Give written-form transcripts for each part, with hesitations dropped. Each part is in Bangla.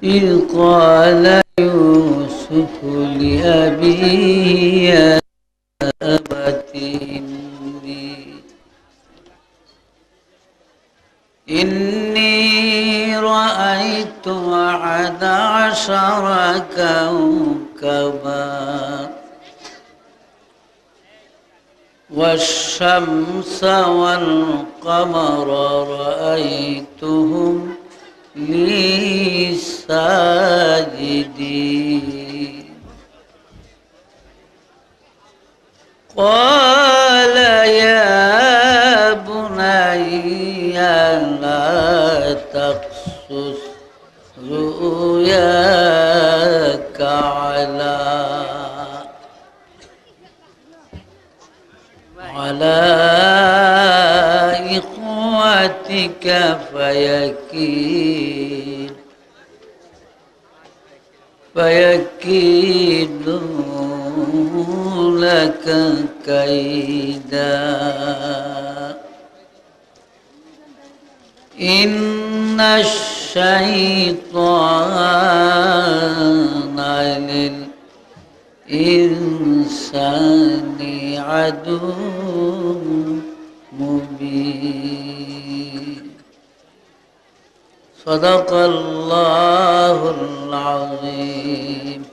إذ قال يوسف لأبيه يا أبت إني رأيت 11 كوكبا والشمس والقمر رأيتهم لي ساجدين قال يا بني لا تقصص رؤياك على إخوتك فيكيدوا لك كيدا إن الشيطان للإنسان عدو مبين صدق الله العظيم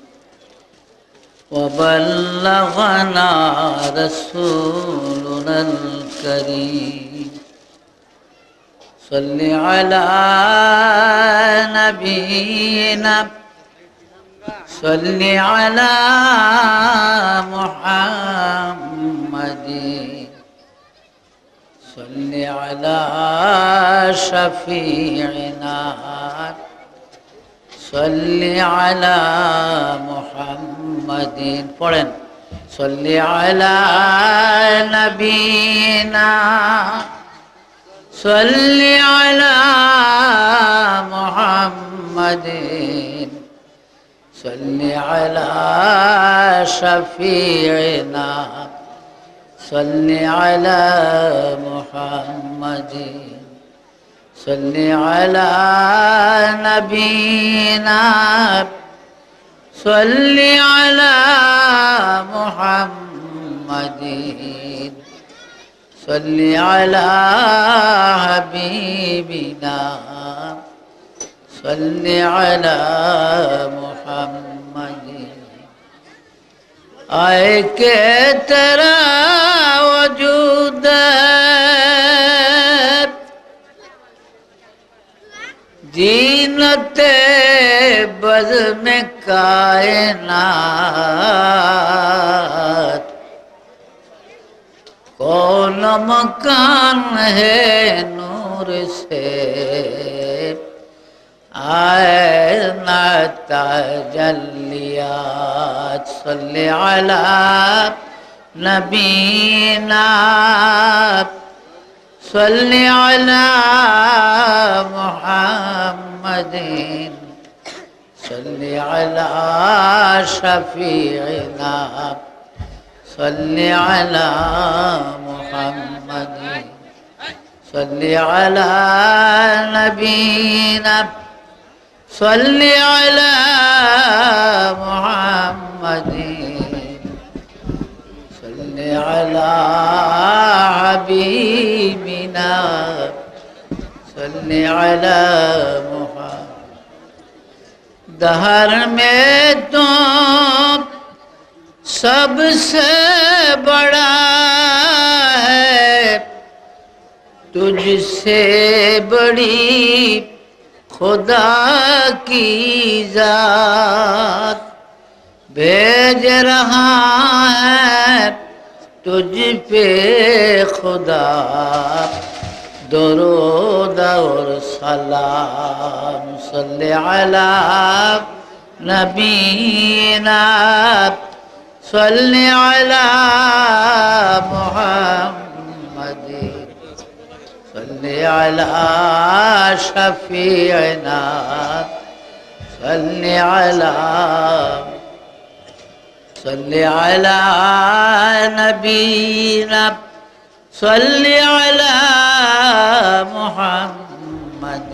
وبلغنا رسولنا الكريم صل على نبينا صل على محمد صل على شفيعنا صل على محمد পড়েন صل على نبينا صل على محمد صل على شفيعنا صل على محمد صل على نبينا صل على محمد صل على حبيبنا صل على محمد آئے کہ تیرا وجود زینت بزم کائنات کون مکان ہے نور سے آئے نہ تجلیات صل علی نبینا صل علی محمد صل علی شفیعنا صل علی محمد صل علی نبینا صل على محمد صل على حبيبنا صل على محمد دہر میں تو سب سے بڑا ہے تجھ سے بڑی خدا کی ذات بھیج رہا ہے تجھ پہ خدا درود اور سلام صلی علی نبینا صلی علی محمد صل على شفيعنا صل على نبينا صل على محمد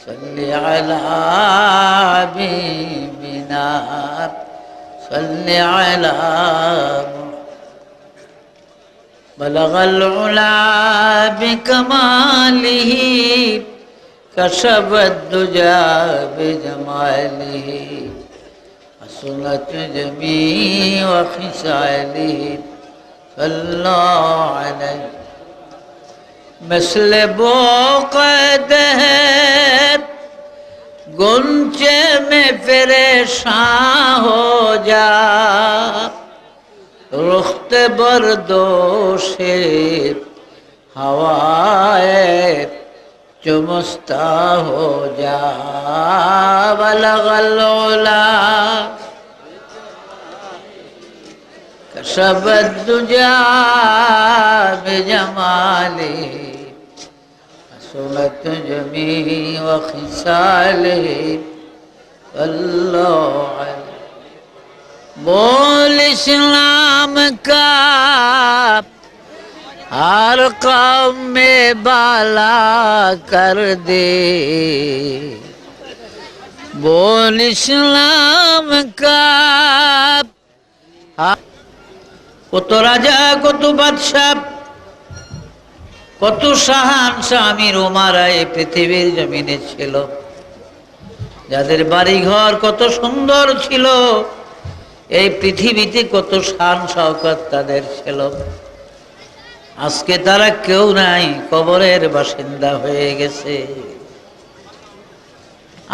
صل على حبيبنا صل على بلغ العلا بكماله كشف الدجى بجماله حسنت جميع خصاله صلى الله عليه مثل بوق دهر गुंचे में परेशान हो जा रुख्त बरदोशे हवाए चुमस्ता हो जा बलगल उला कशफ दुजा बिजमाली सुनत जमी व खिसाले अल्लाह बोल इस्लाम का हर कौम में बाला कर दे बोल इस्लाम का কত রাজা কত বাদশাহ কত শাহানশাহ আমির উমারা এই পৃথিবীর জমিনে ছিল, যাদের বাড়ি ঘর কত সুন্দর ছিল, এই পৃথিবীতে কত শান শওকত তাদের ছিল। আজকে তারা কেউ নাই, কবরের বাসিন্দা হয়ে গেছে।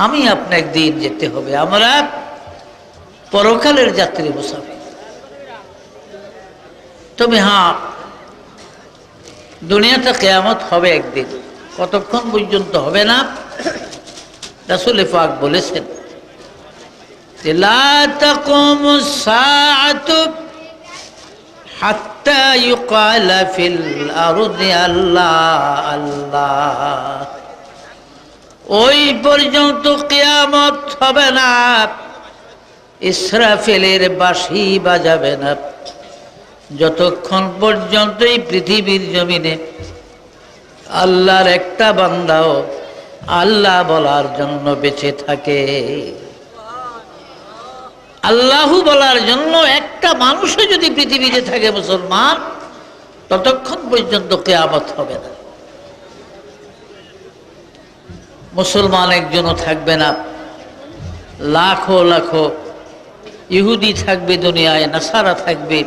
আমি আপনি একদিন যেতে হবে, আমরা পরকালের যাত্রী মুসাফির। তবে হ্যাঁ, দুনিয়াতে কিয়ামত হবে একদিন, কতক্ষণ পর্যন্ত হবে না? রাসূল পাক বলেছেন যে লা তাকুমুস সাআতু হাত্তা ইউকালা ফিল আরদি আল্লাহ আল্লাহ। ওই পর্যন্ত কিয়ামত হবে না, ইসরাফিলের বাঁশি বাজাবে না, যতক্ষণ পর্যন্ত এই পৃথিবীর জমিনে আল্লাহর একটা বান্দাও আল্লাহ বলার জন্য বেঁচে থাকে। আল্লাহু বলার জন্য একটা মানুষও যদি পৃথিবীতে থাকে মুসলমান, ততক্ষণ পর্যন্ত কিয়ামত হবে না। মুসলমান একজনও থাকবে না, লাখো লাখো ইহুদি থাকবে দুনিয়ায়, নাসারা থাকবে,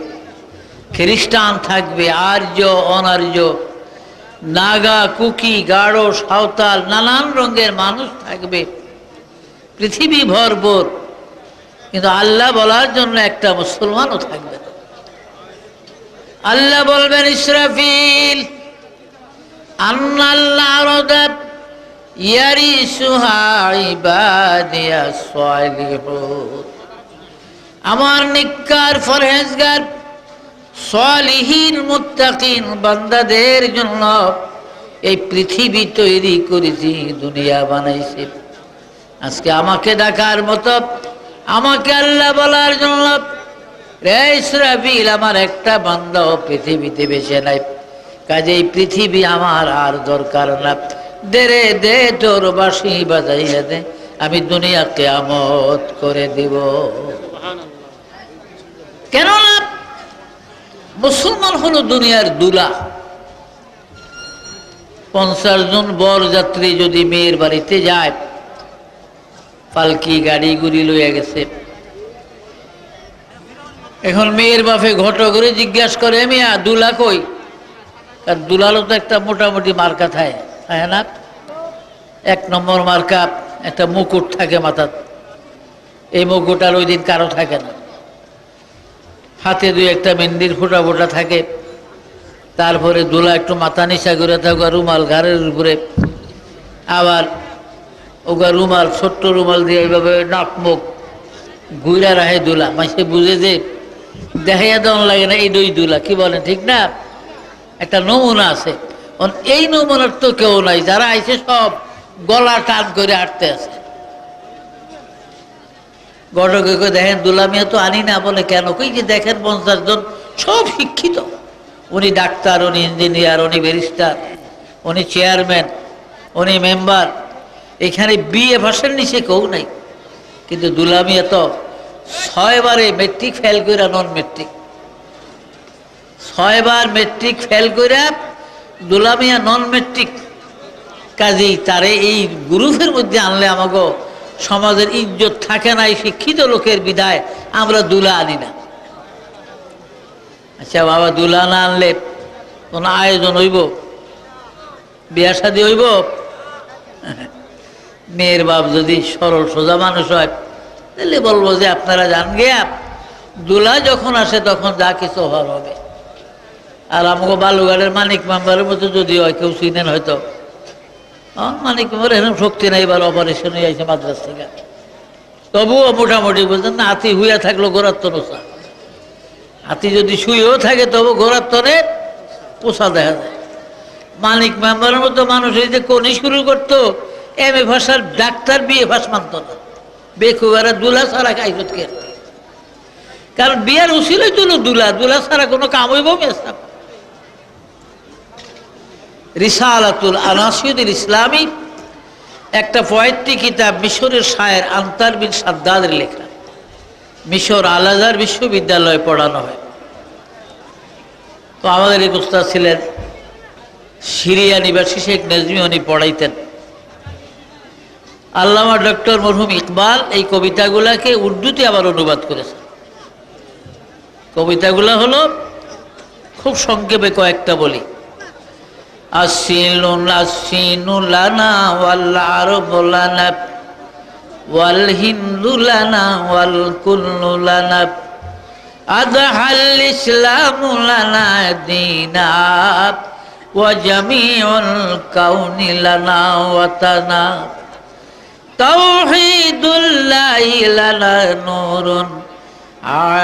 খ্রিস্টান থাকবে, আর্য অনার্য, নাগা কুকি গাঢ় সাঁওতাল নানান রঙের মানুষ থাকবে, পৃথিবী ভরপুর, কিন্তু আল্লাহ বলার জন্য একটা মুসলমানও থাকবে না। আল্লাহ বলবেন ইসরাফিল আন্নাল্লাহ আরদাত ইয়ারিসুহা ইবাদিয়াস সালিহুন। আমার নিক্কার ফরহেজগার সালিহিন মুত্তাকিন বান্দাদের জন্য এই পৃথিবী তৈরি করেছি, দুনিয়া বানাইছি। আজকে আমাকে ডাকার মতো, আমাকে আল্লাহ বলার জন্য, রে ইসরাফিল আমার একটা বান্দাও পৃথিবীতে বেঁচে নাই, কাজেই পৃথিবী আমার আর দরকার না, দে রে দে তোর বাঁশি বাজাইয়া দে, আমি দুনিয়া কিয়ামত করে দিব। কেননা মুসলমান হলো দুনিয়ার দুলা। 50 জন বর যাত্রী যদি মেয়ের বাড়িতে যায়, পালকি গাড়ি গুড়ি লইয়া গেছে, এখন মেয়ের বাপে ঘটো করে জিজ্ঞাসা করে, মিয়া দুলা কই? আর দুলালো তো একটা মোটামুটি মার্কা থাকে, তাই না? 1 নম্বর মার্কা একটা মুকুট থাকে মাথার, এই মুকুট আর ওই দিন কারো থাকে না। হাতে 2-1টা মেহেন্দির ফোঁটা ফোঁটা থাকে, তারপরে দুলা একটু মাথা নিচা করে থাকা, রুমাল ঘাড়ের উপরে, আবার ওগা রুমাল ছোট্ট রুমাল দিয়ে এইভাবে নাক মুখ ঘুরা রাখে দুলা, মাসে বুঝে যে দেখাইয়া দেওয়ান লাগে না, এই দুই দুলা। কি বলেন, ঠিক না? একটা নমুনা আছে, এই নমুনার তো কেউ নাই, যারা আইছে সব গলা টান করে আটতে আছে। ঘটকে দেখেন দুলামিয়া তো আনি না, বলে কেন? কই যে দেখেন 50 জন সব শিক্ষিত, উনি ডাক্তার, উনি ইঞ্জিনিয়ার, উনি ব্যারিস্টার, উনি চেয়ারম্যান, উনি মেম্বার, এখানে বিএ ভাষার নিচে কেউ নাই, কিন্তু দুলামিয়া তো 6 বারে মেট্রিক ফেল করে নন মেট্রিক, 6 বার মেট্রিক ফেল করে দুলামিয়া নন মেট্রিক। কাজেই তারে এই গ্রুপের মধ্যে আনলে আমাকে সমাজের ইজ্জত থাকে না, এই শিক্ষিত লোকের বিদায় আমরা দুলা আনি না। আচ্ছা বাবা, দুলা না আনলে কোনো আয়োজন হইব, বিয়া শাদী হইব? মেয়ের বাপ যদি সরল সোজা মানুষ হয় তাহলে বলবো যে আপনারা জান গিয়া দুলা যখন আসে তখন যা কিছু হওয়ার হবে। আর আমাকে বালুঘাটের মানিক মেম্বারের মতো যদি হয়, কেউ চিনেন হয়তো, মানিক মেম্বার এরকম শক্তি নাই, এবার অপারেশন হয়ে যাইছে মাদ্রাস থেকে, তবুও মোটামুটি বলছেন না, হাতি হুইয়া থাকলো গোড়ার তনসা, হাতি যদি শুয়েও থাকে তবু গোড়ার তনে পোষা দেখা যায়। মানিক মেম্বারের মতো মানুষ এই যে কোনি শুরু করতো, এমএ ভাষার ডাক্তার বিএ ভাষ মানত না, বেকুয়ারা দুলা ছাড়া খাইছত কে? কারণ বিয়ার উচিলই তুলো দুলা, দুলা ছাড়া কোনো কাম হইব? রিসালাতুল আনাসিদুল ইসলামী একটা পোয়েট্রি কিতাব, মিশরের শায়ের আনতার বিন সাদ্দাদের লেখা, মিশর আল আজহার বিশ্ববিদ্যালয়ে পড়ানো হয়। তো আমাদের এক উস্তাদ ছিলেন সিরিয়া নিবাসী শেখ নজমি, উনি পড়াইতেন। আল্লামা ডক্টর মরহুম ইকবাল এই কবিতাগুলাকে উর্দুতে আবার অনুবাদ করেছেন। কবিতাগুলা হলো, খুব সংক্ষেপে কয়েকটা বলি। আসিলুন আসিনু লানা ওয়াল আরবু লানা ওয়াল হিন্দু লানা ওয়াল কুল্লু লানা আদহাল ইসলামু লানা দীনা ওয়া জামিউল কাউনি লানা ওয়াতানা তাওহীদুল্লাহি লানা নূরুন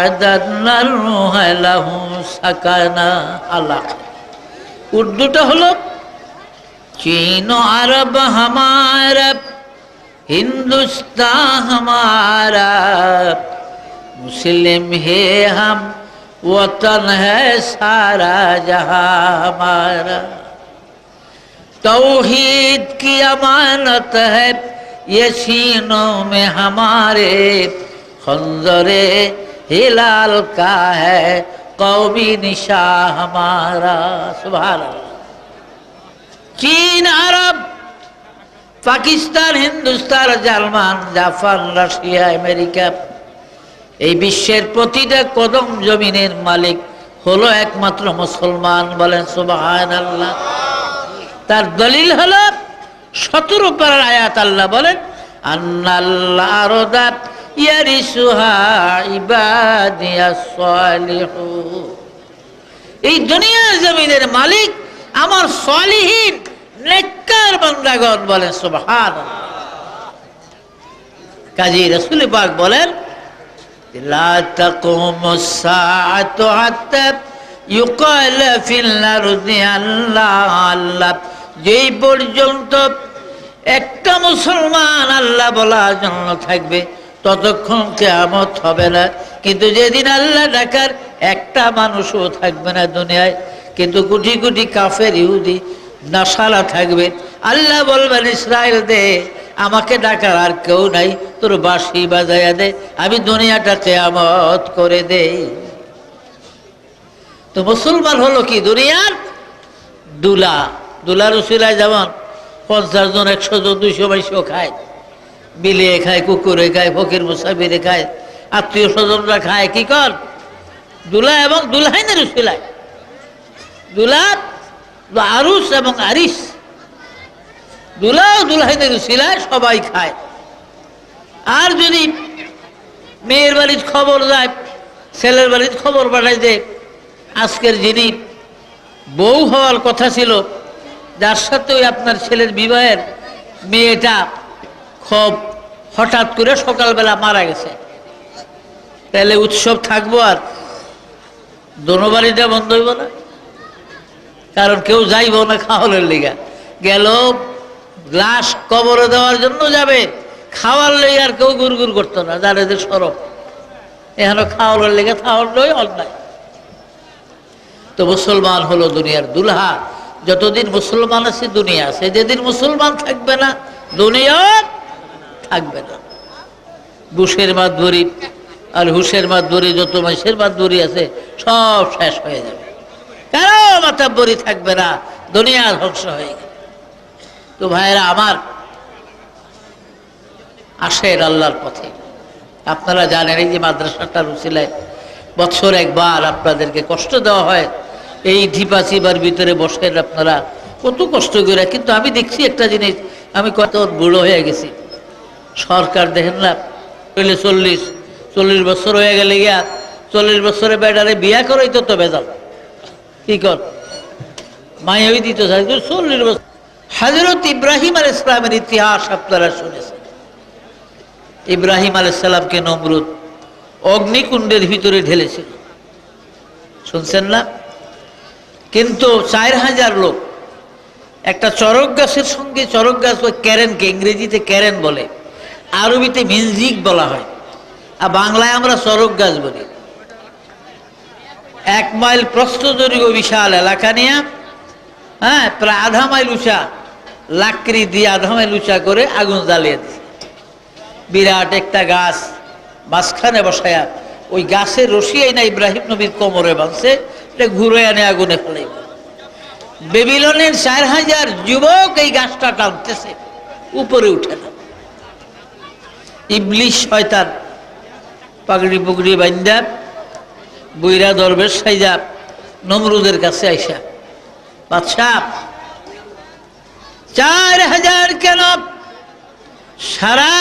আদাদনা রূহা লাহু সাকানা। আল্লাহ। উর্দুটা হলো, चीन अरब हमारा हिंदुस्तान हमारा मुस्लिम है हम वतन है सारा जहां हमारा तौहीद की अमानत है ये सीनों में हमारे खंजरे हिलाल का है कौमी निशा हमारा। सुभान अल्लाह। चीन अरब Pakistan Hindustan German Japan Russia America এই বিশ্বের প্রতিটা কদম জমিনের মালিক হলো একমাত্র মুসলমান। বলেন সুবহানাল্লাহ। তার দলিল হলো 17 পারার আয়াত। আল্লাহ বলেন আন্নাল্লাহ আরদা ইয়ারিসুহা ইবাদিয়াস সালিহুন। এই দুনিয়ার জমিনের মালিক আমার সালিহিন নেককার বান্দাগণ। বলেন সুবহানাল্লাহ। কাজী রাসূল পাক বলেন লা তাকুমুস সাআতু হাত্তা ইউকাল ফিল আরদি আল্লাহ আল্লাহ। যেই পর্যন্ত একটা মুসলমান আল্লাহ বলার জন্য থাকবে ততক্ষণ কিয়ামত হবে না। কিন্তু যেদিন আল্লাহ ডাকার একটা মানুষও থাকবে না দুনিয়ায়, কিন্তু কোটি কোটি কাফের ইহুদি নাসারা থাকবে, আল্লাহ বলবেন ইসরায়েল দে আমাকে ডাকার আর কেউ নাই, তোর বাঁশি বাজাইয়া দে, আমি দুনিয়াটা কিয়ামত করে দেই। তো মুসলমান হলো কি? দুনিয়ার দুলা। দুলার উসিলায় যেমন 50 জন 100 জন 200 200 খায়, বিলিয়ে খায়, কুকুরে খায়, ফকির মুসাফিরে খায়, আত্মীয় স্বজনরা খায়। কি কর? দুলা এবং দুলহাইনের উসিলায়। দুলা আরুস এবং আরিস, দুলা ও দুলহাইনের উসিলায় সবাই খায়। আর যদি মেয়ের বাড়ির খবর যায়, ছেলের বাড়ির খবর পাঠায় যে আজকের যিনি বউ হওয়ার কথা ছিল, যার সাথে আপনার ছেলের বিবাহের মেয়েটা খুব হঠাৎ করে সকালবেলা মারা গেছে, তাহলে উৎসব থাকবো আর দোনো বাড়িটা বন্ধ হইব না? কারণ কেউ যাইব না খাওয়ানোর লিগা। গেল গ্লাস কবরে দেওয়ার জন্য যাবে, খাওয়ার লেগে আর কেউ গুড় করতো না, যার এদের সরব এখানে খাওয়ানোর লেগে খাওয়ার লই অন্যায়। তো মুসলমান হলো দুনিয়ার দুলহা। যতদিন মুসলমান আছে দুনিয়া আছে, যেদিন মুসলমান থাকবে না দুনিয়া থাকবে না। বুশের মাতবরি আর হুশের মাতবরি, যত মাসের মাতবরি আছে সব শেষ হয়ে যাবে, কারো মাতাব্বরি থাকবে না, দুনিয়া ধ্বংস হয়ে গেল। তো ভাইয়েরা আমার, আসেন আল্লাহর পথে। আপনারা জানেন এই যে মাদ্রাসাটার উসিলায় বছর একবার আপনাদেরকে কষ্ট দেওয়া হয়, এই ঢিপা চিপার ভিতরে বসেন আপনারা কত কষ্ট করে। কিন্তু আমি দেখছি একটা জিনিস, আমি কত বুড়ো হয়ে গেছি। সরকার দেখেন না, 40 বছর হয়ে গেলে গিয়া 40 বছরে বেড়ারে বিয়া করাই তো বেজাল, কি কর মাই দিত 40 বছর। হযরত ইব্রাহিম আলাইহিস সালামের ইতিহাস আপনারা শুনেছেন। ইব্রাহিম আলাইহিস সালামকে নমরুদ অগ্নিকুণ্ডের ভিতরে ঢেলেছিল, শুনছেন না? কিন্তু 4000 লোক একটা চরক গাছের সঙ্গে, চরক গাছ ওই ক্যারেনকে ইংরেজিতে ক্যারেন বলে, আরবিতে মিনজিক বলা হয়, আর বাংলায় আমরা চরক গাছ বলি। 1 মাইল প্রস্থ দৈর্ঘ্য বিশাল এলাকা নিয়ে, হ্যাঁ, প্রায় আধা মাইল উঁচা লাকড়ি দিয়ে আধা মাইল উঁচা করে আগুন জ্বালিয়ে দিছে। বিরাট একটা গাছ মাঝখানে বসায়া ওই গাছের রশি না ইব্রাহিম নবীর কোমরে বাঁধছে, এটা ঘুরে আনে আগুনে ফেলে। বেবিলনের 4000 যুবক এই গাছটা টানতেছে, উপরে উঠে না। ইবলিশ শয়তান পাগড়ি পুগড়ি বান্দা বুইরা দরবেশ সাইজা নমরুদের কাছে আইসা, বাদশা 4000 কেন, সারা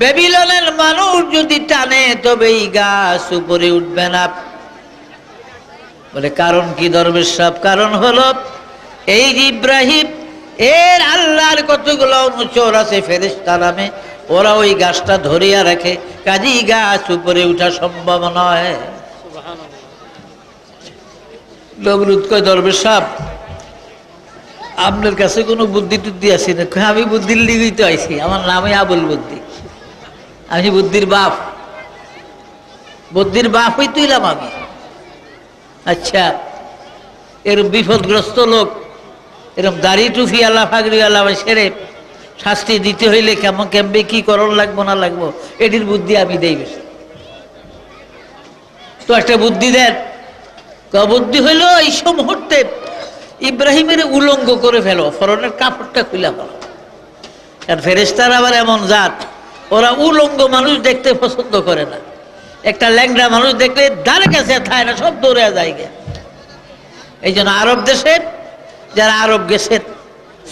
বেবিলনের মানুষ যদি টানে তবে এই গাছ উপরে উঠবে না। বলে কারণ কি দরবেশ সাহেব? কারণ হলো এই যে ইব্রাহিম এর আল্লাহর কতগুলো অনুচর আছে ফেরেশতা নামে, ওরা ওই গাছটা ধরিয়া রাখে, কাজেই গাছ উপরে উঠা সম্ভব নয়। নমরুদ কয়, দরবেশ সাহেব আপনার কাছে কোনো বুদ্ধি টুদ্ধি আছে না? আমি বুদ্ধির লিগেই তো আইছি, আমার নামই আবুল বুদ্ধি, আমি বুদ্ধির বাপ, বুদ্ধির বাপ হই তুইলাম আমি। আচ্ছা, এরম বিপদগ্রস্ত লোক, এরম দাড়ি টুফি আল্লাহ ফাগরি আল্লাহ সেরে শাস্তি দিতে হইলে কেমন কেমবে কি করণ লাগবো না লাগবো, এটির বুদ্ধি আমি দেই বেশি। তো একটা বুদ্ধি দেন। বুদ্ধি হইল এই সব মুহূর্তে ইব্রাহিমের উলঙ্গ করে ফেলো, ফরনের কাপড়টা খুলে ফেলো। কারণ ফেরেশতারা আবার এমন জাত, ওরা উলঙ্গ মানুষ দেখতে পছন্দ করে না। একটা ল্যাংড়া মানুষ দেখলে ধারে কাছে থায় না, সব দৌড়ে যায়। এই জন্য আরব দেশে যারা আরব গেছেন,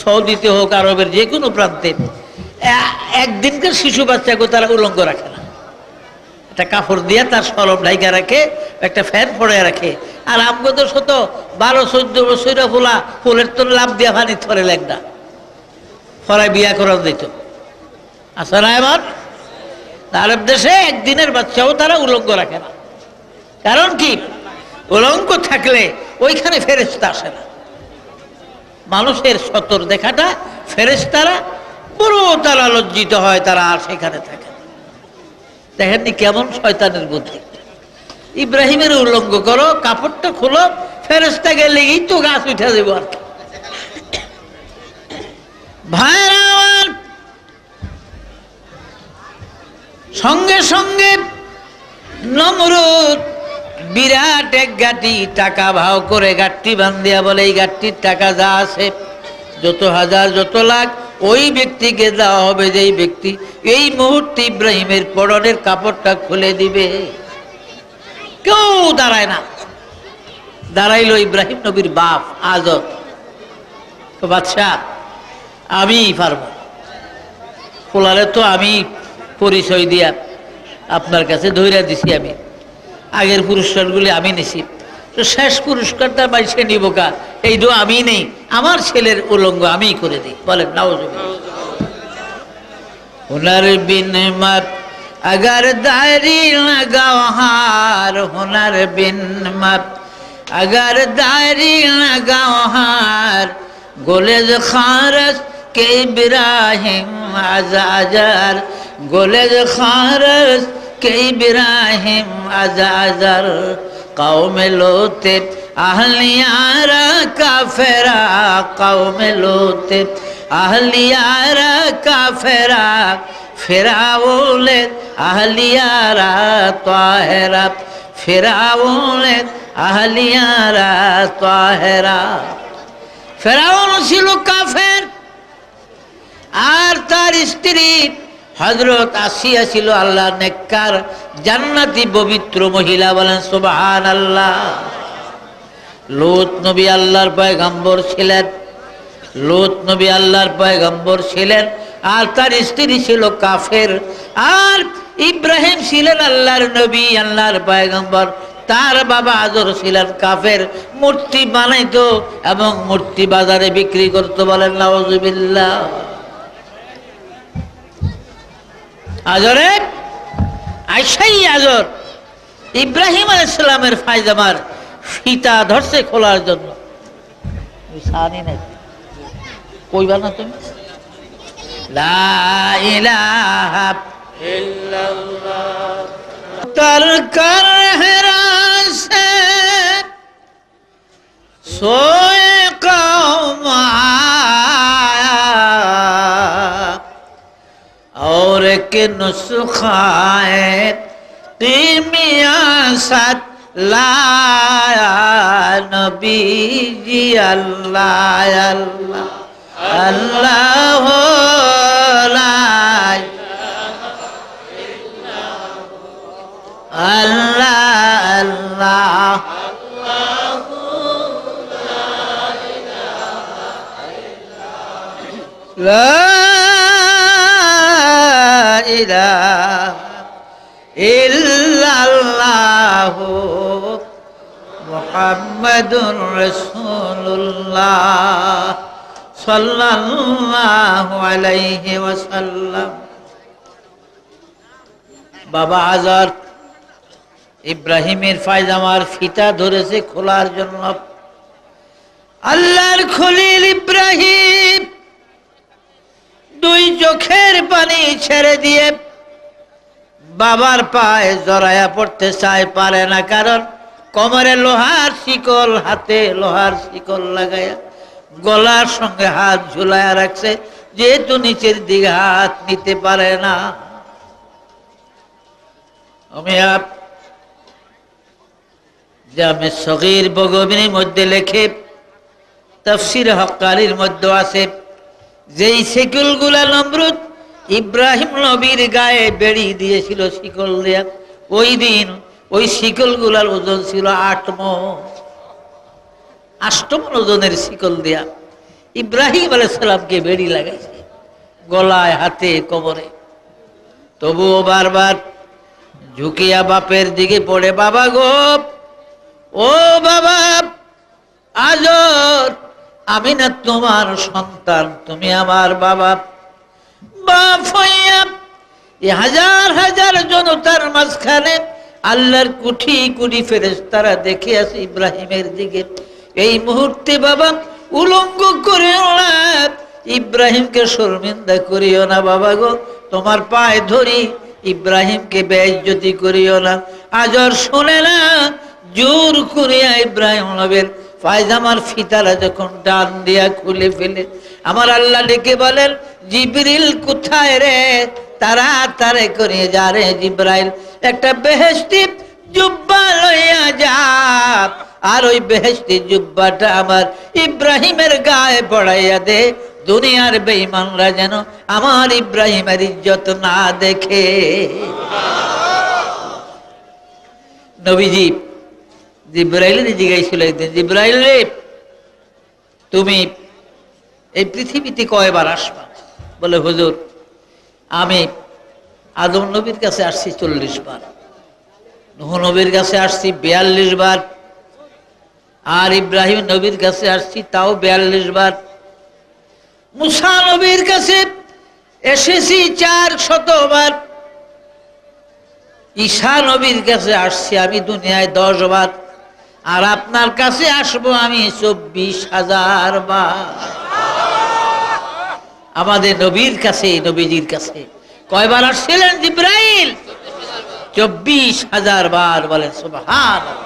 সৌদিতে হোক আরবের যে কোনো প্রান্তে, একদিনকার শিশু বাচ্চাকে তারা উলঙ্গ রাখে না, একটা কাপড় দিয়ে তার সরম ঢাইকা রাখে, একটা ফ্যান পরে রাখে। আর আমগত শত 12-14 বছর ফুলা ফুলের তো লাভ দিয়া ভানি ধরে ল্যাংড়া ফরাই বিয়া করা দিত। আচ্ছা না, এবার আরব দেশে একদিনের বাচ্চাও তারা উলঙ্গ রাখে না। কারণ কি? উলঙ্গ থাকলে ওইখানে ফেরেশতা আসে না। মানুষের সতর দেখাটা ফেরেশতারা বড় তারা লজ্জিত হয়, তারা আর সেখানে থাকে। দেখেননি কেমন শয়তানের বুদ্ধি। ইব্রাহিমের উলঙ্গ করো, কাপড়টা খুলো, ফেরেশতা গেলেই তো গাছ উঠে দেবো আর কি। ভাইরা আমার, সঙ্গে সঙ্গে নমরুদ বিরাট এক গাটি টাকা ভাও করে গাঠটি বান্ধিয়া বলে, এই গাঠটির টাকা যা আছে, যত হাজার যত লাখ, ওই ব্যক্তিকে দেওয়া হবে যেই ব্যক্তি এই মুহূর্তে ইব্রাহিমের পরনের কাপড়টা খুলে দিবে। কেউ দাঁড়ায় না। দাঁড়াইল ইব্রাহিম নবীর বাপ আজব। তো বাদশা, আমি পারব, পোলারে তো আমি পরিচয় দিয়া আপনার কাছে ধৈর্য দিছি, আমি আগের পুরস্কারগুলি আমি নিছি, তো শেষ পুরস্কারটা বাইসে নিব কা, এই দো আমি নেই, আমার ছেলের উলঙ্গ আমি করে দিই। বলেন নাউজুবিল্লাহ। হুনার বিন মত अगर दारी लगाओ हार, हुनर बिन मत अगर दारी लगाओ हार, गोलेज खारस के इब्राहिम अजाजर, गोलेज खारस के इब्राहिम अजाजर, कौम लोते अहलियारा काफिरा, कौम लोते আহলিয়ারা কাফেরা, ফেরাউনের আহলিয়ারা তাহেরা, ফেরাউনের আহলিয়ারা তাহেরা। ফেরাউন ছিল কাফের, আর তার স্ত্রী হযরত আসিয়া ছিল আল্লাহর নেককার জান্নাতি পবিত্র মহিলা। বলেন সুবহানাল্লাহ। লূত নবী আল্লাহর পয়গম্বর ছিলেন, লূত নবী আল্লাহর পয়গম্বর ছিলেন, আর তার স্ত্রী ছিল কাফের। আর ইব্রাহিম ছিলেন আল্লাহর নবী, আল্লাহর পয়গম্বর। তার বাবা আজর ছিলেন কাফের, মূর্তি বানাইতো এবং মূর্তি বাজারে বিক্রি করতো। বলেন নাউজুবিল্লাহ। আজরে আইসাই আজর ইব্রাহিম আলাইহিস সালামের ফায়জামার ফিতা ধরছে খোলার জন্য। সানি নাই কইবা না তুমি? লা ইলাহা ইল্লাল্লাহ तरकर रासे सोए कौम आया और के नुस्खाए कीमिया सत लाया नबी जी अल्लाह अल्लाह अल्लाह আল্লাহ আল্লাহ লা ইলাহা ইল্লাল্লাহু মুহাম্মাদুর রাসূলুল্লাহ সাল্লাল্লাহু আলাইহি ওয়াসাল্লাম। বাবা আজার ইব্রাহিমের ফায়জামার ফিতা ধরেছে খোলার জন্য। আল্লাহর খলিল ইব্রাহিম দুই চোখের পানি ছেড়ে দিয়ে বাবার পায়ে জড়ায়া পড়তে চায়, পারে না, কারণ কোমরে লোহার শিকল, হাতে লোহার শিকল লাগায়া গলার সঙ্গে হাত ঝুলায়া রাখছে, যেহেতু নিচের দিকে হাত নিতে পারে না। আমি জামে সগীর বগবীর মধ্যে লেখে, তাফসীর হক্কানির মধ্যে আছে, যেই শিকলগুলা নমরুদ ইব্রাহিম নবীর গায়ে বেড়ি দিয়েছিল শিকল দিয়া, ওই দিন ওই শিকলগুলার ওজন ছিল 8 মণ। 8 মণ ওজনের শিকল দিয়া ইব্রাহিম আলাইহিস সালামকে বেড়ি লাগাইছে গলায়, হাতে, কোমরে। তবুও বারবার ঝুঁকিয়া বাপের দিকে পড়ে, বাবা গো, ও বাবা আজর, আমি না তোমার সন্তান, তুমি আমার বাবা। বাপ হইয়া এই হাজার হাজার জনতার মাঝখানে আল্লাহর কোটি কোটি ফেরেশতারা দেখে আছে ইব্রাহিমের দিকে। এই মুহূর্তে বাবা উলঙ্গ করিও না, ইব্রাহিমকে শর্মিন্দা করিও না বাবা গো, তোমার পায়ে ধরি, ইব্রাহিমকে বেইজ্জতি করিও না। আজর শুনে না, জোর করিয়া ইব্রাহিম নবীর ফায়জামার ফিতারা যখন ডান দিয়া খুলে ফেলে, আমার আল্লাহ ডেকে বলেন, জিবরিল কোথায় রে? তাড়াতাড়ি করে যা রে জিবরাইল, একটা বেহেশতি জুব্বা লইয়া যা, আর ওই বেহেশতি জুব্বাটা আমার ইব্রাহিমের গায়ে পড়াইয়া দে, দুনিয়ার বেঈমানরা যেন আমার ইব্রাহিমের ইজ্জত না দেখে। নবীজি জিবরাইলের জিজ্ঞাসা একদিন, জিবরাইল রে, তুমি এই পৃথিবীতে কয়বার আসবা? বলে, হুজুর, আমি আদম নবীর কাছে আসছি 40 বার, নূহ নবীর কাছে আসছি 42 বার, আর ইব্রাহিম নবীর কাছে আসছি তাও 42 বার, মুসা নবীর কাছে এসেছি 400 বার, ঈসা নবীর কাছে আসছি আমি দুনিয়ায় 10 বার, আর আপনার কাছে আসবো আমি 24,000 বার। আমাদের নবীর কাছে, নবীজির কাছে কয়বার আসছিলেন জিবরাইল? 24,000 বার। বলেন সুবহানাল্লাহ।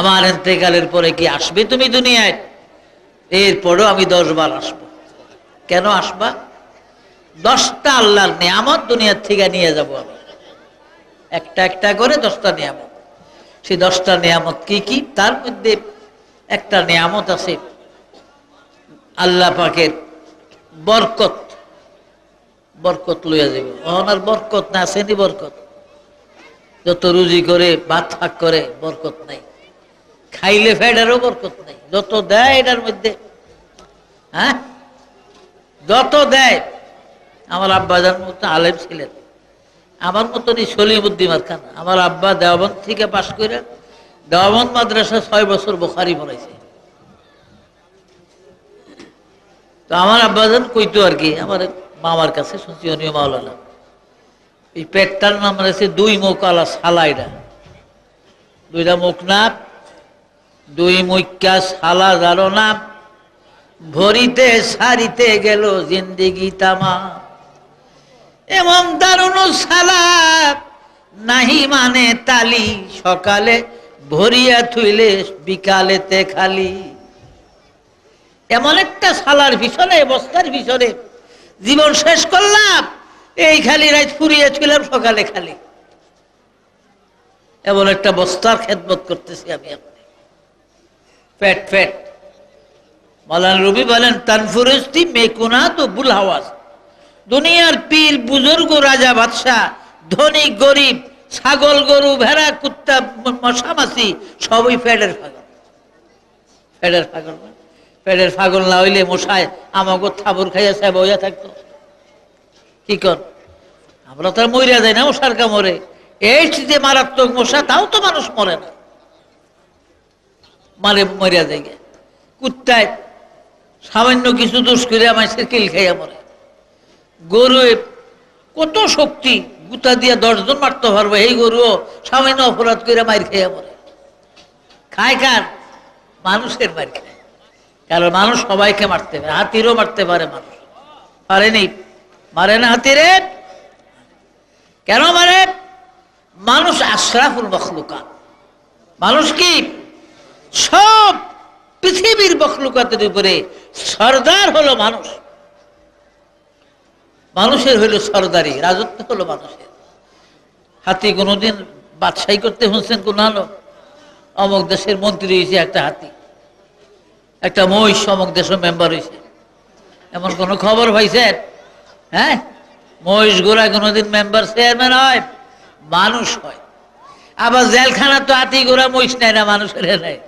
আমার ইন্তেকালের পরে কি আসবে তুমি দুনিয়ায়? এরপরেও আমি 10 বার আসবো। কেন আসবা? 10টা আল্লাহর নিয়ামত দুনিয়ার থেকে নিয়ে যাব আমি, একটা একটা করে 10টা নিয়ামত। সেই 10টা নিয়ামত কি কি? তার মধ্যে একটা নিয়ামত আছে আল্লাহ পাকের বরকত। বরকত লইয়া যাব। ওনার বরকত না আসেনি, বরকত যত রুজি করে ভাত ফাঁক করে বরকত নাই, খাইলে ফেডারও বরকত নাই। যত দেয় এটার মধ্যে, হ্যাঁ যত দেয়। আমার আব্বাজান মতো আলেম ছিলেন, আমার মতনই সলিমুদ্দিমার খান। আমার আব্বা দেওবন্দ থেকে পাশ করে দেওবন্দ মাদ্রাসা 6 বছর বুখারী পড়াইছে। তো আমার আব্বাজান কইতো আর কি, আমার মামার কাছে শুনছি, উনিও মাওলানা। এই পেটটার নাম রয়েছে 2 মুখ আলা সালা। এটা 2টা মুখ না, 2 মুখা সালা জানো না, ভরিতে সারিতে গেল জিন্দিগি তামা। এমন দারুণ সালা নাহি মানে তালি, সকালে ভরিয়া থুইলে বিকালেতে খালি। এমন একটা সালার পিছনে, বস্তার পিছনে জীবন শেষ করলাম, এই খালি রাত ফুরিয়ে ছিলাম, সকালে খালি। এমন একটা বস্তার খেদমত করতেছি আমি আপনি। পেট পেট মাওলানা রুমি বলেন, তানফুরস্তি মেকুনা তো বুল হাওয়াজ। দুনিয়ার পীর বুজুর্গ, রাজা বাদশাহ, ধনী গরিব, ছাগল গরু ভেড়া কুত্তা মশা মাছি সবই পেটের পাগল। পেটের পাগল না? পেটের পাগল না হইলে মশায় আমাকে থাবর খাইয়া সাহেব হইয়া থাকতো। কি কর, আমরা তো মরিয়া যাই না মশার কামড়ে। এই যে মারাত্মক মশা, তাও তো মানুষ মরে না, মরিয়া যায়। কুত্তায় সামান্য কিছু দোষ করে মানুষের কিল খাইয়া মরে। গরু কত শক্তি, গুতা দিয়া 10 জন মারতে পারবে, এই গরুও সামান্য অপরাধ করে মার খাইয়া মরে। খায় কার? মানুষের মার খায়। কারণ মানুষ সবাইকে মারতে পারে, হাতিরও মারতে পারে, মানুষ পারেনি? মারে না হাতিরে? কেন মারে? মানুষ আশরাফুল মখলুকাত। মানুষ কি সব পৃথিবীর মখলুকাতের উপরে সরদার হলো মানুষ। মানুষের হইল সরদারি, রাজত্ব হলো মানুষের। হাতি কোনোদিন বাদশাহী করতে শুনছেন কোন আলো? অমুক দেশের মন্ত্রী হয়েছে একটা হাতি, একটা মহিষ অমুক দেশের মেম্বার হয়েছে, এমন কোনো খবর পাইছেন? হ্যাঁ, মহিষ গোড়া কোনোদিন মেম্বার চেয়ারম্যান হয়? মানুষ হয়। আবার জেলখানা তো হাতি গোড়া মহিষ নেয় না, মানুষের নেয়।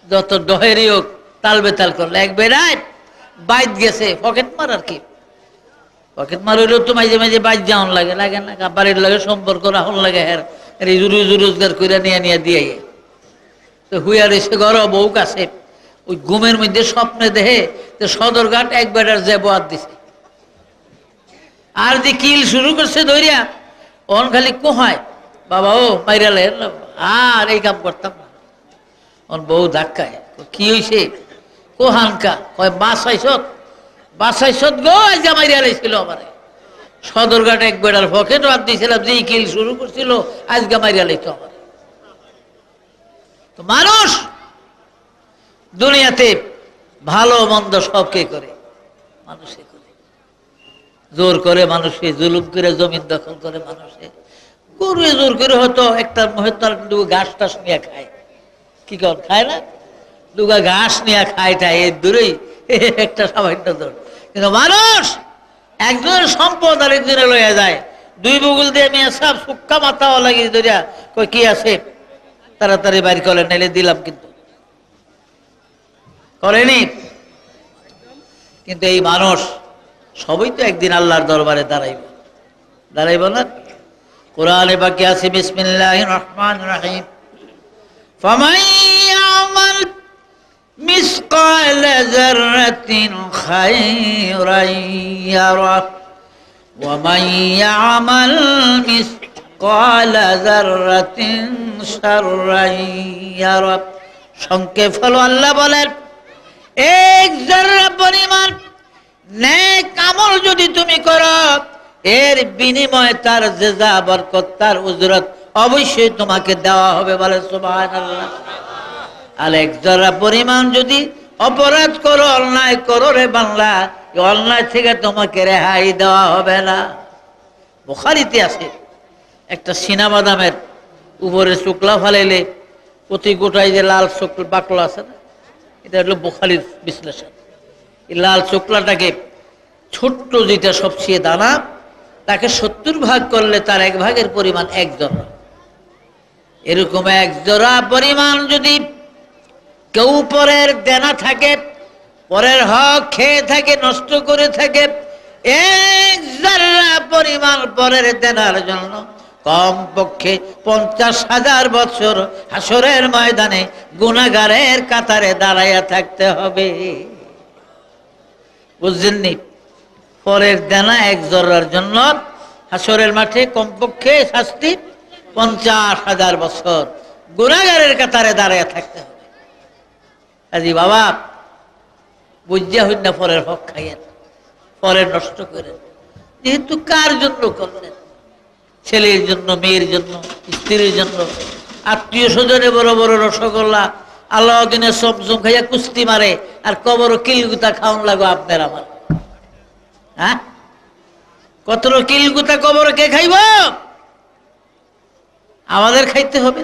যত ডহেরই হোক, তাল বেতাল করলে এক বেড়ায় বাইত গেছে, পকেট মার আর কি। পকেট মার হইলেও তো মাঝে মাঝে বাইত যাওয়ান লাগে, লাগে না? বাড়ির লাগে সম্পর্ক রাখুন লাগে, হ্যাঁ রোজগার করে নিয়ে নিয়ে দিয়ে। তো হুইয়া রয়েছে ঘর বউ কাছে, ওই ঘুমের মধ্যে স্বপ্নে দেহে যে সদরঘাট এক বেটার যে বাদ দিছে, আর যে কিল শুরু করছে ধরিয়া, অন খালি কোহায় বাবা ও মাইরালে, আর এই কাম করতাম না। অন বউ ধাক্কায়, কি হয়েছে? কোহানকা কয় বাসাইছত গো, আজ মাইরালে ছিল আমার সদরঘাট এক বেটার পকেট বাদ দিয়েছিলাম, যে কিল শুরু করছিল আজকে মাইরালে তো আমার। তো মানুষ দুনিয়াতে ভালো মন্দ সব কে করে? মানুষে করে। জোর করে মানুষে, জুলুম করে জমিন দখল করে মানুষে, গরু জোর করে হয়তো একটা ঘাস টাস নিয়ে খায়। কি কর, খায় না? দুগা ঘাস নিয়ে খায়, টায় এর দূরেই একটা সামান্য দৌড়। কিন্তু মানুষ একজনের সম্পদ আর একজনে লইয়া যায়, 2 বগুল দিয়ে মেয়ে সব সুক্কা মাথাও লাগিয়ে ধরিয়া কই কি আছে তাড়াতাড়ি বাইর করে নেলে দিলাম, কিন্তু করেনি। কিন্তু এই মানুষ সবই তো একদিন আল্লাহর দরবারে দাঁড়াইব না? কোরআনে বাকি আছে, বিসমিল্লাহির রহমানির রহিম, ফামান ইয়ামাল মিসকালা যাররাতিন খায়রান ইয়ারা ওয়া মান ইয়ামাল মিসকালা যাররাতিন শাররান ইয়ারা। সংক্ষেপ হলো, আল্লাহ বলেন, এক যাররা পরিমাণ নেক আমল যদি তুমি করো, এর বিনিময়ে তার জেজা বরকত, তার উজরত অবশ্যই তোমাকে দেওয়া হবে। বলে সুবহানাল্লাহ। আর এক যারা পরিমাণ যদি অপরাধ করো, অন্যায় করো রে বাংলা, অন্যায় থেকে তোমাকে রেহাই দেওয়া হবে না। বুখারীতে আছে একটা চীনাবাদামের উপরে শুকলা ফালাইলে প্রতি গোটায় যে লাল শুকলা বাকলা আছে না, এটা হলো বুখারীর বিশ্লেষণ। এই লাল শুকলাটাকে ছোট্ট যেটা সবচেয়ে দানা, তাকে 70 ভাগ করলে তার 1 ভাগের পরিমাণ 1 জোড়া। এরকম 1 জোড়া পরিমাণ যদি কেউ পরের দেনা থাকে, পরের হক খেয়ে থাকে, নষ্ট করে থাকে, 1 জোড়া পরিমাণ পরের দেনার জন্য কমপক্ষে 50,000 বছর হাসরের ময়দানে গুনাহগারের কাতারে দাঁড়াইয়া থাকতে হবে। বুঝলেননি? পরের দেনা 1 জোড়ার জন্য হাসরের মাঠে কমপক্ষে শাস্তি 50,000 বছর গুনাহগারের কাতারে দাঁড়াইয়া থাকতে হবে। আজি বাবা, বুঝিয়া হইন না পরের হক খাইয়েন, পরের নষ্ট করেন। যেহেতু কার জন্য করলেন? ছেলের জন্য, মেয়ের জন্য, স্ত্রীর জন্য, আত্মীয় স্বজনে বড় বড় রসগোল্লা আল্লাহদিনে চমচম খাইয়া কুস্তি মারে, আর কবর কিলগুতা খাওয়ান লাগো আপনার আমার। হ্যাঁ, কত কিলগুতা কবর কে খাইব? আমাদের খাইতে হবে।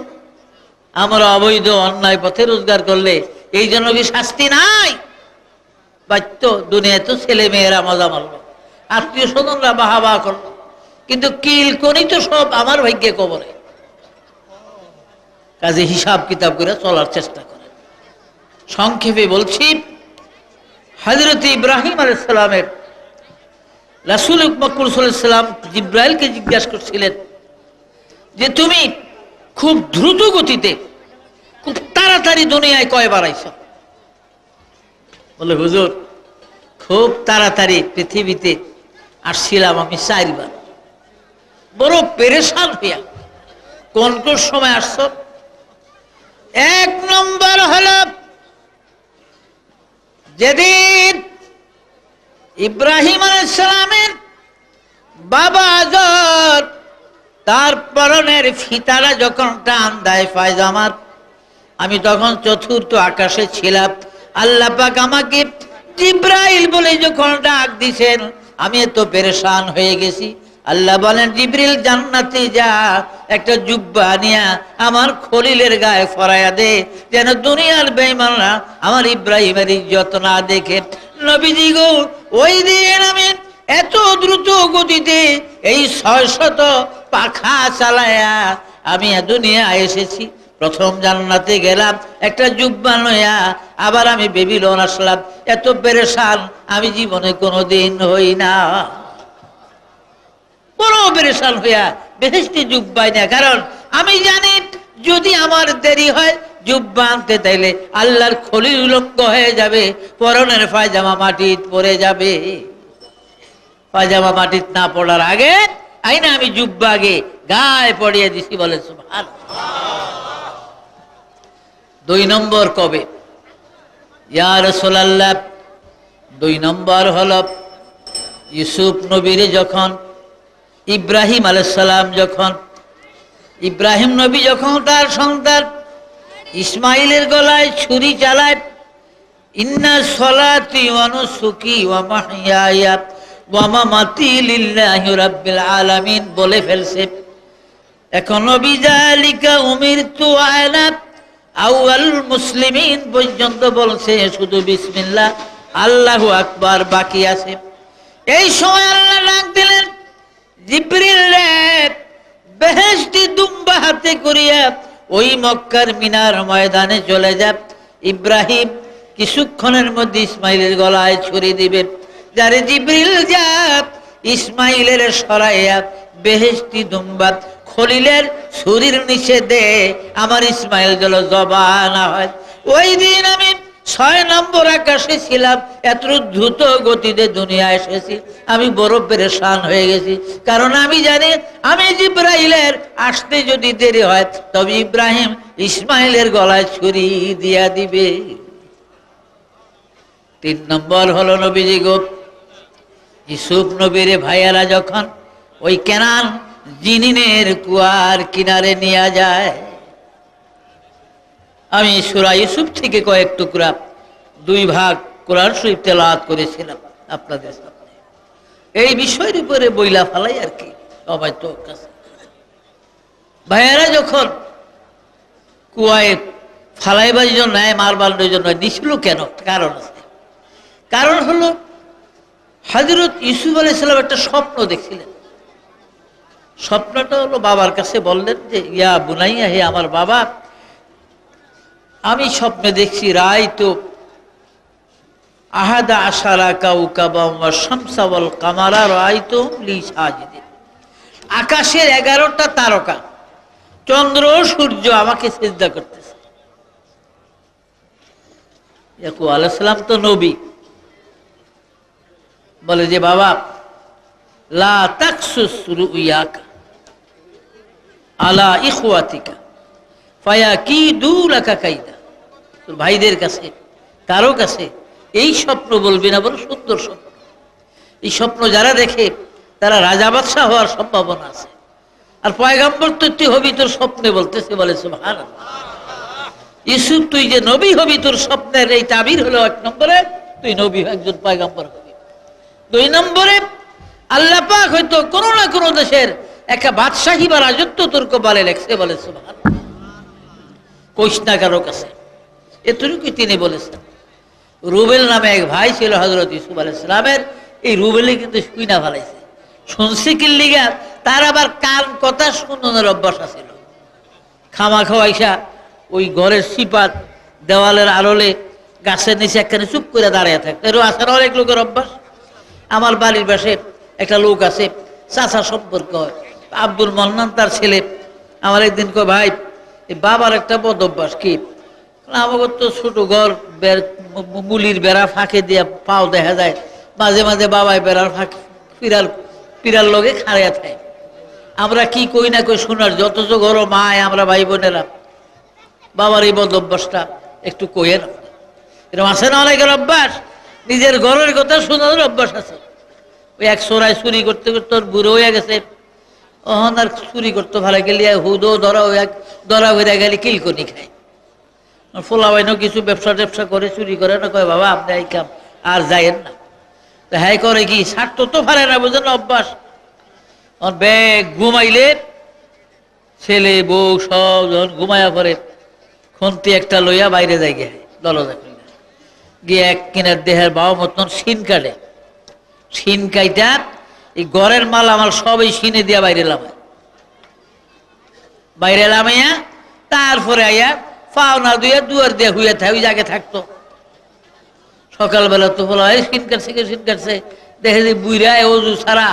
আমরা অবৈধ অন্যায় পথে রোজগার করলে এই জন্য কি শাস্তি নাই? বাচ্য দুনিয়ায় তো ছেলে মেয়েরা মজা মারল, আত্মীয় স্বজনরা বাহা করলো, কিন্তু কিল করি তো সব আমার ভাগ্যে কবরে। কাজে হিসাব কিতাব করে চলার চেষ্টা করে। সংক্ষেপে বলছি, হযরত ইব্রাহিম আলাইহিস সালামের রাসূল মকবুল সাল্লাল্লাহু আলাইহি সাল্লাম জিবরাইলকে জিজ্ঞাসা করছিলেন যে তুমি খুব দ্রুত গতিতে, খুব তাড়াতাড়ি দুনিয়ায় কয়বার আইছো? বলে হুজুর, খুব তাড়াতাড়ি পৃথিবীতে আসছিলাম আমি 4 বার। বড় পেরেশান হইয়া, কোন কোন সময় আসছো? 1 নম্বর হলো যেদিন ইব্রাহিম আলাইহিস সালামের বাবা আজর তার পরনের ফিতারা যখন টান দেয় পায়জামার, আমি তখন 4র্থ আকাশে ছিলাম। আল্লাহ পাক আমাকে জিব্রাইল বলে যখন ডাক দিছেন, আমি এত পেরেশান হয়ে গেছি। আল্লাহ বলেন, জিবরিল জান্নাতে যা, একটা জুব্বা নিয়া আমার খলিলের গায়ে ফরাইয়া দে, যেন দুনিয়ার বেঈমানরা আমার ইব্রাহিমের ইজ্জত না দেখে। নবীজি গো, ওই দিন আমি এত দ্রুত গতিতে এই 600 পাখা চালায়া আমি দুনিয়ায় এসেছি। প্রথম জান্নাতে গেলাম একটা জুব্বা নয়া, আবার আমি বেবিলন আসলাম। এত পেরেশান আমি জীবনে কোনোদিন হই না। বড় পেরেশান হইয়া বেহেশতি জুব্বাই না, কারণ আমি জানি যদি আমার দেরি হয় জুব্বা আনতে তাইলে আল্লাহর খলিল উলঙ্গ হয়ে যাবে, পরনের পায়জামা মাটিতে পড়ে যাবে। পায়জামা মাটিতে না পড়ার আগে আইনা আমি জুব্বা আগে গায়ে পড়িয়ে দিছি। বলে সুবহানাল্লাহ। 2 নম্বর কবে? ইয়া রাসূলুল্লাহ, 2 নম্বর হলো ইউসুফ নবীর যখন ইব্রাহিম আলাইহিস সালাম ইব্রাহিম নবী যখন তার সন্তান ইসমাইলের গলায় ছুরি চালায়, ইন্না সলাতি ওয়া নুসুকি ওয়া মাহইয়ায়া ওয়া মামাতি লিল্লাহি রাব্বিল আলামিন বলে ফেলছে। এখন নবী যালিকা উমিরতু আনা আউয়াল মুসলিমিন পর্যন্ত বলছে, শুধু বিসমিল্লাহ আল্লাহু আকবার বাকি আছে। এই সময় আল্লাহ ডাক দিলেন, জিবরিল রে, বেহেশতি দুম্বা হাতে করিয়া ওই মক্কার মিনার ময়দানে চলে যা। ইব্রাহিম কিছুক্ষণের মধ্যে ইসমাইলের গলায় ছুরি দিবে। যারে জিবরিল যা, ইসমাইলের সরাইয়া বেহেশতি দুম্বা খলিলের ছুরির নিচে দে, আমার ইসমাইল যেন জবা না হয়। ওই দিন আমি 6 নম্বর আকাশে ছিলাম, এত দ্রুত গতিতে দুনিয়া এসেছি। আমি বড় পেরেশান হয়ে গেছি, কারণ আমি জানি আমি জিবরাইলের আসতে যদি দেরি হয় তবে ইব্রাহিম ইসমাইলের গলায় ছুরি দিয়া দিবে। 3 নম্বর হলো নবীজি গো, ইউসুফ নবীর ভাইয়ারা যখন ওই কেনান জিনিনের কুয়ার কিনারে নিয়ে যায়, আমি সূরা ইউসুফ থেকে কয়েক টুকরা 2 ভাগ কোরআন শরীফ তেলাওয়াত করেছিলাম আপনাদের সামনে। এই বিষয়ের উপরে বইলা ফালাই আর কি, সবাই তো কাছে ভাইয়েরা যখন কুয়ায় ফালাইবার জন্য মারবার জন্য দিছিল কেন? কারণ আছে। কারণ হলো হযরত ইউসুফ আলাইহিস সালাম একটা স্বপ্ন দেখছিলেন। স্বপ্নটা হলো বাবার কাছে বললেন যে ইয়া বুনাইয়া, হে আমার বাবা, আমি স্বপ্নে দেখছি রাইতো আহাদা আশারা কাউকাবা ওয়া শামসা ওয়াল কামারা রাইতুম লি সাজিদিন। আকাশের 11টা তারকা, চন্দ্র সূর্য আমাকে সিজদা করতেছে। ইয়াকুব আলাইহিস সালাম তো নবী, বলে যে বাবা লা তাকসুস রুয়াকা আলা ইখওয়াতিকা ফায়াকিদু লাকা কাইদা। তোর ভাইদের কাছে কারো কাছে এই স্বপ্ন বলবি না, বড় সুন্দর স্বপ্ন। এই স্বপ্ন যারা দেখে তারা রাজা বাদশাহ হওয়ার সম্ভাবনা আছে। আর পয়গম্বর তো তুই হবি, তোর স্বপ্নে বলতেছে। বলে সুবহানাল্লাহ। ইউসুফ তুই যে নবী হবি, তোর স্বপ্নের এই তাবির হলো 1 নম্বরে তুই নবী, একজন পয়গম্বর হবি। 2 নম্বরে আল্লাহ পাক হয়তো কোনো না কোনো দেশের একটা বাদশাহী বা রাজত্ব তোর কপালে লেখছে। বলে সুবহানাল্লাহ। কইস না কারো কাছে, এতটুকুই তিনি বলেছেন। রুবেল নামে এক ভাই ছিল হযরত ইউসুফ আলাইহিস সালামের। এই রুবেলে কিন্তু শুইনা ফেলাইছে। শুনছি কিল্লিগা, তার আবার কান কথা শুনানোর অভ্যাস আছিল। খামা খাওয়াইসা ওই ঘরের সিপাত দেওয়ালের আড়লে গাছের নিচে একখানে চুপ করে দাঁড়িয়ে থাকতো। এরও আছে না অনেক লোকের অভ্যাস। আমার বাড়ির পাশে একটা লোক আছে, চাচা সম্পর্ক হয়, আব্দুল মন্নান তার ছেলে। আমার একদিন কয় ভাই, এই বাবার একটা বদ অভ্যাস কি, আমাকে তো ছোট ঘর, মুলির বেড়া ফাঁকে দিয়ে পাও দেখা যায়, মাঝে মাঝে বাবাই বেড়ার ফাঁকে পিরার লগে খাড়িয়া থাকে। আমরা কি কই না কই শোনার, যতজ ঘর মায় আমরা ভাই বোনেরা, বাবার এই বদ অভ্যাসটা একটু কইয়ে না। এরকম আছে না অনেকের অভ্যাস, নিজের ঘরের কথা শোনানোর অভ্যাস আছে। ওই এক চোরাই চুরি করতে করতে ওর বুড়ো হয়ে গেছে, ওহন আর চুরি করতে ভালো গেলে হুদো ধরা হয়ে গেলে কিলকনি খায়। ফোলা বাইনও কিছু ব্যবসা ট্যাবসা করে, চুরি করে না, কয় বাবা আপনি এই কাম আর যাইয়েন না। তো হ্যাঁ করে কি, স্বার্থ তো ফারে না, বুঝলেন অভ্যাস। ব্যাগ ঘুমাইলে ছেলে বউ সব যখন ঘুমাইয়া পরে খন্তি একটা লইয়া বাইরে যাই গে দরজা খুলে গিয়ে এক কিনার দেহের বাবা মতন শিন কাটে। শিন কাইটা এই ঘরের মাল আমার সব এই শিনে দিয়া বাইরে লামাইয়া তারপরে আইয়া পাওনা দুইয়া দুয়ার দিয়ে হুইয়া থাকে, ওই জায়গায় থাকতো। সকালবেলা তো বলা হয় শিন কাটছে, দেখে যে বুইরা ওজু সারা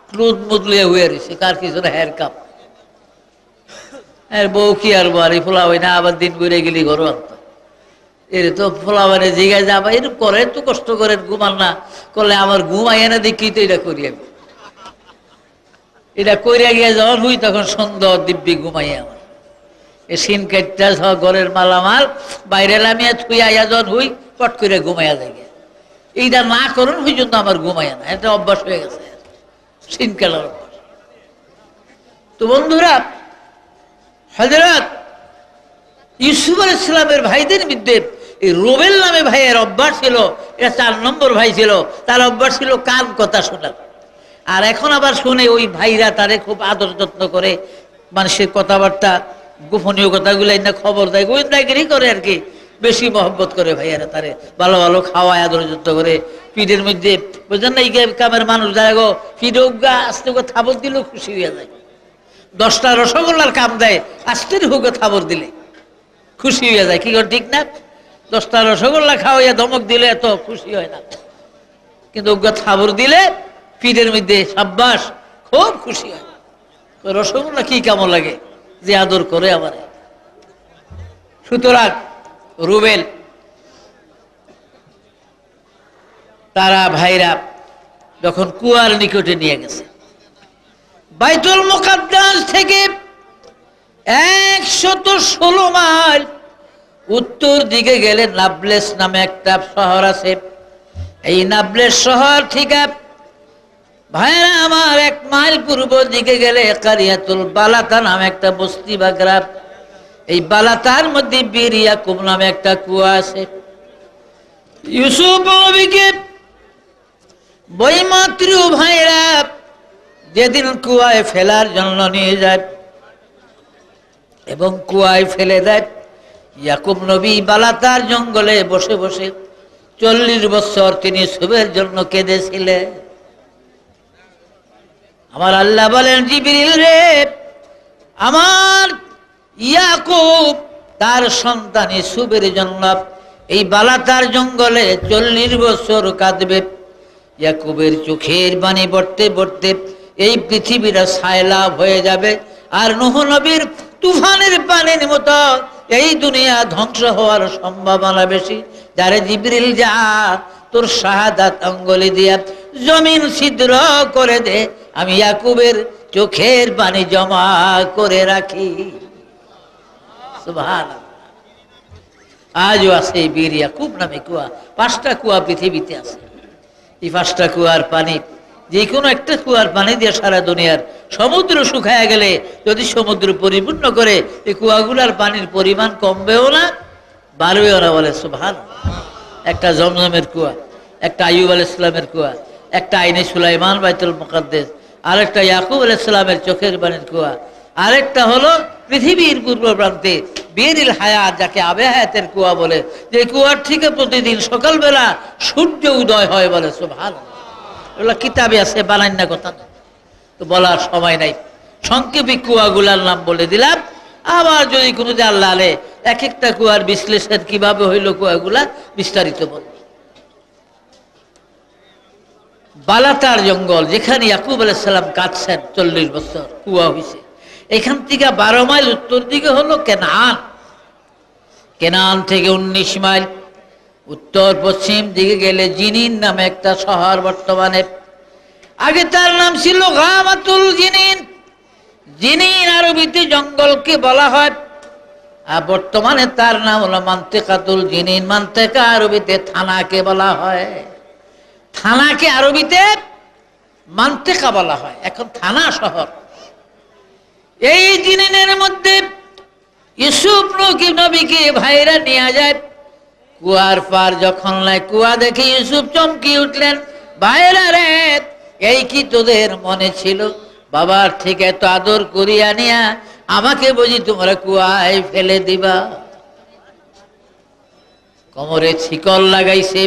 ক্লোদ মদলিয়া হয়ে রয়েছে, কার কিছু না হের কাপ। বউ কি আর বার এই ফোলা হয় না, আবার দিন ঘুরে গেলি ঘর আনতো। এর তো ফোলা মানে জিগায় যে আবার এরকম করে, তো কষ্ট করেন ঘুমান না করলে আমার ঘুম আইয়া না দেখি তো এটা করি আমি। এটা কইরা গিয়ে যখন হুই তখন সুন্দর দিব্যি ঘুমাই আমার। এই সিন কাটটা ঘরের মালামাল বাইরে লামিয়া থুই আইয়া যখন হুই পট করে ঘুমাইয়া যায়। এইটা না করুন হুই জন্য আমার ঘুমাইয়া না, এটা অভ্যাস হয়ে গেছে সিন কাটার অভ্যাস। তো বন্ধুরা, হযরত ইউসুফ আলাইহিস সালামের ভাইদের মধ্যে এই রুবেল নামে ভাইয়ের অভ্যাস ছিল, এটা 4 নম্বর ভাই ছিল। তার অভ্যাস ছিল কান কথা শোনার। আর এখন আবার শুনে ওই ভাইরা তারে খুব আদর যত্ন করে, মানুষের কথাবার্তা গোপনীয় কথাগুলো না খবর দেয়, গোয়েন্দাগিরি করে আর কি, বেশি মহব্বত করে ভাইয়ারা তারে ভালো ভালো খাওয়ায়, আদর যত্ন করে। পিঠের মধ্যে বুঝলেন না, এই কামের মানুষ যায় গো, পিঠে উগা আস্তে করে থাবর দিলেও খুশি হয়ে যায়। 10টা রসগোল্লার কাম দেয়, আস্তের হুকে থাবর দিলে খুশি হয়ে যায়। কি করে ঠিক না? 10টা রসগোল্লা খাওয়াইয়া ধমক দিলে এত খুশি হয় না, কিন্তু উগা থাবর দিলে পিঠের মধ্যে সাব্বাস খুব খুশি হয়। রসগোল্লা কি কেমন লাগে যে আদর করে আমার। সুতরাং রুবেল তারা ভাইরা যখন কুয়ার নিকটে নিয়ে গেছে, বাইতুল মুকাদ্দাস থেকে 116 মাইল উত্তর দিকে গেলে নাবলেস নামে একটা শহর আছে। এই নাবলেস শহর থেকে ভাইরা আমার 1 মাইল পূর্ব দিকে গেলে কারিয়াতুল বালাতা নামে একটা বস্তি বা গ্রাম। এই বালাতার মধ্যে বীর ইয়াকুব নামে একটা কুয়া আছে। ইউসুফ নবীকে বৈমাত্রীয় ভাইরা যেদিন কুয়ায় ফেলার জন্য নিয়ে যায় এবং কুয়ায় ফেলে দেয়, ইয়াকুব নবী বালাতার জঙ্গলে বসে বসে 40 বছর তিনি ইউসুফের জন্য কেঁদেছিলেন। আমার আল্লাহ বলেন, জিবরিল রে, আমার ইয়াকুব তার সন্তান ইউসুফের জন্য এই বালাতার জঙ্গলে 40 বছর কাঁদবে। ইয়াকুবের চোখের পানি পড়তে পড়তে এই পৃথিবীটা সায়লাভ হয়ে যাবে, আর নূহ নবীর তুফানের পানির মতো এই দুনিয়া ধ্বংস হওয়ার সম্ভাবনা বেশি। যারে জিবরিল, যা তোর শাহাদাত আঙ্গুলি দিয়া জমিন ছিদ্র করে দে, আমি ইয়াকুবের চোখের পানি জমা করে রাখি। সুবহানাল্লাহ। আজও আছে এই বীর ইয়াকুব নামে কুয়া। 5টা কুয়া পৃথিবীতে আছে। এই 5টা কুয়ার পানি, যে কোনো একটা কুয়ার পানি দিয়ে সারা দুনিয়ার সমুদ্র শুকায় গেলে যদি সমুদ্র পরিপূর্ণ করে, এই কুয়াগুলার পানির পরিমাণ কমবেও না বাড়বেও না। বলে সুবহানাল্লাহ। একটা জমজমের কুয়া, একটা আইয়ুব আলাইহিস সালামের কুয়া, একটা আইনে সুলাইমান বাইতুল মুকাদ্দাস, আরেকটা ইয়াকুব আলাইহিস সালামের চোখের পানির কুয়া, আরেকটা হলো পৃথিবীর পূর্ব প্রান্তে বিরিল হায়াত, যাকে আবে হায়াতের কুয়া বলে, যে কুয়ার থেকে প্রতিদিন সকালবেলা সূর্য উদয় হয়। বলে সুবহানাল্লাহ। এগুলো কিতাবে আছে, বানাই না কথা না, তো বলার সময় নাই। সংক্ষেপে কুয়াগুলার নাম বলে দিলাম। আবার যদি কোনো যে আল্লাহ আলে এক একটা কুয়ার বিশ্লেষণ কিভাবে হইল কুয়াগুলা বিস্তারিত বল। বালাতার জঙ্গল, যেখানে ইয়াকুব আলাইহিস সালাম কাঁদছেন 40 বছর, কুয়া হয়েছে। এখান থেকে 12 মাইল উত্তর দিকে হলো কেনান। কেনান থেকে 19 মাইল উত্তর পশ্চিম দিকে গেলে জিনিন নামে একটা শহর বর্তমানে। আগে তার নাম ছিল গামাতুল জিনিন। জিনিন আরবিতে জঙ্গলকে বলা হয়, আর বর্তমানে তার নাম হলো মান্তেকাতুল জিনিন। মান্তেকা আরবিতে থানাকে বলা হয়, থানাকে আরবিতে মান্তেকা বলা হয়, এখন থানা শহর। এই জিনিনের মধ্যে ইউসুফ নবীকে ভাইরা নিয়ে যায়। কুয়ার পার যখন নাই, কুয়া দেখে ইউসুফ চমকি উঠলেন, ভাইরা রে, এই কি তোদের মনে ছিল বাবার থেকে এত আদর করিয়া নিয়া আমাকে বুঝি তোমরা কুয়ায় ফেলে দিবা? কোমরে শিকল লাগাইছে,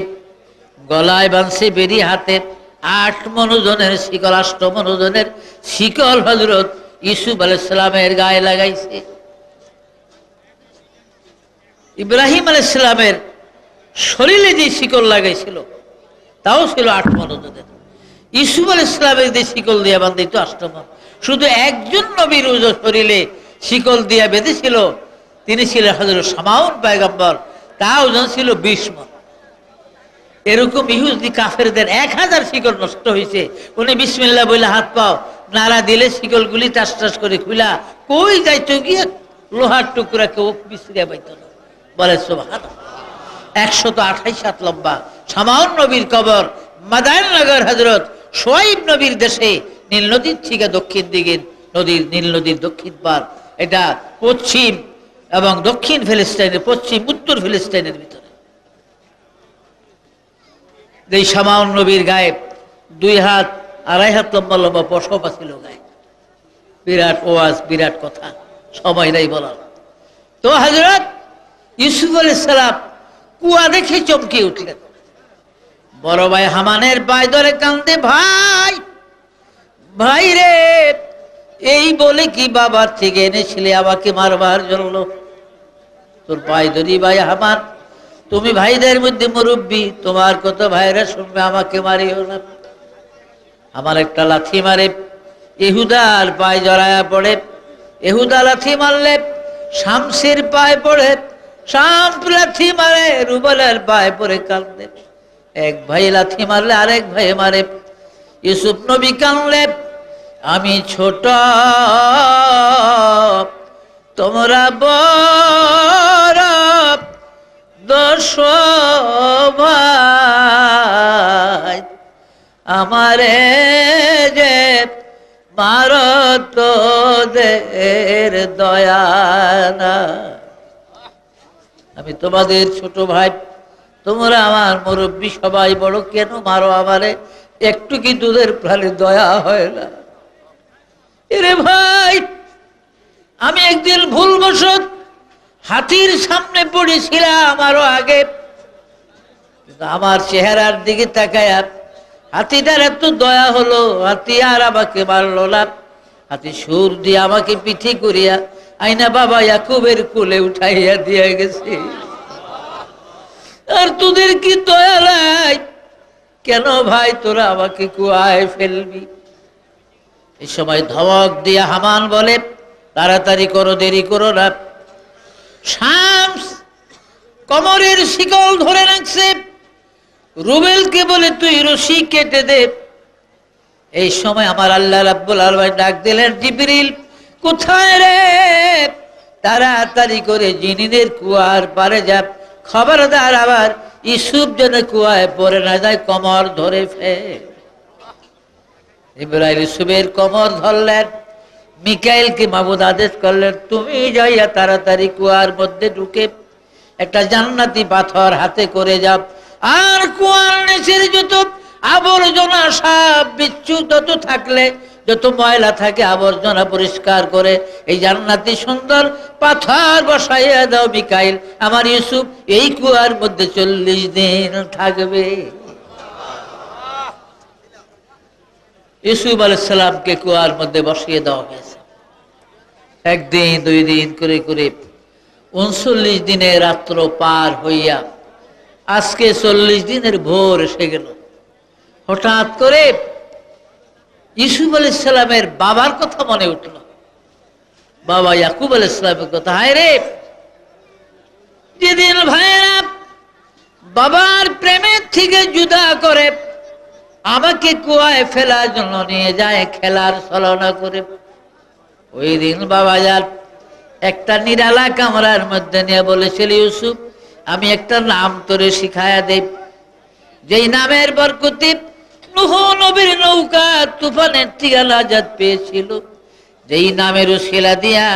গলায় বাঁধছে বেরি হাতে 8 মনোজনের শিকল, 8 মনোজনের শিকল হযরত ইউসুফ আলাইহিস সালামের গায়ে লাগাইছে। ইব্রাহিম আলাইহিস সালামের শরীরে যে শিকল লাগাইছিল তাও ছিল 8 মনোজনের। ইউসুফ আলাইহিস সালামের যে শিকল দিয়ে বাঁধিত 8 মন। শুধু একজন নবীর শরীরে শিকল দিয়ে বেঁধেছিল, তিনি ছিলেন হযরত শামাউন পয়গম্বর, তার ওজন ছিল 20 মন। এরকম ইহুদি কাফেরদের 1000 শিকল নষ্ট হয়েছে। উনি বিসমিল্লাহ বলে হাত পাও নাড়া দিলে শিকলগুলি টাস টাস করে খুলা কই যাইতো গিয়ে লোহার টুকরা কেউ বিছড়িয়া পাইত না। বলে সুবহানাল্লাহ। 128 হাত লম্বা শামাউন নবীর কবর মাদায়ননগর হযরত শুআইব নবীর দেশে, নীল নদীর থেকে দক্ষিণ দিকে নীল নদীর দক্ষিণ পার। এটা পশ্চিম এবং দক্ষিণ ফিলিস্তিনের, পশ্চিম উত্তর ফিলিস্তিনের ভিতরে। এই শামাউন নবীর গায়ে 2 হাত 2.5 হাত লম্বা লম্বা পশম ছিল গায়ে। বিরাট ওয়াজ, বিরাট কথা, সময় নাই বলার। তো হযরত ইউসুফ আলাইহিস সালাম কুয়া দেখে চমকে উঠলেন। বড় ভাই হামানের পায়ে ধরে কান্দে, ভাই ভাই রে, এই বলে কি বাবার থেকে এনেছিলে আমাকে মারবার জন্য? তোর পায়ে ধরি ভাই হামান, তুমি ভাইদের মধ্যে মুরব্বী, তোমার কত ভাইরা শুনবে, আমাকে মারিও না। আমার একটা লাথি মারে, ইহুদার পায়ে জড়ায়া পড়ে। ইহুদা লাথি মারলে শামসের পায়ে পড়ে, শাম লাথি মারে রুবেলের পায়ে পড়ে কাঁদে। এক ভাই লাথি মারলে আরেক ভাই মারে। ইউসুফ নবী কাঁদলে, আমি ছোট তোমরা বড়, 10 ভাই আমারে যে মারত তোদের দয়া না। আমি তোমাদের ছোট ভাই, তোমরা আমার মুরব্বী সবাই বড়, কেন মারো আমারে? একটু কি দুধের প্রাণে দয়া হয় না? এরে ভাই, আমি একদিন ভুলবশত হাতির সামনে পড়েছিলাম আরো আগে। আমার চেহারার দিকে তাকায় হাতিটার এত দয়া হলো, হাতি আর আমাকে মারলো না। হাতি সুর দিয়ে আমাকে পিঠে করিয়া আইনা বাবা ইয়াকুবের কোলে উঠাইয়া দিয়ে গেছে। আর তোদের কি দয়া নাই? কেন ভাই তোরা আমাকে কুয়ায় ফেলবি? এই সময় ধমক দিয়া হামান বলে, তাড়াতাড়ি করো, দেরি করো না। শামস কোমরের শিকল ধরে রাখছে। রুবেলকে বলে, তুই রশি কেটে দে। এই সময় আমার আল্লাহ রাব্বুল আলামিন ডাক দিলেন, জিবরিল কোথায় রে? তাড়াতাড়ি করে জিনিনের কুয়ার পারে যা, খবরদার আবার ইউসুফ যেন কুয়ায় পড়ে না যায়, কোমর ধরে ফেল। ইব্রাহিম ইউসুফের কোমর ধরলেন। মিকাইলকে মাবুদ আদেশ করলেন, তুমি যাইয়া তাড়াতাড়ি কুয়ার মধ্যে ঢুকে একটা জান্নাতি পাথর হাতে করে যাও, আর কুয়ার নিচের যত আবর্জনা, সাপ বিচ্ছু যত থাকলে, যত ময়লা থাকে, আবর্জনা পরিষ্কার করে এই জান্নাতি সুন্দর পাথর বসাইয়া দাও। মিকাইল, আমার ইউসুফ এই কুয়ার মধ্যে 40 দিন থাকবে। ইউসুফ আলাইহিস সালামকে কুয়ার মধ্যে বসিয়ে দেওয়া হয়েছে। একদিন 2 দিন করে করে 39 দিনের রাত্র পার হইয়া আজকে 40 দিনের ভোর এসে গেল। হঠাৎ করে ইউসুফ আলাইহিস সালামের বাবার কথা মনে উঠল। বাবা ইয়াকুব আলাইহিস সালামের কথা। হায় রে, যেদিন ভাইয়েরা বাবার প্রেমের থেকে জুদা করে আমাকে কুয়ায় ফেলার জন্য নিয়ে যায় খেলার ছলনা করে, ওই দিন বাবা যার একটা নিরালা কামরার মধ্যে নিয়ে বলেছিল, ইউসুফ আমি একটা নাম তোরে শিখায়া দেব, যেই নামের বরকতে নূহ নবীর নৌকা তুফানের থেকে নাজাত পেয়েছিল, যেই নামের উসিলা দিয়া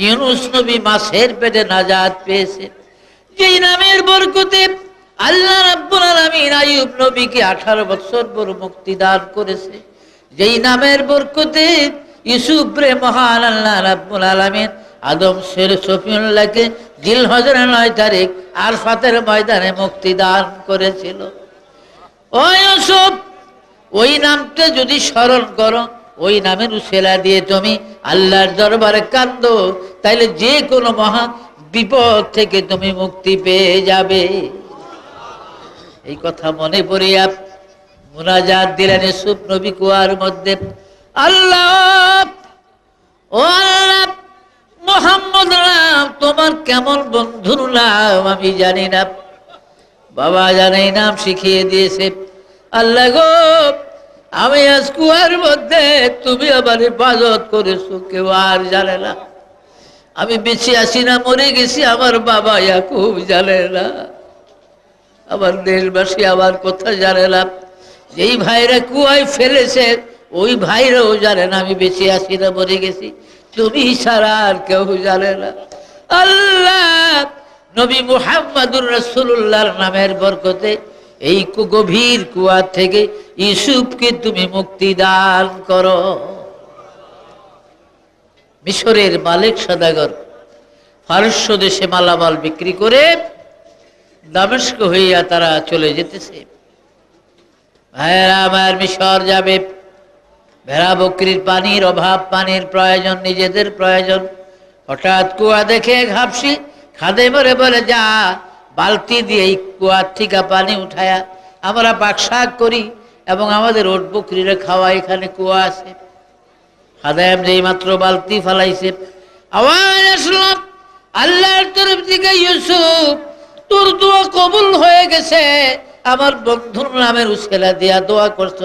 ইউনুস নবী মাছের পেটে নাজাত পেয়েছে, যেই নামের বরকতে আল্লাহ রাব্বুল আলামিন আইয়ুব নবীকে 18 বছর পর মুক্তি দান করেছে, যেই নামের বরকতে ইউসুফরে মহান আল্লাহ রাব্বুল আলামিন আদম সফিউল্লাহকে জিলহজের 9 তারিখ আরফাতের ময়দানে মুক্তি দান করেছিল। ও ইউসুফ, ওই নামটা যদি স্মরণ করো, ওই নামের উসিলা দিয়ে তুমি আল্লাহর দরবারে কাঁদো, তাইলে যে কোনো মহা বিপদ থেকে তুমি মুক্তি পেয়ে যাবে। এই কথা মনে পড়িয়া মুনাজাত দিলেন ইউসুফ নবী কুয়ার মধ্যে। আল্লাহ, ও আল্লাহ, মুহাম্মদ নাম তোমার কেমন বন্ধুর নাম আমি জানি না, বাবা জানে নাম শিখিয়ে দিয়েছে। আল্লাহ গো, আমি আজ কুয়ার মধ্যে তুমি আমার হেফাজত করেছো, কেউ আর জানে না। আমি বেঁচে আছি না মরে গেছি আমার বাবা ইয়াকুব জানে না, আমার দেশবাসী আমার কথা জানে না। যেই ভাইরা কুয়ায় ফেলেছে ওই ভাইরাও জানে না আমি বেঁচে আছি না মরে গেছি, তুমি ছাড়া আর কেউ জানে না। আল্লাহ, নবী মুহাম্মদুর রাসূলুল্লাহর নামের বরকতে এই গভীর কুয়া থেকে ইউসুফকে তুমি মুক্তি দান করো। মিশরের মালিক সদাগর পারস্য দেশে মালামাল বিক্রি করে দামেস্ক হইয়া তারা চলে যেতেছে। ভাইয়েরা আমার, মিশর যাবে, ভেড়া বকরির পানির অভাব, পানির প্রয়োজন, নিজেদের প্রয়োজন। হঠাৎ কুয়া দেখে ঘাপসি খাদে মরে বলে, যা বালতি দিয়ে এই কুয়ার থেকে পানি উঠায়া আমরা পাকশাক করি এবং আমাদের ওট বকরিরে খাওয়া, এখানে কুয়া আছে। খাদেম যেই মাত্র বালতি ফালাইছে, আওয়াজ আসলো আল্লাহর তরফ থেকে, ইউসুফ তোর দোয়া কবুল হয়ে গেছে, আমার বন্ধুর নামের উসিলা দিয়া দোয়া করছ,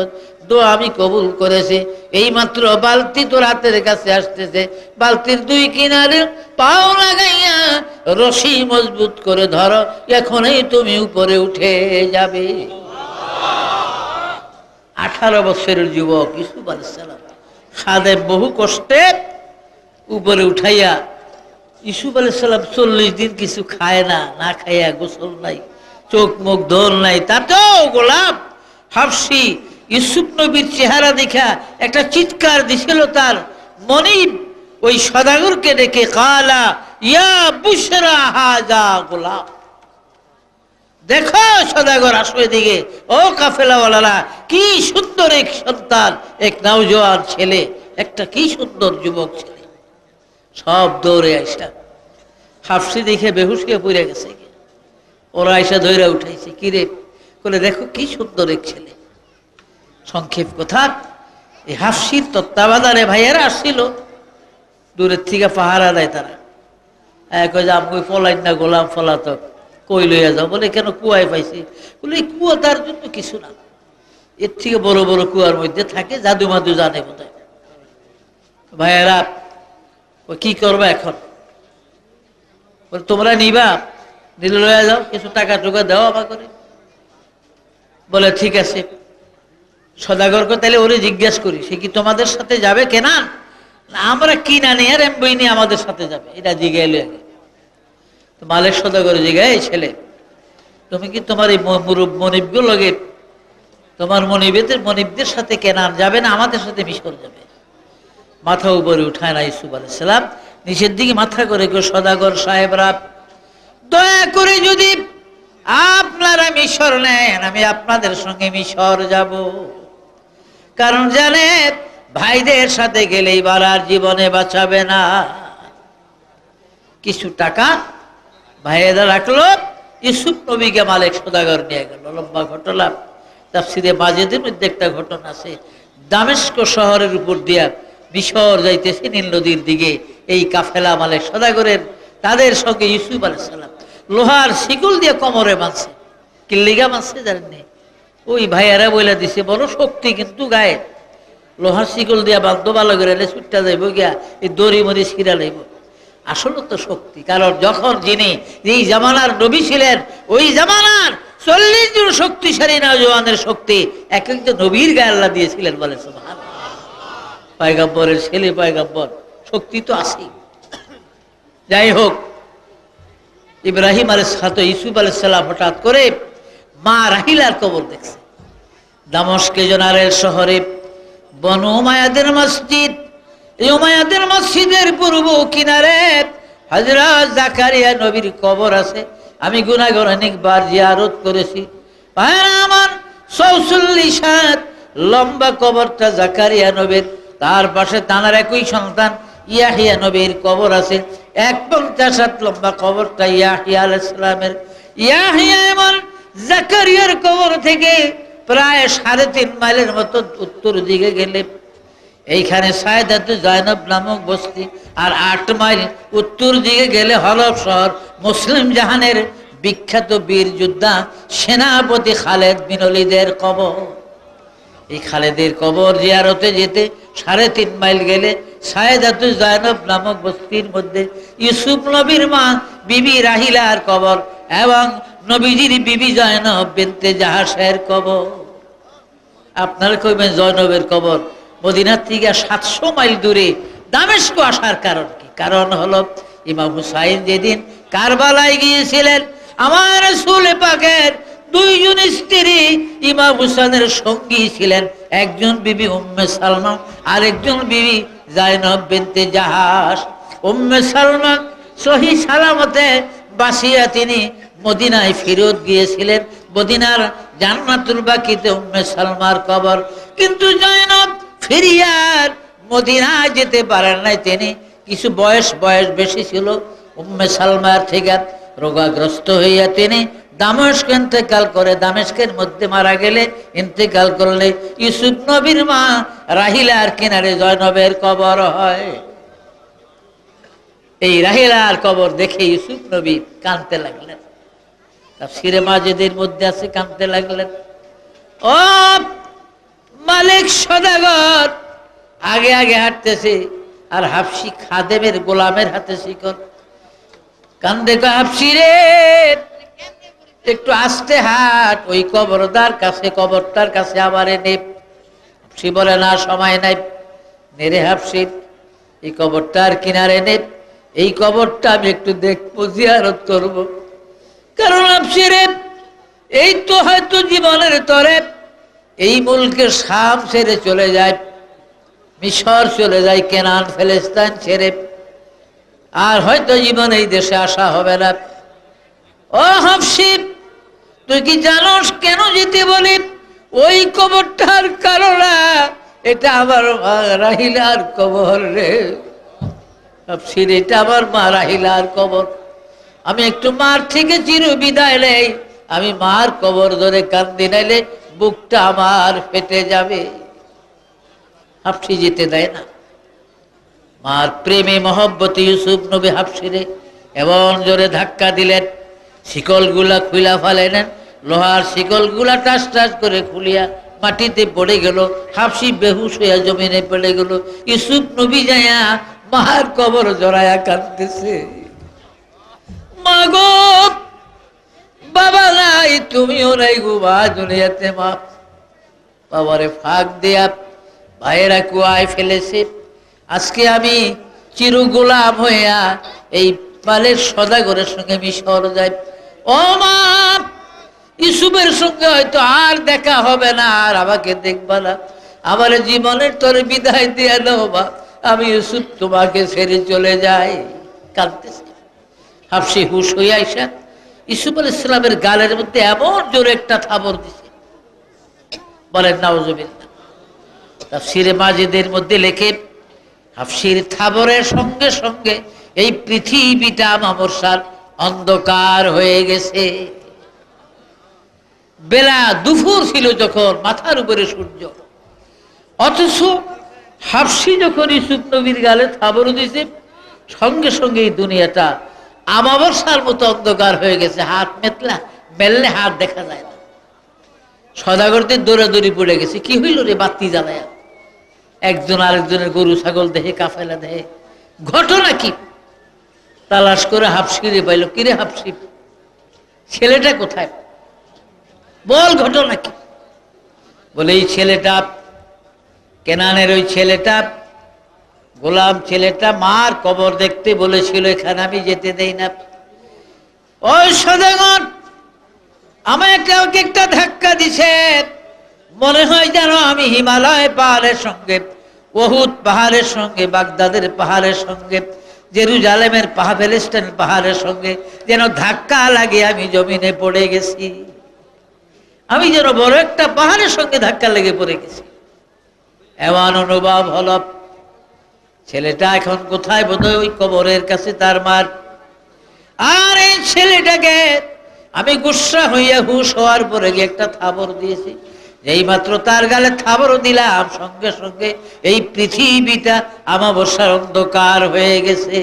দোয়া আমি কবুল করেছি। এই মাত্র বালতি তোর হাতের কাছে আসতেছে, বালতির 2 কিনারে পাও লাগাইয়া রশি মজবুত করে ধরো, এখনই তুমি উপরে উঠে যাবে। 18 বছরের যুবক ইউসুফ আলাইহিস সালাম খাদেম বহু কষ্টে উপরে উঠাইয়া, ইউসুফ আলাইহিস সালাম 40 দিন কিছু খায় না, না খাইয়া, গোসল নাই, চোখ মুখ দোল নাই, তাতেও গোলাপ হাফসি ইউসুফ নবীর চেহারা দেখা একটা চিৎকার দিছিল তার মনিব ওই সদাগরকে ডেকে, কালা ইয়া বুশরা হাজা গোলাপ, দেখো সদাগর আসো এদিকে, ও কাফেলাওয়ালারা, কি সুন্দর এক সন্তান, এক নওজোয়ান ছেলে, একটা কি সুন্দর যুবক ছেলে। সব দৌড়ে আইসা হাফসি দেখে বেহুশ হয়ে পড়ে গেছে। ওরা আইসা ধৈরা উঠাইছে, কিরে, বলে দেখো কি সুন্দর এক ছেলে। সংক্ষেপ কথা, এই হাফসির তত্ত্বাবধানে ভাইয়েরা আসছিল, দূরের থেকে পাহারা দেয় তারা। কই যে আমি ফলাই না, গোলাম ফলা তো কই লইয়া যাও। বলে কেন, কুয়ায় পাইছি। বলে এই কুয়া তার জন্য কিছু না, এর থেকে বড় বড় কুয়ার মধ্যে থাকে, জাদু মাদু জানে বোধহয়। ভাইয়েরা কি করবা এখন? বলে তোমরা নিবা, নিলে লইয়া যাও, কিছু টাকা টুকা দেওয়া আমা করে। বলে ঠিক আছে। সদাগরকে তাহলে ওরে জিজ্ঞাসা করি, সে কি তোমাদের সাথে যাবে কেনা? আমরা কিনা নিয়ে আর বই নিয়ে আমাদের সাথে যাবে, এটা জিজ্ঞাইল আগে। তো মালিক সদাগর জিজ্ঞাসা, এই ছেলে, তুমি কি তোমার এই মনিবগুলো লগে, তোমার মনিবদের সাথে কেনান যাবে না আমাদের সাথে মিশর যাবে? মাথা উপরে উঠায় না ইউসুফ আলাইহিস সালাম, নিচের দিকে মাথা করে কেউ, সদাগর সাহেবরা, দয়া করে যদি আপনারা মিশর নেন, আমি আপনাদের সঙ্গে মিশর যাব। কারণ জানে ভাইদের সাথে গেলেই আর জীবনে বাঁচাবে না। কিছু টাকা ভাইয়েরা রাখলো, ইউসুফ নবীকে মালিক সদাগর নিয়ে গেল। লম্বা ঘটনা, তাফসিরে মাজিদের মধ্যে একটা ঘটনা আছে। দামেস্ক শহরের উপর দিয়া মিশর যাইতেছে নীল নদীর দিকে, এই কাফেলা মালিক সদাগরের, তাদের সঙ্গে ইউসুফ আলাইহিস সালাম লোহার শিকল দিয়ে কোমরে বাঁধছে। কিল্লিগা বাঁধছে জানেন? ওই ভাইয়ারা বইলা দিছে, বড় শক্তি কিন্তু গায়ে, লোহার শিকল দিয়া বাঁধো, ভালো করে ছুটটা যাইব গিয়া, এই দড়ি মরি ছিঁড়া লাইব। আসলে তো শক্তি, কারণ যখন যিনি এই জামানার নবী ছিলেন, ওই জামানার 40 জন শক্তিশালী নওজওয়ানের শক্তি এক একজন নবীর গায়ে আল্লাহ দিয়েছিলেন। বলে সুবহানাল্লাহ। পয়গম্বরের ছেলে পয়গম্বর, শক্তি তো আছেই। যাই হোক, ইব্রাহিম আলাইহিস সালাতু ইউসুফ আলাইহিস সালাম হঠাৎ করে মা রাহিলার কবর দেখছে। দামেস্কে জনারের শহরে বনু উমাইয়াদের মসজিদ, এই উমাইয়াদের মসজিদের পূর্ব কিনারে হযরত জাকারিয়া নবীর কবর আছে। আমি গুনাহগার অনেকবার জিয়ারত করেছি। আমার 44 হাত লম্বা কবরটা জাকারিয়া নবীর, তার পাশে তানার একই সন্তান ইয়াহিয়া নবীর কবর আছে। 51 হাত লম্বা কবরটা ইয়াহিয়া আলাইহিস সালামের। ইয়াহিয়া এমন জাকারিয়ার কবর থেকে প্রায় 3.5 মাইলের মতো উত্তর দিকে গেলে এইখানে সায়েদাতু জায়নব নামক বস্তি, আর 8 মাইল উত্তর দিকে গেলে হলফ শহর, মুসলিম জাহানের বিখ্যাত বীর যোদ্ধা সেনাপতি খালেদ বিন ওলীদের কবর। এই খালেদের কবর জিয়ারতে যেতে 3.5 মাইল গেলে সায়েদাতু জায়নব নামক বস্তির মধ্যে ইউসুফ নবীর মা বিবি রাহিলার কবর এবং নবীজির বিবি জয়নব বিনতে জাহাসের কবর। আপনারা কইবেন জয়নবের কবর মদিনার থেকে 700 মাইল দূরে দামেস্ক আসার কারণ কি? কারণ হলো ইমাম হুসাইন যেদিন কারবালায় গিয়েছিলেন, আমার রাসূল পাকের 2 জন স্ত্রী ইমাম হুসাইনের সঙ্গী ছিলেন, একজন বিবি উম্মে সালমা আর একজন বিবি জয়নব বিনতে জাহাস। উম্মে সালমা সহি সালামতে বাসিয়া তিনি মদিনায় ফেরত গিয়েছিলেন। মদিনার জান্নাতুল বাকিতে উম্মে সালমার কবর, কিন্তু জয়নব ফিরিয়ার মদিনায় যেতে পারেন নাই। তিনি কিছু বয়স বেশি ছিল উম্মে সালমার থেকে, রোগাগ্রস্ত হইয়া তিনি দামেস্ক ইন্তেকাল করে, দামেস্কের মধ্যে মারা গেলে, ইন্তেকাল করলে ইউসুফ নবীর মা রাহিলার কিনারে জয়নবের কবর হয়। এই রাহিলার কবর দেখে ইউসুফ নবী কাঁদতে লাগলেন। তাফসীরে মাজিদের মধ্যে আছে, কাঁদতে লাগলেন। ও মালিক সদাগর আগে আগে হাঁটতেছে, আর হাফসি খাদেমের গোলামের হাতে শিকল। কান্দে কয়, হাফসি রে একটু আস্তে হাট, ওই কবরটার কাছে আবার এনে। হাফসি বলে, না সময় নাই, নেরে হাফসি এই কবরটার কিনারে নে, এই কবরটা আমি একটু দেখবো, জিয়ারত করবো। কারণ হাফসি রে এই তো হয়তো জীবনের তরে এই মুলকে শাম ছেড়ে চলে যায়, মিশর চলে যায়, কেনান ফিলিস্তিন ছেড়ে, আর হয়তো জীবন এই দেশে আসা হবে না। ও হাফসি, তুই কি জানোস কেন যেতে বলি? ওই কবরটার কারণে, এটা আমার মা রাহিলার কবর রে হাফসির, এটা আমার মা রাহিলার কবর। আমি একটু মার থেকে চির বিদায় নেই, আমি মার কবর ধরে কান্দি, নাইলে বুকটা আমার ফেটে যাবে। হাফসি যেতে দেয় না। মার প্রেমে মহব্বতে ইউসুফ নবী হাফসিরে এমন জোরে ধাক্কা দিলেন, শিকলগুলা খুইলা ফেলেন, লোহার শিকলগুলা টাস টাস করে খুলিয়া মাটিতে পড়ে গেল। হাফসি বেহুশ হইয়া জমিনে পড়ে গেল। ইউসুফ নবী যাইয়া মার কবর জড়াইয়া কাঁদতেছে, মা গো, বাবা নাই, তুমিও নাই গো মা দুনিয়াতে। মা বাবারে ফাঁক দেয়া ভাইয়েরা কুয়ায় ফেলেছে। আজকে আমি চির গোলাম হইয়া এই পালের সদাগরের সঙ্গে মিশর যাই। ও মা, ইউসুফের সঙ্গে হয়তো আর দেখা হবে না, আর আমাকে দেখবা না, আমার জীবনের তোর বিদায় দিয়ে দাও মা, আমি ইউসুফ তোমাকে ছেড়ে চলে যাই। কাঁদতেছে। হাফসি হুশ হইয়া আইসা ইউসুফ আলাইহিস সালামের গালের মধ্যে এমন জোরে একটা থাবর দিছে, বলেন নাউজুবিল্লাহ। তাফসীরে মাজিদের মধ্যে লেখে, হাফসির থাবরের সঙ্গে সঙ্গে এই পৃথিবীটা মামরসার অন্ধকার হয়ে গেছে। বেলা দুপুর ছিল যখন, মাথার উপরে সূর্য, অথচ হাফসি যখন ইউসুফ নবীর গালে থাবর দিছে, সঙ্গে সঙ্গে এই দুনিয়াটা আমাবস্যার মতো অন্ধকার হয়ে গেছে। হাত মেললে হাত দেখা যায় না। সদাগরদের দৌড়াদৌড়ি পড়ে গেছে, কি হইল রে বাতি জ্বালায়া? একজন আরেকজনের গরু ছাগল দেহে, কাফেলা দেহে, ঘটনা কি? তালাশ করে হাফসিরে পাইল। কিরে হাফসি, ছেলেটা কোথায়? বল ঘটনা কি? বলে এই ছেলেটা, কেনানের ওই ছেলেটা, গোলাম ছেলেটা মার কবর দেখতে বলেছিল, এখানে আমি যেতে দেই না। ওই সদাগর আমায় কাউকে একটা ধাক্কা দিছে, মনে হয় যেন আমি হিমালয় পাহাড়ের সঙ্গে, উহুদ পাহাড়ের সঙ্গে, বাগদাদের পাহাড়ের সঙ্গে, জেরুজালেমের পাহাড়, ফিলিস্তিন পাহাড়ের সঙ্গে যেন ধাক্কা লাগে আমি জমিনে পড়ে গেছি। আমি যেন বড় একটা পাহাড়ের সঙ্গে ধাক্কা লেগে পড়ে গেছি, এমন অনুভব হলো। ছেলেটা এখন কোথায়? বোধহয় ওই কবরের কাছে তার মার। আর এই ছেলেটাকে আমি গুসা হইয়া হুশ হওয়ার পরে গিয়ে একটা থাবর দিয়েছি। যেই মাত্র তার গালে থাবর দিলাম, সঙ্গে সঙ্গে এই পৃথিবীটা আমাবস্যার অন্ধকার হয়ে গেছে।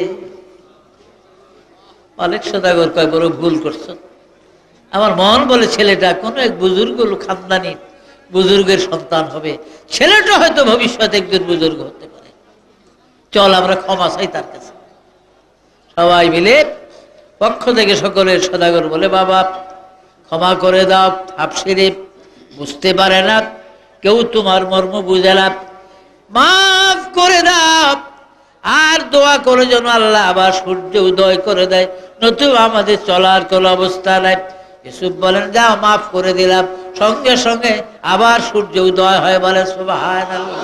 অনেক সদাগর কয়, বড় ভুল করছো। আমার মন বলে ছেলেটা কোনো এক বুজুর্গ খানদানি বুজুর্গের সন্তান হবে, ছেলেটা হয়তো ভবিষ্যতে একজন বুজুর্গ হতে পারে, চল আমরা ক্ষমা চাই তার কাছে। সবাই মিলে পক্ষ থেকে সকলের সদাগর বলে, বাবা ক্ষমা করে দাও, হাফসিরে বুঝতে পারে না, কেউ তোমার মর্ম বুঝে না, মাফ করে দাও। আর দোয়া করে যেন আল্লাহ আবার সূর্য উদয় করে দেয়, নতুবা আমাদের চলার কোনো অবস্থা নাই। ইউসুফ বলেন, যাও মাফ করে দিলাম। সঙ্গে সঙ্গে আবার সূর্য উদয় হয়, বলে সুবহানাল্লাহ।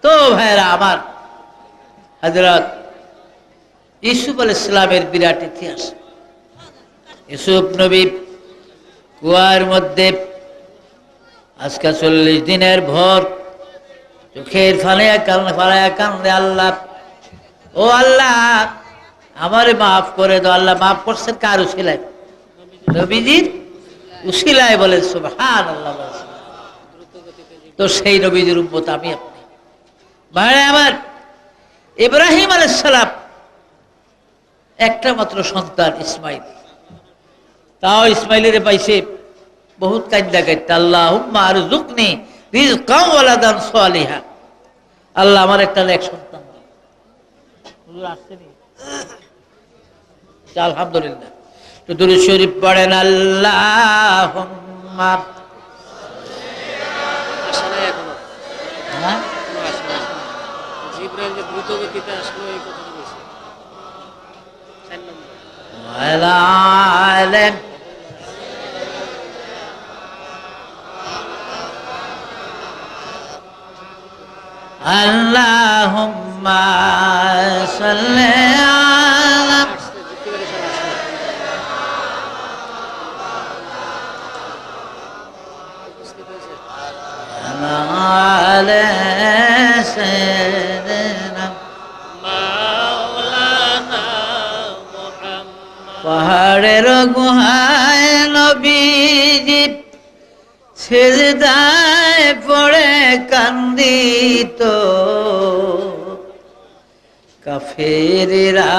তো ভাইরা আমার, হযরত ইউসুফ আলাইহিস সালামের বিরাট ইতিহাস। ইউসুফ নবী কুয়ার মধ্যে আজকে 40 দিনের ভর চোখের ফালাইয়া কান্দে, আল্লাহ ও আল্লাহ আমারে মাফ করে দাও। আল্লাহ মাফ করছেন কার উসিলায়? নবীজির উসিলায়, বলে সুবহানাল্লাহ। তো সেই নবীজির উম্মত আমি আপনি। ভাই আমার, ইব্রাহিম আলাইহিস সালাম একটা মাত্র সন্তান ইসমাইল, তাও ইসমাইলের পাইছে বহুত কান্দা কাটতে, আল্লাহুম্মা আরযুকনি রিজকান ওয়ালাদান সালিহা, আল্লাহ আমার একটা নেক সন্তান দাও। হুজুর আসছেনি? আলহামদুলিল্লাহ। তো দুরূদ শরীফ পড়েন, আল্লাহুম্মা জিবরাইল যে দ্রুত গতিতে আসলো এই কথা বলছে। 4 নম্বর আল্লাহুম্মা সাল্লি আলা আলা সাইয়্যিদিনা মাওলানা মুহাম্মদ। পাহাড়ের গুহায় নবীজি সিজদায় পড়ে কান্দিত, কাফেররা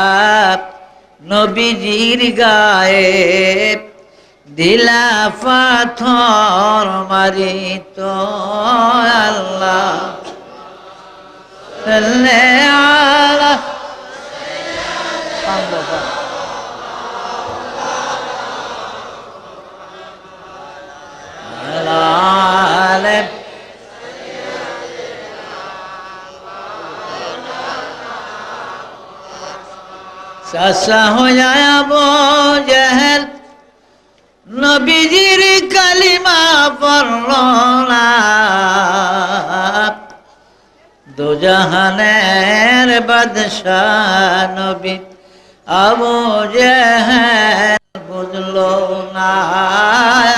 নবীজির গায়ে দিলা পাথর মারিত। আল্লাহ সাল্লি আলা চাচা হইয়া আবু জেহেল নবীজির কালিমা পড়ল না, দুজাহানের বাদশাহ নবী আবু জেহেল বুঝল না।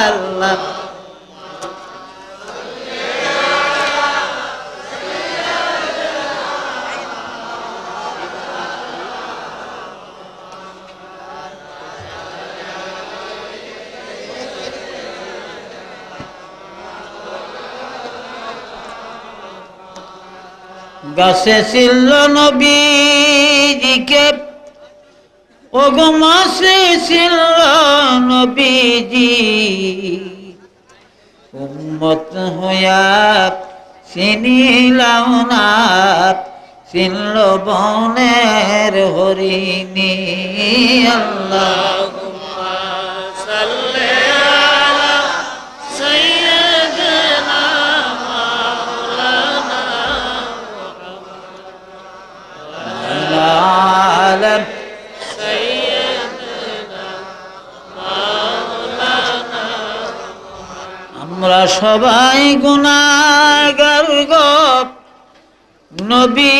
আল্লাহ গাছে ছিল নবীজিকে, ওগো মাসে ছিল নবীজি, উম্মত হইয়া চিনিলাম না, চিনল বনের হরিণী। আল্লাহুম্মা সাল্লি আলা সাইয়্যিদিনা মাওলানা মুহাম্মদ সাইয়্যিদিনা মাওলানা। আমরা সবাই গুনাহগার গো নবী,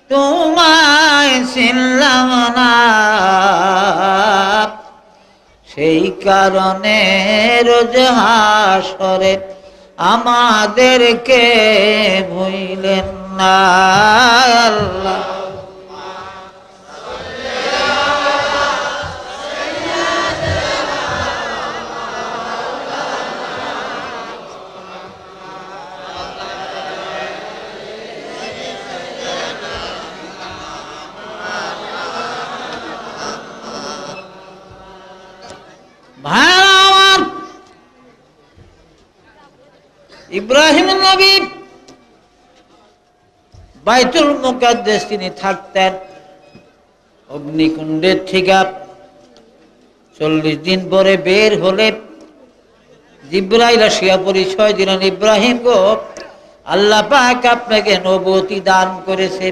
তোমায় চিনলাম না, সেই কারণে রোজ হাসরে আমাদেরকে ভুলিলেন না। আল্লাহ ইব্রাহিম নবী বাইতুল মুকাদ্দাস তিনি থাকতেন, অগ্নিকুণ্ডের থেকে 40 দিন পরে বের হলে জিবরাইল আসিয়া পরিচয় দিলেন, ইব্রাহিম গো, আল্লাহ পাক আপনাকে নবুয়তি দান করেছে,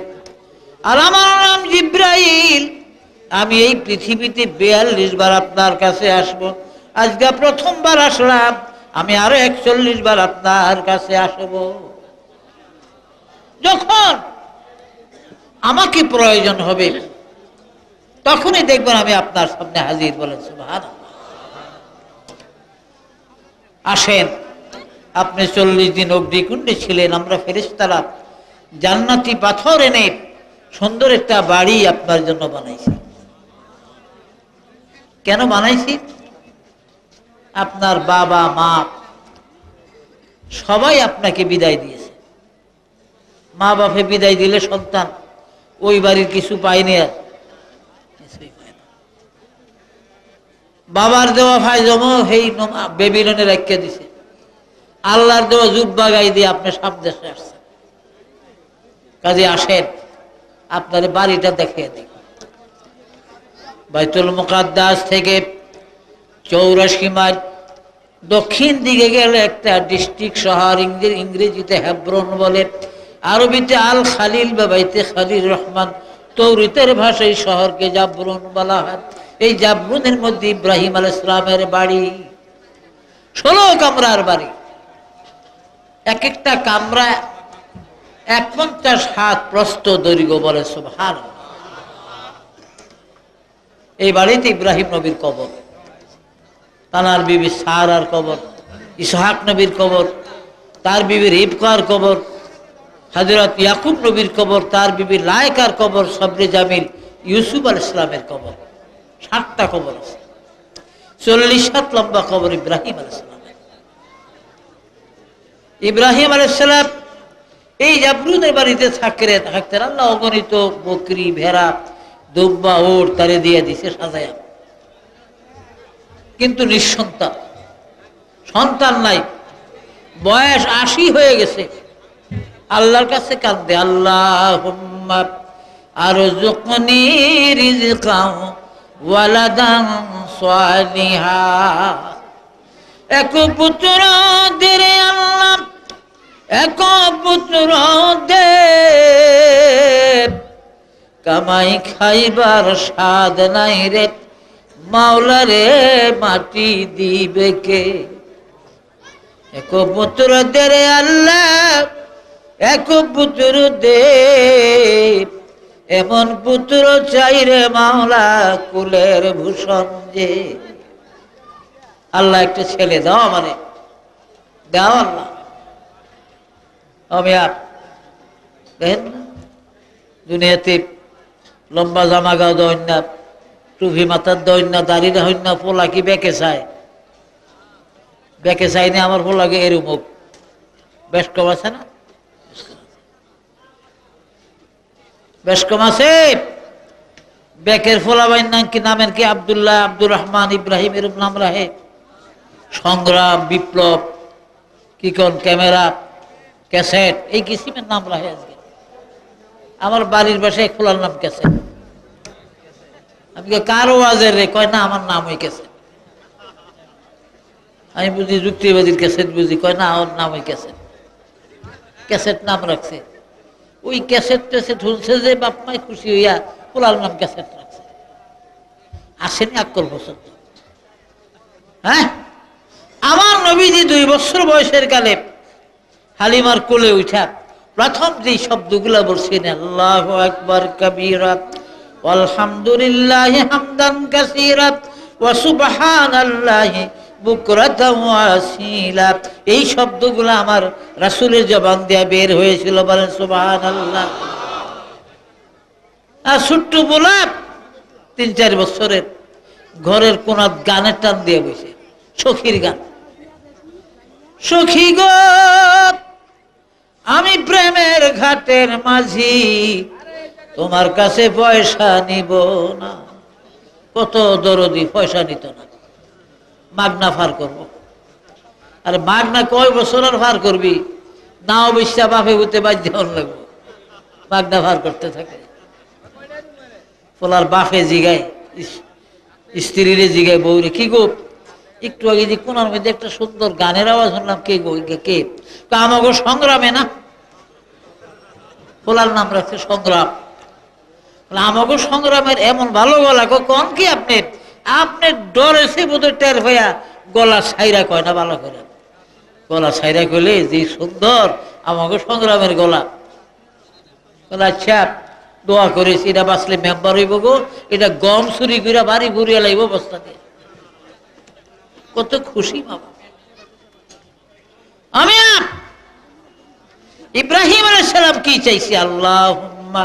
আর আমার নাম জিবরাইল, আমি এই পৃথিবীতে 42 বার আপনার কাছে আসব, আজকে প্রথমবার আসলাম, আমি আরো 41 বার আপনার কাছে আসব, যখন আমাকে প্রয়োজন হবে তখনই দেখবেন আমি আপনার সামনে হাজির। বলেন সুবহানাল্লাহ। আসেন, আপনি 40 দিন অগ্নিকুণ্ডে ছিলেন, আমরা ফেরেশতারা জান্নাতি পাথর এনে সুন্দর একটা বাড়ি আপনার জন্য বানাইছি। কেন বানাইছি? আপনার বাবা মা সবাই আপনাকে বিদায় দিয়েছে। মা বাপে বিদায় দিলে সন্তান ওই বাড়ির কিছু পায়নি, আর বাবার দেওয়া ভাই জমা সেই বেবিলনে রাখিয়ে দিছে, আল্লাহর দেওয়া জুব্বা গাই দিয়ে আপনি সামদেশে আসছেন। কাজে আসেন, আপনার বাড়িটা দেখিয়ে দিই। বাইতুল মুকাদ্দাস থেকে 84 মাইল দক্ষিণ দিকে গেলে একটা ডিস্ট্রিক্ট শহর, ইংরেজিতে হেব্রন বলে, আরবিতে আল খালিল বা বাইতে খালিল রহমান, তৌরিতের ভাষায় শহরকে জাবরুন বলা হয়। এই জাবরুনের মধ্যে ইব্রাহিম আলাইহিস সালামের বাড়ি, 16 কামরার বাড়ি, এক একটা কামরা 51 হাত প্রস্থ দৈর্ঘ্য, বলে সুবহানাল্লাহ। এই বাড়িতে ইব্রাহিম নবীর কবর, তানার বিবি সারার কবর, ইসহাক নবীর কবর, তার বিবির ইবকার কবর, হযরত ইয়াকুব নবীর কবর, তার বিবি লায়কার কবর, সবরে জামিল ইউসুফ আলাইহিস সালামের কবর। 7টা কবর আছে। 40 হাত লম্বা কবর ইব্রাহিম আলাইহিস সালামের। ইব্রাহিম আলাইহিস সালাম এই জাবরুদের বাড়িতে থাকতেন। আল্লাহ অগণিত বকরি, ভেড়া, দুব্বা, ওট তারে দিয়ে দিছে সাজায়া, কিন্তু নিঃসন্তান, সন্তান নাই। বয়স 80 হয়ে গেছে। আল্লাহর কাছে কাঁদে, আল্লাহুম্মা আরযুকনি রিজকান ওয়ালাদান সালিহা। এক পুত্র দে রে আল্লাহ, এক পুত্র দে, কামাই খাইবার স্বাদ নাই রে মাওলা রে, মাটি দিবে কে? এক পুত্র দে রে আল্লাহ, এক পুত্র দে, এমন পুত্র চাই রে মাওলা, কুলের ভূষণ যে। আল্লাহ একটা ছেলে দাও আমারে, দাও আল্লাহ। আমি আর দেখেন না, দুনিয়াতে লম্বা জামা গাও দেন না, টুপি মাথার দেন না, দাড়ি হইন না, পোলা কি বেঁকে চায়? বেঁকে চাই না আমার পোলাকে এরুমুখ বেশ কম আছে না, বেশ কম আছে। বেকের ফোলা বাইন নাম কি, নামের কি আব্দুল্লাহ, আব্দুর রহমান, ইব্রাহিম, এরূপ নাম রাহে। সংগ্রাম, বিপ্লব, কি কোন ক্যামেরা, ক্যাসেট, এই কিসিমের নাম রাহে আজকে। আমার বাড়ির বাসায় খোলার নাম ক্যাসেট। আমি কার ওয়াজের রে? কয় না আমার নাম ওই ক্যাসেট। আমি বুঝি যুক্তিবাদীর ক্যাসেট বুঝি, কয় না ওর নাম ওই ক্যাসেট। ক্যাসেট নাম রাখছে, ওই ক্যাসেট ট্যাসেট শুনছে যে বাপ মাই খুশি হইয়া খোলার নাম ক্যাসেট রাখছে। আসেনি আক্কল পছন্দ। হ্যাঁ, আমার নবীজি 2 বছর বয়সের কালে হালিমার কোলে উঠা প্রথম যে শব্দগুলা বলছেন, আল্লাহু আকবার কাবীরা আলহামদুলিল্লাহি হামদান কাসীরা ওয়া সুবহানাল্লাহি বুকরাতান ওয়া আসীলা, এই শব্দগুলো আমার রাসূলের জবান দিয়ে বের হয়েছিল, বলেন সুবহানাল্লাহ। আর ছোট্ট গোলাপ 3-4 বছরের, ঘরের কোন গানের টান দিয়ে বসে, সখীর গান। সখী গো আমি প্রেমের ঘাটের মাঝি, তোমার কাছে পয়সা নিব না। কত দরদি, পয়সা নিত না, মাগনা ফার করবো। আরে মাগনা কয় বছর আর ফার করবি? নাও বিশ্বাস বাপে হতে বাধ্য লাগবো, মাগনা ফার করতে থাকে। পোলার বাপে জিগায়, স্ত্রীরে জিগায়, বউরে, কি গো একটু আগে যে কোনার মধ্যে একটা সুন্দর গানের আওয়াজ শুনলাম, কে গো? কে? আমাগো সংগ্রামে না। পোলার নাম রাখছে সংগ্রাম। আমাগো সংগ্রামের এমন ভালো গলা, কন কি আপনি? আপনি ডরেছে বোধহয় টের হইয়া গলা ছাইরা কয় না, ভালো করে গলা ছাইরা কইলে যে সুন্দর আমাগো সংগ্রামের গলা। আচ্ছা দোয়া করেছি, এটা বাঁচলে মেম্বার হইব গো, এটা গম চুরি করে বাড়ি ঘুরিয়ে লাগবো বস্তা দিয়ে। কত খুশি বাবা। আমি ইব্রাহিম আলাইহিস সালাম কি চাইছি? আল্লাহুম্মা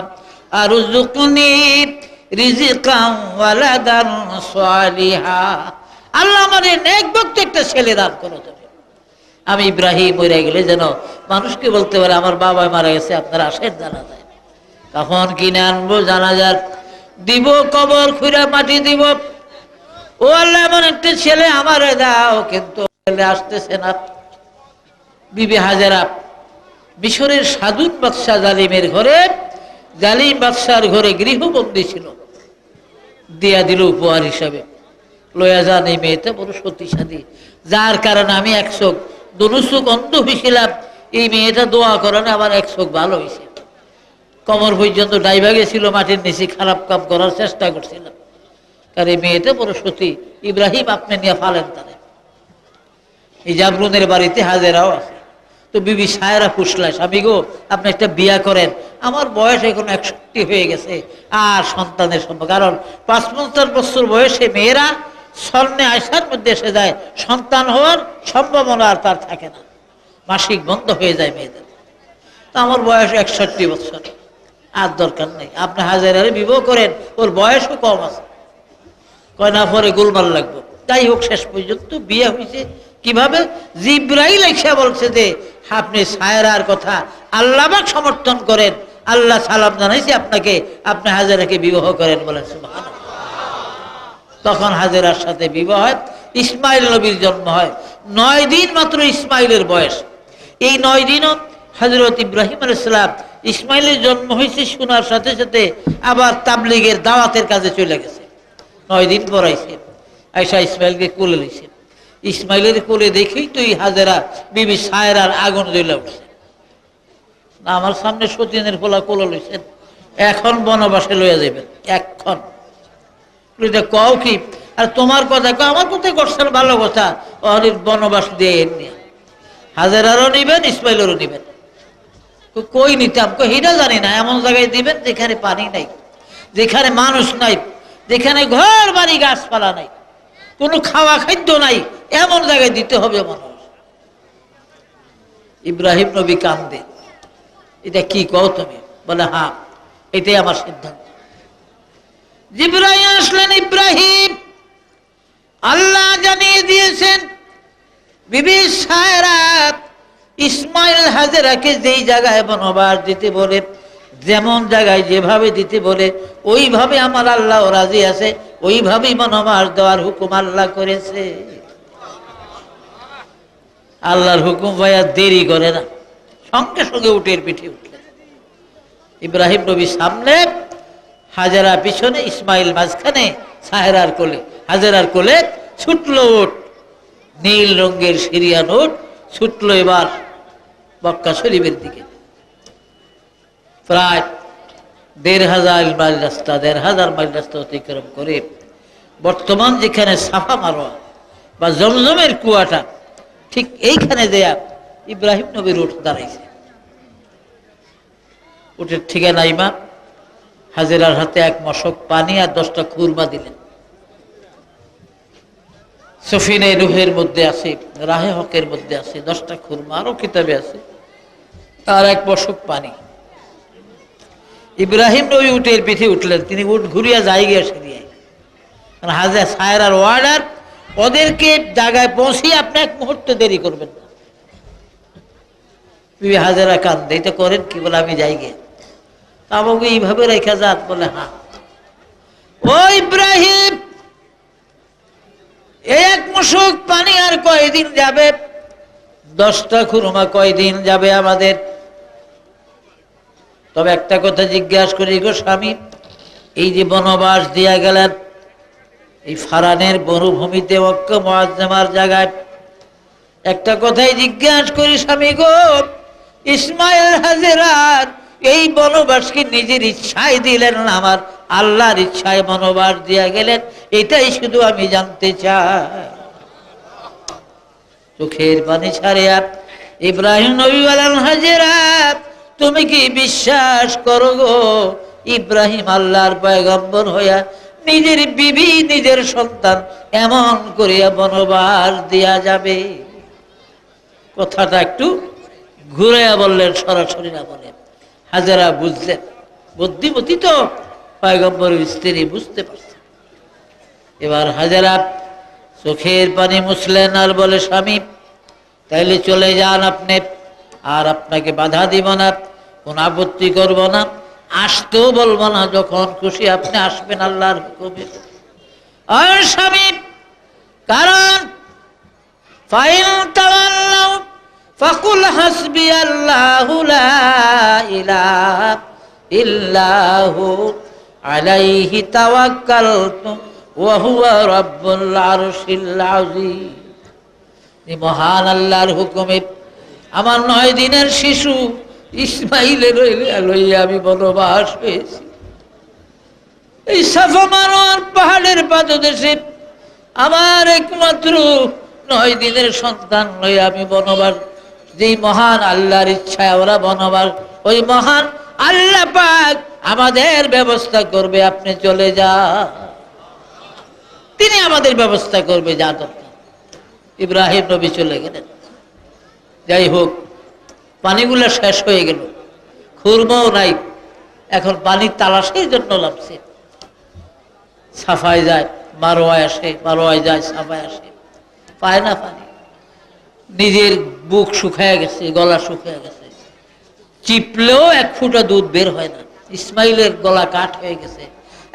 আরযুকনি রিজকান ওয়ালাদান সালিহা, আল্লাহ আমারে নেক বক্ত একটা ছেলে দান করো তুমি। আমি ইব্রাহিম মরে গেলে যেন মানুষকে বলতে পারে আমার বাবা মারা গেছে, আপনারা আসেন জানাজায়। কখন কিনে আনবো জানাজার, দিব কবর খুঁড়া মাটি দিব। ও আল্লাহ এমন একটা ছেলে আমারে দাও, কিন্তু ছেলে আসতেছে না। বিবি হাজেরা মিশরের সাধুন বাদশাহ জালিমের ঘরে, জালিম বাদশার ঘরে গৃহবন্দী ছিল, দিয়া দিল উপহার হিসাবে, লয়া যান এই মেয়েটা বড় সতীসাধী, যার কারণে আমি 1 চোখ, 2 চোখ অন্ধ হয়েছিলাম, এই মেয়েটা দোয়া করানো আমার 1 চোখ ভালো হয়েছে। কমর পর্যন্ত ডাইবা গেছিল, মাটির নিচে খারাপ কাম করার চেষ্টা করছিলাম, কারণ এই মেয়েটা বড় সতী। ইব্রাহিম আপনি নিয়ে ফালেন তারে। এই জাবরুনের বাড়িতে হাজেরাও আছে। তো বিবি সায়রা পুষলা, স্বামী গো আপনি একটা বিয়া করেন, আমার বয়স এখন 61 হয়ে গেছে, আর সন্তানের সম্ভব, কারণ 55 বছর বয়সে মেয়েরা স্বর্ণে আয়সার মধ্যে এসে যায়, সন্তান হওয়ার সম্ভাবনা আর তার থাকে না, মাসিক বন্ধ হয়ে যায় মেয়েদের। তো আমার বয়স 61 বছর, আর দরকার নেই, আপনি হাজারে বিবাহ করেন, ওর বয়সও কম আছে। কয় না, পরে গোলমাল লাগবে। তাই হোক, শেষ পর্যন্ত বিয়ে হয়েছে। কিভাবে? জিব্রাইল এসে বলছে যে আপনি সায়রার কথা আল্লাহ পাক সমর্থন করেন, আল্লাহ সালাম জানাইছে আপনাকে, আপনি হাজেরাকে বিবাহ করেন বলেন সুবহানাল্লাহ। তখন হাজেরার সাথে বিবাহ হয়, ইসমাইল নবীর জন্ম হয়। 9 দিন মাত্র ইসমাইলের বয়স। এই 9 দিনও হযরত ইব্রাহিম আলাইহিস সালাম, ইসমাইলের জন্ম হয়েছে শোনার সাথে সাথে আবার তাবলীগের দাওয়াতের কাজে চলে গেছে। 9 দিন পর আইছে, আয়সা ইসমাইলকে কোলে লইছে। ইসমাইলের কোলে দেখেই তো এই হাজেরা বিবি সায়রার আগুন জ্বলে উঠছে। না, আমার সামনে সতীনের পোলা কোলে লইছেন, এখন বনবাসে লইয়া যাবেন এখন। এটা কও কি? আর তোমার কথা কও, আমার কোথায় করছেন ভালো কথা, অনেক বনবাস দিয়ে এমনি হাজেরারও নিবেন, ইসমাইলেরও নিবেন। কই নিতাম? হিটা জানি না, এমন জায়গায় দিবেন যেখানে পানি নাই, যেখানে মানুষ নাই, যেখানে ঘর বাড়ি গাছপালা নাই, কোনো খাওয়া খাদ্য নাই, এমন জায়গায় দিতে হবে মানুষ। ইব্রাহিম নবী কান্দে, এটা কি কও তুমি? বলে হ্যাঁ, এটাই আমার সিদ্ধান্ত। জিবরাইল আসলেন, ইব্রাহিম আল্লাহ জানিয়ে দিয়েছেন বিবি সায়রা ইসমাইল হাজেরাকে যেই জায়গায় বনবাস দিতে বলে, যেমন জায়গায় যেভাবে দিতে বলে, ওইভাবে আমার আল্লাহ রাজি আছে, ওইভাবেই বনবাস দেওয়ার হুকুম আল্লাহ করেছে। আল্লাহর হুকুম ভাইয়া দেরি করে না, সঙ্গে সঙ্গে উটের পিঠে উঠলেন। ইব্রাহিম নবী সামনে, হাজেরা পিছনে, ইসমাইল মাঝখানে, সাহেরার কোলে, হাজেরার কোলে ছুটল উট, নীল রঙের সিরিয়ান উট ছুটল এবার মক্কা শরীফের দিকে। প্রায় 1500 মাইল রাস্তা, 1500 মাইল রাস্তা অতিক্রম করে বর্তমান যেখানে সাফা মারোয়া বা জমজমের কুয়াটা, ঠিক এইখানে দেয়া ইব্রাহিম নবীর উট দাঁড়াইছে। উটের ঠিকানা ইমা হাজেরার হাতে 1 মশক পানি আর 10টা খুরমা দিলেন। সফিনে রুহের মধ্যে আছে, রাহে হকের মধ্যে আছে 10টা খুরমা, আরো কিতাবে আছে, আর 1 মশক পানি। ইব্রাহিম নবী উটের পিঠে উঠলেন, তিনি উট ঘুরিয়া যাই গিয়ে সেরিয়ে, হাজেরা সায়রার ওয়ার্ডার, ওদেরকে জায়গায় পৌঁছিয়ে আপনি 1 মুহূর্ত দেরি করবেন না। বিবি হাজেরা কান্দে, এটা করেন কি? বলে আমি যাই গে, আমাকে এইভাবে রেখা যাত? বলে হ্যাঁ। ও ইব্রাহিম, 1 মশক পানি আর কয়দিন যাবে? 10টা খুরমা কয়দিন যাবে আমাদের? তবে একটা কথা জিজ্ঞাসা করি গো স্বামী, এই যে বনবাস দিয়া গেলেন এই ফারানের বনভূমিতে, মক্কা মুআজ্জামার জায়গায়, একটা কথাই জিজ্ঞাসা করি স্বামী গো, ইসমাইল হাজেরার এই বনবাস কি নিজের ইচ্ছায় দিলেন না আমার আল্লাহর ইচ্ছায় বনবাস দিয়া গেলেন? এটাই শুধু আমি জানতে চাই। চোখের পানি ছাড়িয়া ইব্রাহিম নবী বলেন, হাজেরা তুমি কি বিশ্বাস করো গো, ইব্রাহিম আল্লাহর পয়গম্বর হইয়া নিজের বিবি, নিজের সন্তান এমন করিয়া বনবাস দিয়া যাবে? কথাটা একটু ঘুরাইয়া বললেন, সরাসরি না বলেন। হাজেরা বুঝলেন, বুদ্ধিমতী তো, পয়গম্বরের স্ত্রী, বুঝতে পারছে। এবার হাজেরা চোখের পানি মুছলেন আর বলে, স্বামী তাইলে চলে যান আপনি, আর আপনাকে বাধা দিব না, কোন আপত্তি করব না, আসতেও বলবো না, যখন খুশি আপনি আসবেন আল্লাহর হুকুমে। আর স্বামী, কারণ ফাইন তাওয়াল্লাউ ফাকুল হাসবিয়াল্লাহু লা ইলাহা ইল্লাহু আলাইহি তাওয়াক্কালতু ওয়া হুয়া রাব্বুল আরশিল আযীম। এই মহান আল্লাহর হুকুমে আমার 9 দিনের শিশু ইসমাইলের লইয়া আমি বনবাস হয়েছি। এই সাফা মারোয়ার পাহাড়ের পাদদেশে আমার একমাত্র 9 দিনের সন্তান লইয়া আমি বনবাস যেই মহান আল্লাহর ইচ্ছায় ওরা বনবাস, ওই মহান আল্লাহ পাক আমাদের ব্যবস্থা করবে, আপনি চলে যা, তিনি আমাদের ব্যবস্থা করবে যা দরকার। ইব্রাহিম নবী চলে গেলেন। যাই হোক, পানিগুলো শেষ হয়ে গেল, খুরমাও নাই, এখন পানির তালাশের জন্য লাগছে। সাফায় যায়, মারোয়ায় আসে, মারোয়ায় যায়, সাফায় আসে, পায় না পানি। নিজের বুক শুকায় গেছে, গলা শুকিয়ে গেছে, চিপলেও এক ফোঁটা দুধ বের হয় না। ইসমাইলের গলা কাঠ হয়ে গেছে,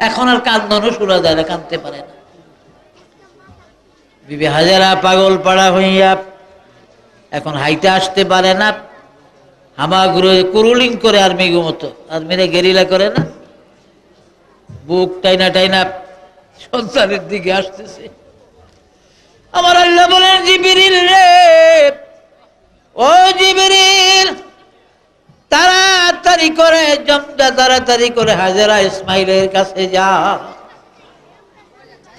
এখন আর কান্দনও শোনা যায় না, কাঁদতে পারে না। বিবি হাজারা পাগল পাড়া হইয়া এখন হাইতে আসতে পারে না, হামাগুড়ো কুরুলিং করে আর্মিগো মতো, আর্মিরা গেরিলা করে না, বুক টাইনা টাইনা সন্তানের দিকে আসতেছে। আমার আল্লাহ বলেন, জিবরিল রে, ও জিবরিল, তাড়াতাড়ি করে জমদা, তাড়াতাড়ি করে হাজারা ইসমাইলের কাছে যা।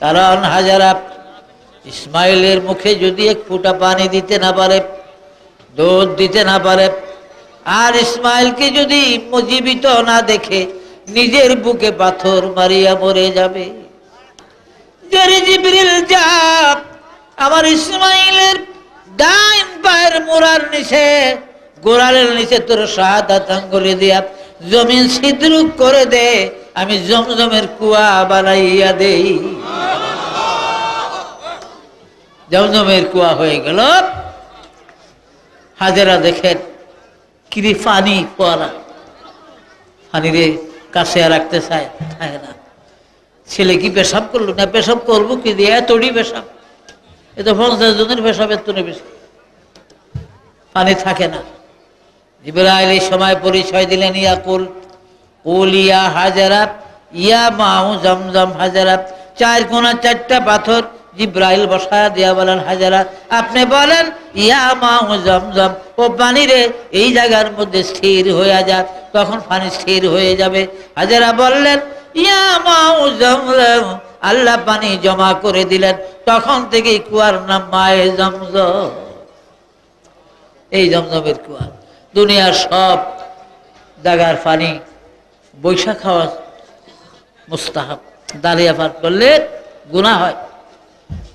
কারণ হাজারা ইসমাইলের মুখে যদি এক ফোঁটা পানি দিতে না পারে, দুধ দিতে না পারে, আর ইসমাইলকে যদি জীবিত না দেখে নিজের বুকে পাথর মারিয়া মরে যাবে। জিবরিল যা, আমার ইসমাইলের ডাইন পায়ের মোড়ার নিচে, গোড়ালের নিচে তোর শাহাদাত আঙ্গুলি দিয়া জমিন ছিদ্রুক করে দে, আমি জমজমের কুয়া বানাইয়া দেই। জমজমের কুয়া হয়ে গেল। হাজেরা দেখেন কি পানি পড়া, পানিরে কাছে রাখতে চায় না। ছেলে কি পেশাব করলো না, পেশাব করবো কি দিয়ে, এতটি পেশাব, এ তো 50 জনের পেশাব, এত বেশি পানি থাকে না। জিবরাইল এই সময় পরিচয় দিলেন, ইয়াকুল কুল ইয়া হাজারা ইয়া মাউ জমজম হাজারা, 4 কোনা 4টা পাথর জিবরাইল বসায়া দিয়া বলেন, হাজারা আপনি বলেন ইয়া মাউ জমজম, ও পানি রে এই জায়গার মধ্যে স্থির হয়ে যা, তখন পানি স্থির হয়ে যাবে। হাজারা বললেন ইয়া মাউ জমজম, আল্লাহ পানি জমা করে দিলেন, তখন থেকে কুয়ার নাম মায়ে জমজম। এই জমজমের কুয়া। দুনিয়ার সব জায়গার পানি বৈশা খাওয়া মুস্তাহাব, দাঁড়িয়ে পান করলে গুনাহ হয়।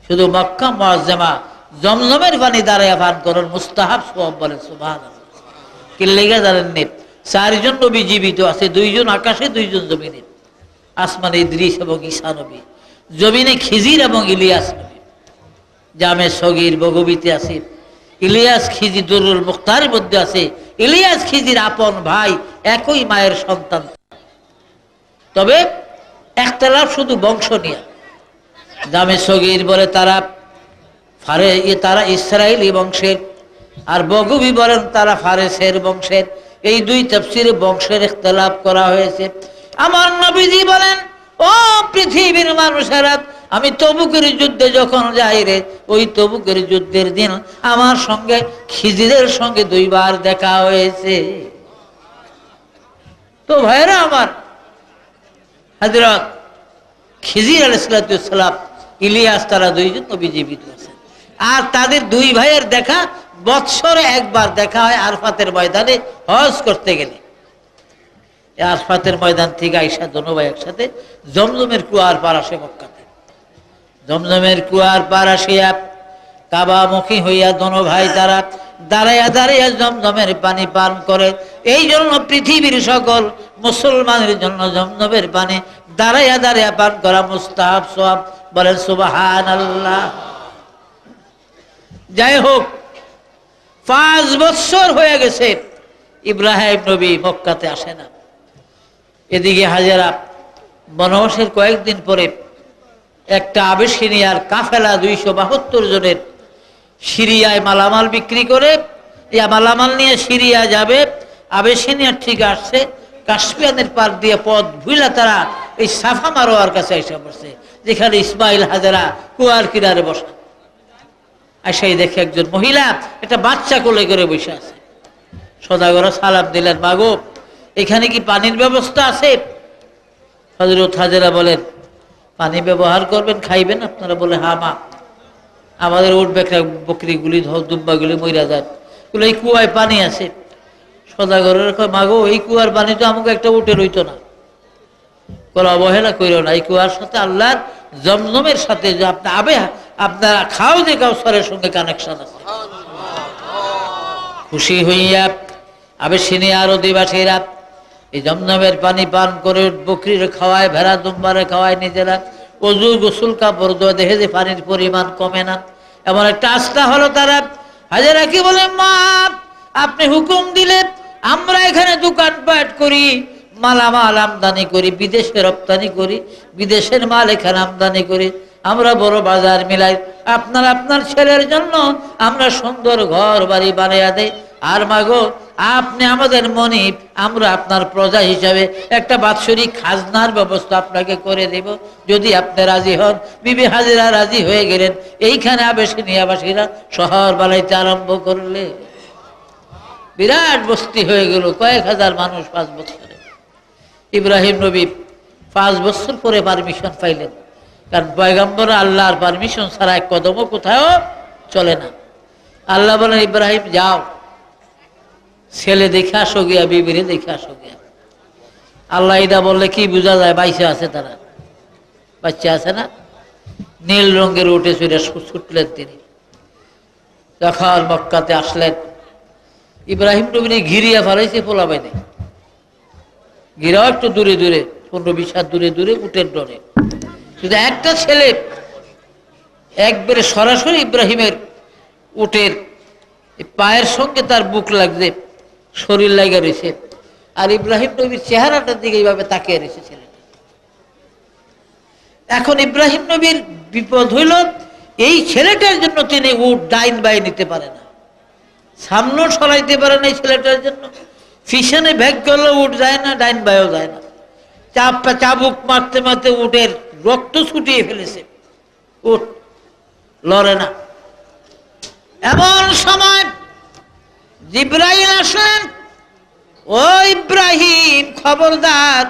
শুধু মক্কা মুআজ্জামা জমজমের পানি দাঁড়িয়ে পান করার মুস্তাহাব সওয়াব বলে। সুবহানাল্লাহ। কি লেগে জানেন নে, 4 জন নবী জীবিত আছে, 2 জন আকাশে, 2 জন জমিনে। আসমানে ইদ্রিস এবং ঈসা নবী, জমিনে খিজির এবং ইলিয়াস নবী। জামে সগীর বগবিতে আছে, ইলিয়াস খিজির দুরুল মুখতারের মধ্যে আছে, ইলিয়াস খিজির আপন ভাই, একই মায়ের সন্তান, তবে একতলাফ শুধু বংশ নিয়ে। জামে সগীর বলে তারা ইসরায়েলি বংশের, আর বগবি বলেন তারা ফারেসের বংশের। এই 2 তাফসীরে বংশের ইখতিলাফ করা হয়েছে। আমার নবীজি বলেন, ও পৃথিবীর মানুষেরা, আমি তবুকের যুদ্ধে যখন যাই রে, ওই তবুকের যুদ্ধের দিন আমার সঙ্গে খিজিরের সঙ্গে 2 বার দেখা হয়েছে। তো ভাইরা আমার, হযরত খিজির আলাইহিস সালাম, ইলিয়াস, তারা 2 জন নবী জীবিত আছে। আর তাদের 2 ভাইয়ের দেখা বৎসরে একবার দেখা হয় আরফাতের ময়দানে হজ করতে গেলে। আরফাতের ময়দান থেকে আইসা দোনো ভাই একসাথে জমজমের কুয়ার পার আসে মক্কাতে। জমজমের কুয়ার পার আসিয়া কাবামুখী হইয়া দোনো ভাই তারা দাঁড়াইয়া দাঁড়াইয়া জমজমের পানি পান করে। এই জন্য পৃথিবীর সকল মুসলমানের জন্য জমজমের পানি দাঁড়াইয়া দাঁড়াইয়া পান করা মুস্তাহাব সওয়াব, বলেন সুবহানাল্লাহ। যাই হোক, 5 বছর হয়ে গেছে ইব্রাহিম নবী মক্কাতে আসে না। এদিকে হাজেরা বনবাসের কয়েকদিন পরে একটা আবেশিনিয়ার কাফেলা 272 জনের সিরিয়ায় মালামাল বিক্রি করে, মালামাল নিয়ে সিরিয়া যাবে। আবেশিনিয়ার ঠিক আসছে, কাশ্মীরের পার দিয়ে পথ ভুইলা তারা এই সাফা মারোয়ার কাছে এসে পড়ছে, যেখানে ইসমাইল হাজেরা কুয়ার কিনারে বসা। আসাই দেখে একজন মহিলা একটা বাচ্চা কোলে করে বসে আছে। সদাগর সালাম দিলেন, মাগো এখানে কি পানির ব্যবস্থা আছে? হযরত হাজেরা বলেন, পানি ব্যবহার করবেন, খাইবেন? আপনারা বলে, হ্যাঁ মা, আমাদের উঠ বেকরা বকরিগুলি দুব্বাগুলি মইরা যায়, বলে এই কুয়ায় পানি আছে। সদাগরের কয় মাগো এই কুয়ার পানি তো আমাকে একটা উঠে রইতো না। বলে অবহেলা করিও না, এই কুয়ার সাথে আল্লাহর জমজমের সাথে যে আপনি আপনারা খাও যে কাউসারের সঙ্গে কানেকশন আছে। খুশি হইয়া আবে সিনে আর অধিবাসীরা এই জমজমের পানি পান করে বকরির খাওয়ায়, ভেড়া দুম্বারে খাওয়ায়, নিজেরা অজু গোসল কাপড় ধোয়া, দেখে যে পানির পরিমাণ কমে না। এমন একটা আস্থা হলো তারা। হাজেরা কি বলে, মা আপনি হুকুম দিলে আমরা এখানে দোকানপাট করি, মালামাল আমদানি করি, বিদেশে রপ্তানি করি, বিদেশের মাল এখানে আমদানি করি, আমরা বড় বাজার মিলাই। আপনার ছেলের জন্য আমরা সুন্দর ঘর বাড়ি বানিয়ে দেই। আর মাগো আপনি আমাদের মনিব, আমরা আপনার প্রজা হিসাবে একটা বাৎসরিক খাজনার ব্যবস্থা আপনাকে করে দেব, যদি আপনি রাজি হন। বিবি হাজেরা রাজি হয়ে গেলেন। এইখানে আবেশিনিয়াবাসীরা শহর বানাইতে আরম্ভ করলে। বিরাট বস্তি হয়ে গেল, কয়েক হাজার মানুষ 5 বছরে। ইব্রাহিম নবী 5 বছর পরে পারমিশন পাইলেন, কারণ পয়গম্বর আল্লাহর পারমিশন ছাড়া এক কদমও কোথাও চলে না। আল্লাহ বলেন, ইব্রাহিম যাও, ছেলে দেখে আসো গিয়া, বিবিরে দেখে আসো গিয়া। আল্লাহ এটা বললে কি বোঝা যায়? বাইসে আছে, তারা বাচ্চা আছে না। নীল রঙের উঠে চড়ে ছুটলেন তিনি। যখন মক্কাতে আসলেন, ইব্রাহিম নবী ঘিরিয়া ফেলাইছে পোলা বাইনে, ঘিরাও একটু দূরে দূরে, 15-20 হাত দূরে দূরে, উটের ডরে। শুধু একটা ছেলে একবারে সরাসরি ইব্রাহিমের উটের পায়ের সঙ্গে তার বুক লাগছে, শরীর লাগা রয়েছে। আর ইব্রাহিম নবীর চেহারাটার দিকে এইভাবে তাকিয়ে রয়েছে ছেলেটা। এখন ইব্রাহিম নবীর বিপদ হইল, এই ছেলেটার জন্য তিনি উট ডাইন বাই নিতে পারে না, সামনেও সরাইতে পারে না এই ছেলেটার জন্য। পিছনে ভেগ করলে উঠ যায় না, ডাইন বায়ও যায় না। চাবুক মারতে মারতে উটের রক্ত ছুটিয়ে ফেলেছে, উট লড়ে না। এমন সময় জিবরাইল আসেন, ও ইব্রাহিম খবরদার,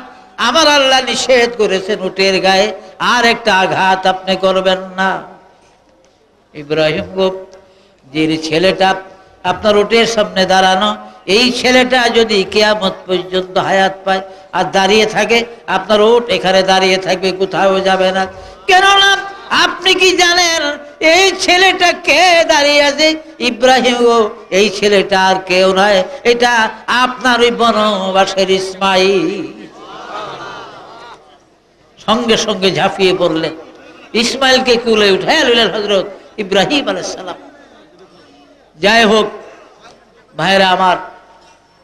আমার আল্লাহ নিষেধ করেছেন উটের গায়ে আর একটা আঘাত আপনি করবেন না। ইব্রাহিম গো, যে ছেলেটা আপনার উটের সামনে দাঁড়ানো, এই ছেলেটা যদি কিয়ামত পর্যন্ত হায়াত পায় আর দাঁড়িয়ে থাকে, আপনার উট এখানে দাঁড়িয়ে থাকবে, কোথাও যাবে না। কেননা আপনি কি জানেন এই ছেলেটা কে দাঁড়িয়ে আছে? ইব্রাহিম গো, এই ছেলেটা আর কেউ নয়, এটা আপনার ওই বনবাসের ইসমাইল। সঙ্গে সঙ্গে ঝাঁপিয়ে পড়লেন, ইসমাইলকে কুলে উঠায় লইলেন হযরত ইব্রাহিম আলাইহিস সালাম। যাই হোক ভাইরা আমার,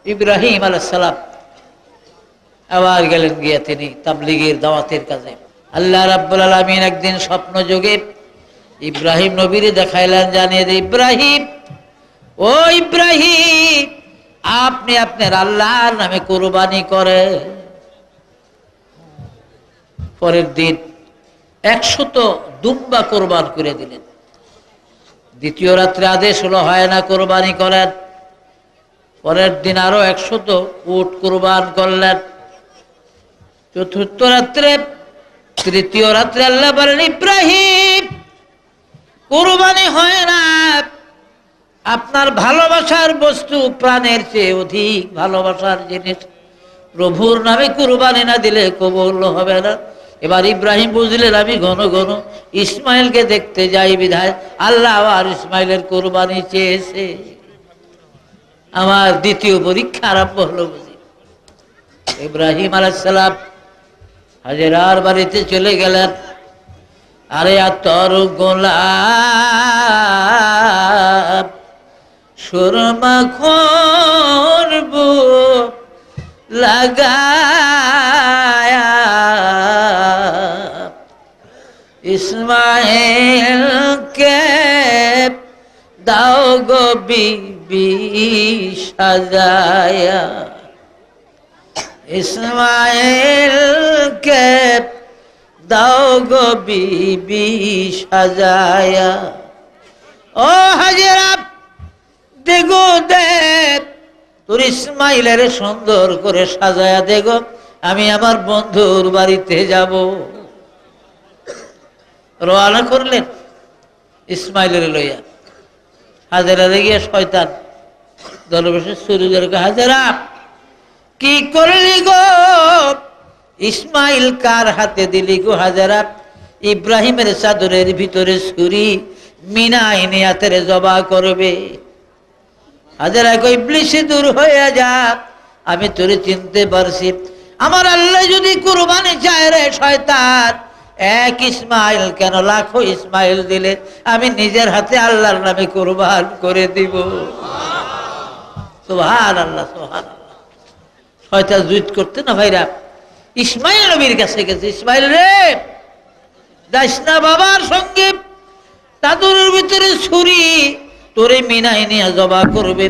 ইব্রাহিম আলাইহিস সালাম আবার গেলেন গিয়া তিনি তাবলীগের দাওয়াতের কাজে। আল্লাহ রাব্বুল আলামিন একদিন স্বপ্ন যোগে ইব্রাহিম নবীরে দেখাইলেন, জানিয়ে দে ইব্রাহিম, ও ইব্রাহিম, আপনি আপনার আল্লাহর নামে কুরবানি করে। পরের দিন 100 দুম্বা কোরবান করে দিলেন। দ্বিতীয় রাত্রে আদেশ হলো, হয় না কোরবানি করেন। পরের দিন আরো 100 উট কোরবান করলেন। চতুর্থ রাত্রে, তৃতীয় রাত্রে আল্লাহ বলেন, ইব্রাহিম কোরবানি হয় না, আপনার ভালোবাসার বস্তু, প্রাণের চেয়ে অধিক ভালোবাসার জিনিস, প্রভুর নামে কোরবানি না দিলে কবুল হবে না। এবার ইব্রাহিম বুঝলেন, আমি ঘন ঘন ইসমাইলকে দেখতে যাই বিধায় আল্লাহ আর ইসমাইলের কোরবানি চেয়েছে। আমার দ্বিতীয় পরীক্ষা আরম্ভ হলো বুঝি। ইব্রাহিম আলাইহিস সালাম হাজেরার বাড়িতে চলে গেলেন। আরে তোর গোলাপ সুরমা করব লাগায়া, ইসমাইলকে দাও গো বিবি সাজায়া, ইসমাইলকে দাও গো বিবি সাজায়া। ও হাজেরা, দেখো দেব, তোর ইসমাইলের সুন্দর করে সাজায়া দেখো, আমি আমার বন্ধুর বাড়িতে যাব। রওনা করলেন ইসমাইলের লইয়া। হাজেরা গিয়ে শয়তান দরবেশের সুরুদের হাজারা কি করলি গো, ইসমাইল কার হাতে দিলি গো হাজারা? ইব্রাহিমের চাদরের ভিতরে ছুরি, মিনাই নিয়াতের জবা করবে। হাজারা কই ইবলিস দূর হয়ে যা, আমি তোরে চিনতে পারছি। আমার আল্লাহ যদি কুরবানি চায় রে শয়তান, এক ইসমাইল কেন লাখো ইসমাইল দিলে আমি নিজের হাতে আল্লাহর নামে কুরবান করে দিব। সুবহানাল্লাহ সুবহানাল্লাহ। শয়তান জুত করতে না ভাইরা ইসমাইল নবীর কাছে গেছে, ইসমাইল রে যাস না বাবার সঙ্গে, চাদরের ভিতরে ছুরি, তোরে মিনাই নিয়ে জবা করবে।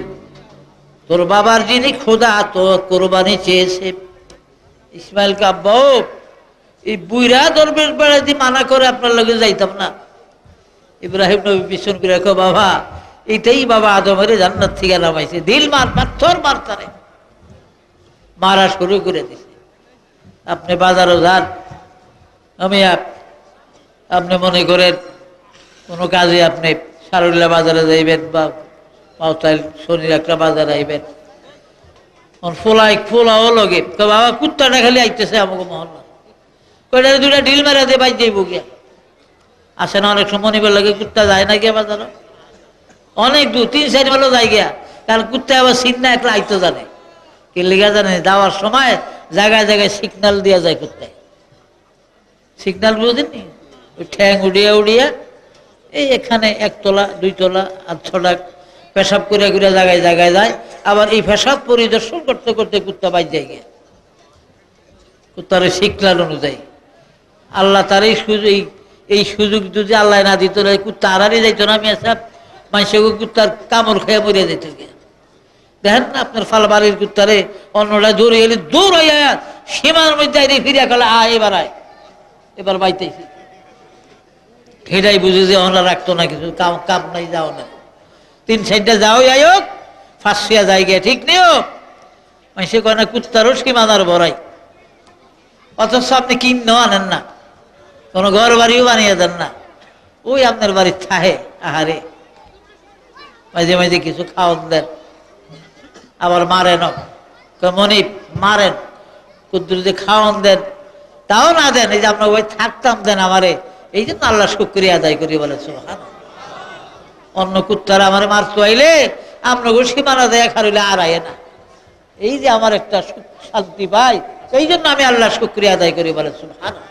তোর বাবার যিনি খোদা তোর কোরবানি চেয়েছে। ইসমাইল কা আব্বাও এই বুইরা দরবেশ বেড়াতে মানা করে আপনার লগে যাইতাম না। ইব্রাহিম নবী পিছন করে রাখো, বাবা এটাই বাবা আদমের জান্নাত থেকে নামাইছে। দিল মার, পাথর মারতারে মারা শুরু করে দিছে। আপনি বাজারও যান, আমি আপনি মনে করেন কোনো কাজে আপনি সারুল্লা বাজারে যাইবেন বা পাউতাইল শনির একটা বাজারে আইবেন, ফোলাও লগে বাবা কুত্তাটা খালি আইতেছে আমাকে মহল্লা, কয়টা দুটা ঢিল মারা দিয়ে বাইর যাইব গিয়া। আসে না অনেক সময় মনিবার লাগে কুত্তা যায় না গিয়া বাজারে, অনেক দূর 3-4 মাইলও যায় গিয়া। কারণ কুত্তা আবার সিগনা একলা আইতে জানে, কি লিগা জানে যাওয়ার সময় জায়গায় জায়গায় সিগনাল দিয়া যায় কুত্তায়। সিগনাল বুঝেননি, ওই ঠ্যাং উড়িয়া উড়িয়া এই এখানে 1 তলা 2 তলা 8 পেশাব করে ঘুরে জায়গায় জায়গায় যায়। আবার এই পেশাব পরিদর্শন করতে করতে কুত্তা বাইর যায় গিয়া, কুত্তার সিগনাল অনুযায়ী। আল্লাহ তার এই সুযোগ যদি আল্লাহ না দিত, কুত্তা আড়ারে যাইতো না। আমি সব মানুষকে কুত্তার কামড় খেয়ে মরিয়া যেত গিয়া। দেখেন না আপনার ফালবাড়ির কুত্তারে অন্যরা দৌড়ে এলে দৌড় হইয়া সীমার মধ্যে আইরে ফিরিয়া গেলে এবার আয়, এবার বাইতেছি। এটাই বুঝে যে ওনারা রাখতো না কিছু কাম নাই, যাও না 3-4টা যাও যাইক ফাঁসিয়া যায় গিয়া, ঠিক নিও। মানুষে কয় না কুত্তারও সীমানার বড়াই, অথচ আপনি কিনেও আনেন না, কোনো ঘর বাড়িও বানিয়ে দেন না। ওই আপনার বাড়ির থাহে আহারে মাঝে মাঝে কিছু খাওয়ান দেন, আবার মারেন, মনি মারেন, কুদ্দুরিতে খাওয়ান দেন, তাও না দেন। এই যে আপনার ওই থাকতাম দেন আমারে, এই জন্য আল্লাহ শুকরিয়া আদায় করি বলে সুবহানাল্লাহ। অন্য কুত্তারা আমার মার চাইলে আপনাকে সীমানা দেয়া খারিলে আড়াইয়ে না। এই যে আমার একটা শান্তি পাই, এই জন্য আমি আল্লাহ শুকরিয়া আদায় করি বলে সুবহানাল্লাহ।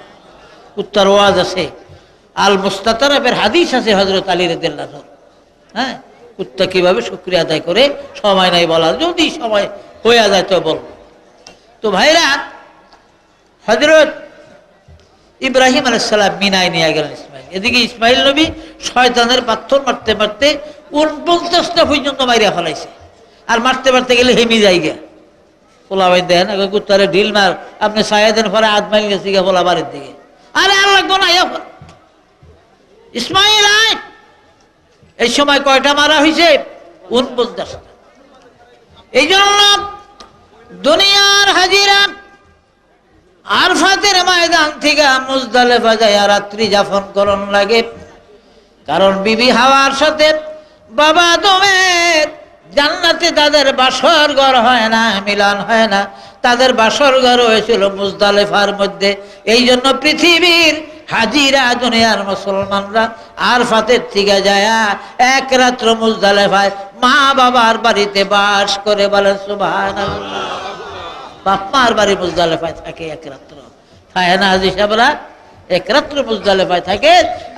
কুত্তার ওয়াজ আছে, আল মুস্তাতারাবের হাদিস আছে হযরত আলী রাদিয়াল্লাহু আনহু। হ্যাঁ, কুত্তা কিভাবে শুকরিয়া আদায় করে, সময় নাই বলা, যদি সময় হয়ে যায় তো বল। তো ভাইরা, হযরত ইব্রাহিম আলাইহিস সালাম মিনায় নিয়ে গেলেন ইসমাইল। এদিকে ইসমাইল নবী শয়তানের পাথর মারতে মারতে 49টা পর্যন্ত মারিয়া ফেলাইছে। আর মারতে মারতে গেলে হেমি যায় গিয়া। পোলা ভাই দেন কুত্তারে ঢিল মার, আপনি ছায়া দেন, পরে 8 মাইল গেছে গিয়া পোলা বাড়ির দিকে। আরে আল্লাহ গোনাইয়া ইসমাইল আয়। এই সময় কয়টা মারা হয়েছে? 49টা। এই জন্য দুনিয়ার হাজিরা আরফাতের ময়দান থেকে মুজদালিফা যায় রাত্রি যাপন করন লাগে। কারণ বিবি হাওয়ার সাথে বাবা আদমের জান্নাতে তাদের বাসর ঘর হয় না, মিলন হয় না। তাদের বাসর ঘর হয়েছিল মুজদালিফার মধ্যে। এই জন্য পৃথিবীর হাজিরা দুনিয়ার মুসলমানরা আরফাতের থেকে যায় 1 রাত্র মুজদালিফায় মা বাবার বাড়িতে বাস করে, বলেন সুবহানাল্লাহ। বাপ মার বাড়ি মুজদালিফায় থাকে 1 রাত্র, থাকে না হাজি সাহেবরা? 1 রাত্র মুজদালিফায় থাকে।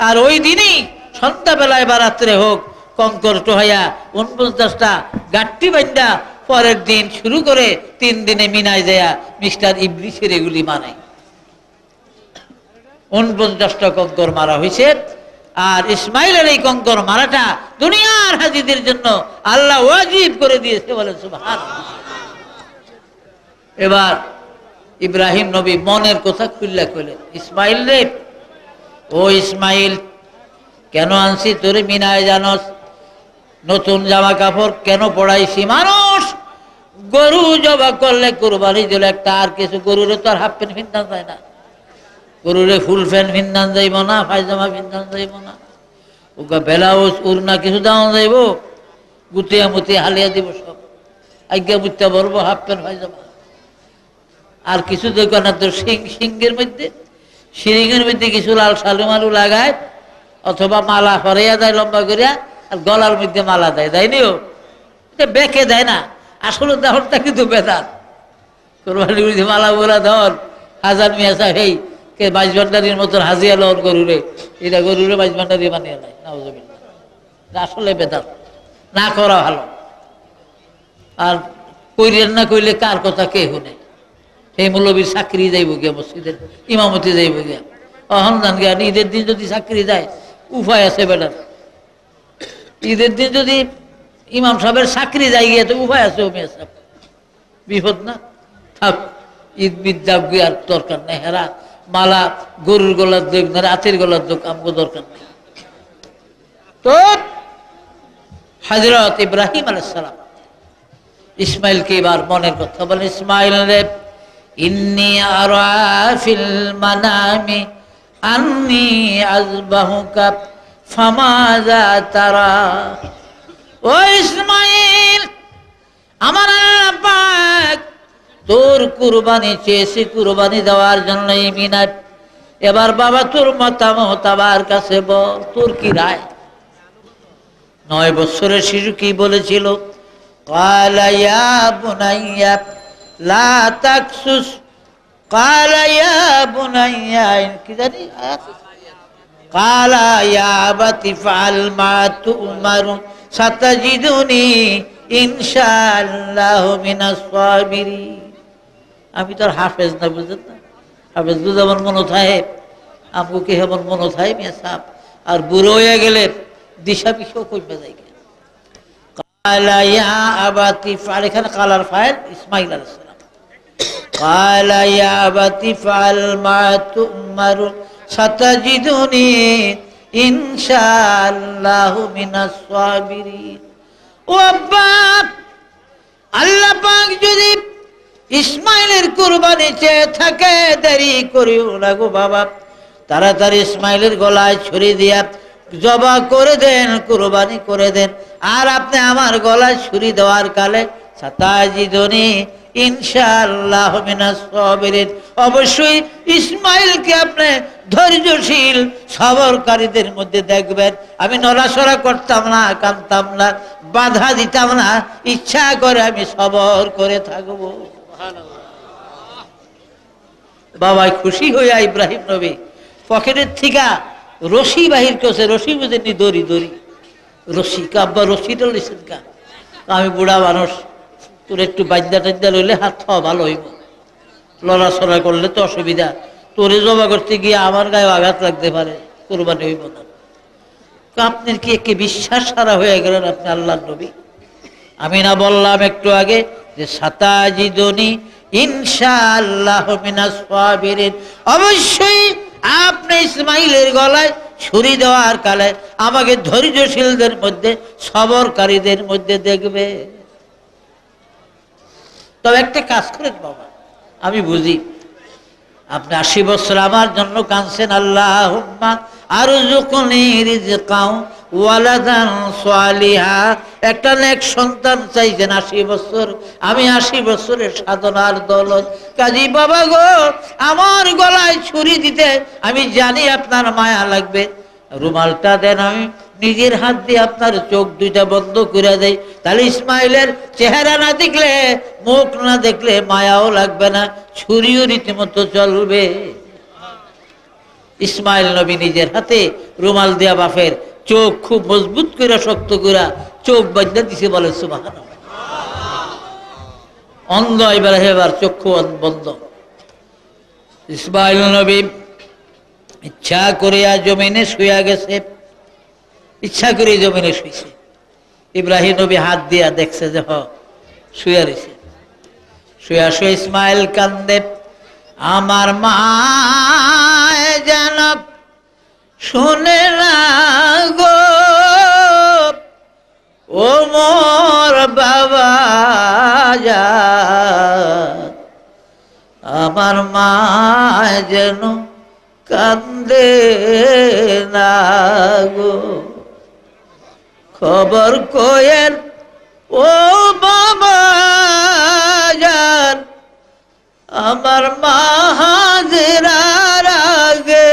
আর ওই দিনই সন্ধ্যাবেলায় বা রাত্রে হোক কঙ্কর টোহাইয়া 49টা গাঠটি বান্ধা পরের দিন শুরু করে 3 দিনে মিনায় যায় মিস্টার ইবলিসের এগুলি মানায়। 49টা কঙ্কর মারা হয়েছে। আর ইসমাইলের এই কঙ্কর মারাটা দুনিয়ার হাজিদের জন্য আল্লাহ ওয়াজিব করে দিয়েছে, বলেন সুবহানাল্লাহ। এবার ইব্রাহিম নবী মনের কথা খুললা কইলেন, ইসমাইল রে, ও ইসমাইল, কেন আনছি তোরে মিনায় জানস? নতুন জামা কাপড় কেন পড়াইছি? মানুষ গরু জবা করলে কুরবানি দিল একটা, আর কিছু গরুরে তো আর হাফ প্যান্ট ভিন্দান যায় না, গরুরে ফুল প্যান্ট ভিন্দান যাইব না, পায়জামা ভিন্দান যাইব না, ওকে ব্লাউজ উড়না কিছু দেওয়া যাইব, গুতিয়া মুতিয়া হালিয়া দিব সব। আজ্ঞা বুঝতে পারবো, হাফ প্যান্ট হয়ে যাবো। আর কিছু দোকানে তো সিংহের মধ্যে শিরিঙের মধ্যে কিছু লাল সালু মালু লাগায়, অথবা মালা হরাইয়া দেয় লম্বা করিয়া, আর গলার মধ্যে মালা দেয়, দেয়নিও এটা বেঁকে দেয় না, আসলে দেহরটা কিন্তু বেদাত। কোরবানি বুঝি মালা বলা ধর হাজার মিয়া চাই কে বাইশ ভান্ডারির মতন হাজিয়া লওয়ার গরুরে, এটা গরুরে বাইশ ভান্ডারি বানিয়ে নেয়, আসলে বেদাত, না করা ভালো। আর কইলেন না কইলে কার কথা কে শুনে? সেই মৌলবীর চাকরি যাইব গিয়া, মসজিদের ইমামতি যাইব গিয়া, অহন জান গিয়া। ঈদের দিন যদি চাকরি যায় উপায় আছে বেটার, ঈদের দিন যদি ইমাম সাহেবের চাকরি যাই গিয়া তো উপায় আছে, ওমিয়া সাহেব বিপদ না, থাক ঈদ বিদ্যা আর দরকার নেই। হেরা মালা গরুর গলার দোক না রাতের গলার দোক আমগো দরকার নেই। তো হযরত ইব্রাহিম আলাইহিস সালাম ইসমাইলকে এবার মনের কথা বলেন, ইসমাইল রে ইন্নী আরা ফিল মানামি আন্নী আযবাহুকা ফামাযা তারা। ও ইসমাইল, আমার আল্লাহ পাক তোর কুরবানি চেয়েছে, কুরবানি দেওয়ার জন্য মিনাত। এবার বাবা তোর মতামত আমার কাছে বল, তোর কি রায়? 9 বছরের শিশু কি বলেছিল? ক্বালা ইয়া বুনাইয়া লা তাকসুস, ক্বালা ইয়া বুনাইয়া কি জানি, ক্বালা ইয়া আবাতি ফাআল মা তু'মারু সাতাজিদুনি ইনশাআল্লাহু মিনাস সাবিরিন। আমি তো আর হাফেজ না, বুঝলেন না? হাফেজ যেমন মনে থাকে, আমগো কি এমন মনে থাকে মিয়া সাহেব? আর বুড়ো হয়ে গেলে দিশা পিছাও কমে যায়। ক্বালা ইয়া আবাতি ফাআল, এখানে কালার ফাইল ইসমাইল আলাইহিস সালাম। ক্বালা ইয়া আবাতি ফাআল মা তু'মারু সাতাজিদুনি ইনশাআল্লাহু মিনাস সাবিরিন। ও আব্বা, আল্লাহ পাক যদি ইসমাইলের কুরবানি চেয়ে থাকে, দেরি করিও না গো বাবা, তাড়াতাড়ি ইসমাইলের গলায় ছুরি দিয়া জবা করে দেন, কুরবানি করে দেন। আর আপনি আমার গলায় ছুরি দেওয়ার কালে সাতাজিদুনি ইনশাআল্লাহু মিনাস সাবিরিন, অবশ্যই ইসমাইলকে আপনি ধৈর্যশীল সবরকারীদের মধ্যে দেখবেন। আমি নড়াচড়া করতাম না, কাঁদতাম না, বাধা দিতাম না, ইচ্ছা করে আমি সবর করে থাকবো। বাবা খুশি হইয়া ইব্রাহিম নবী পকেটের থেকে রশি বাহির করছে, রশি বুঝেনি, দড়ি দড়ি রশি, কাব্বা রশিটা লইছেন কা? আমি বুড়া মানুষ, তোর একটু বাদ্যা টাদ্যা লইলে হাত খাওয়া ভালো হইব, লড়াচড়া করলে তো অসুবিধা, তোরে জমা করতে গিয়ে আমার গায়ে আঘাত লাগতে পারে, কোরবানি হইব না। আপনার কি একে বিশ্বাস সারা হয়ে গেলেন আপনি আল্লাহর নবী? আমি না বললাম একটু আগে যে সাতাজিদুনি ইনশাআল্লাহু মিনাস সাবিরিন, অবশ্যই আপনি ইসমাইলের গলায় ছুরি দেওয়ার কালে আমাকে ধৈর্যশীলদের মধ্যে, সবরকারীদের মধ্যে দেখবে। তবে একটা কাজ করেন বাবা, আমি বুঝি আপনি 80 বছর আমার জন্য কাঁদছেন, আল্লাহুম্মা আরযুকনি রিজকাও ওয়ালাদান সালিহা, একটা নেক সন্তান চাইছেন 80 বছর। আমি 80 বছরের সাধনার দৌলত, কাজী বাবা গো, আমার গলায় ছুরি দিতে আমি জানি আপনার মায়া লাগবে, রুমালটা দেন, আমি নিজের হাত দিয়ে আপনার চোখ দুইটা বন্ধ করে দেই, তাহলে ইসমাইলের চেহারা না দেখলে, মুখ না দেখলে মায়াও লাগবে না, ছুরিও রীতিমতো চলবে। ইসমাইল নবী নিজের হাতে রুমাল দিয়া বাপের চোখ খুব মজবুত করে, শক্ত করে চোখ বাঁধা দিছে, বলে সুবহানাল্লাহ। অন্ধ এবার চক্ষু বন্ধ। ইসমাইল নবী ইচ্ছা করিয়া জমিনে শুয়া গেছে, ইচ্ছা করে জমিনে শুইছে। ইব্রাহিম নবী হাত দিয়া দেখছে যে শুয়া রয়েছে, শুয়া শুয়ে ইসমাইল কান্দে, আমার মা যেন শুনে না গো, ও মোর বাবা যা, আমার মা যেন কান্দে না গো, খবর কোয়েন ও বাবা বাজার আমার মা হাজেরার আগে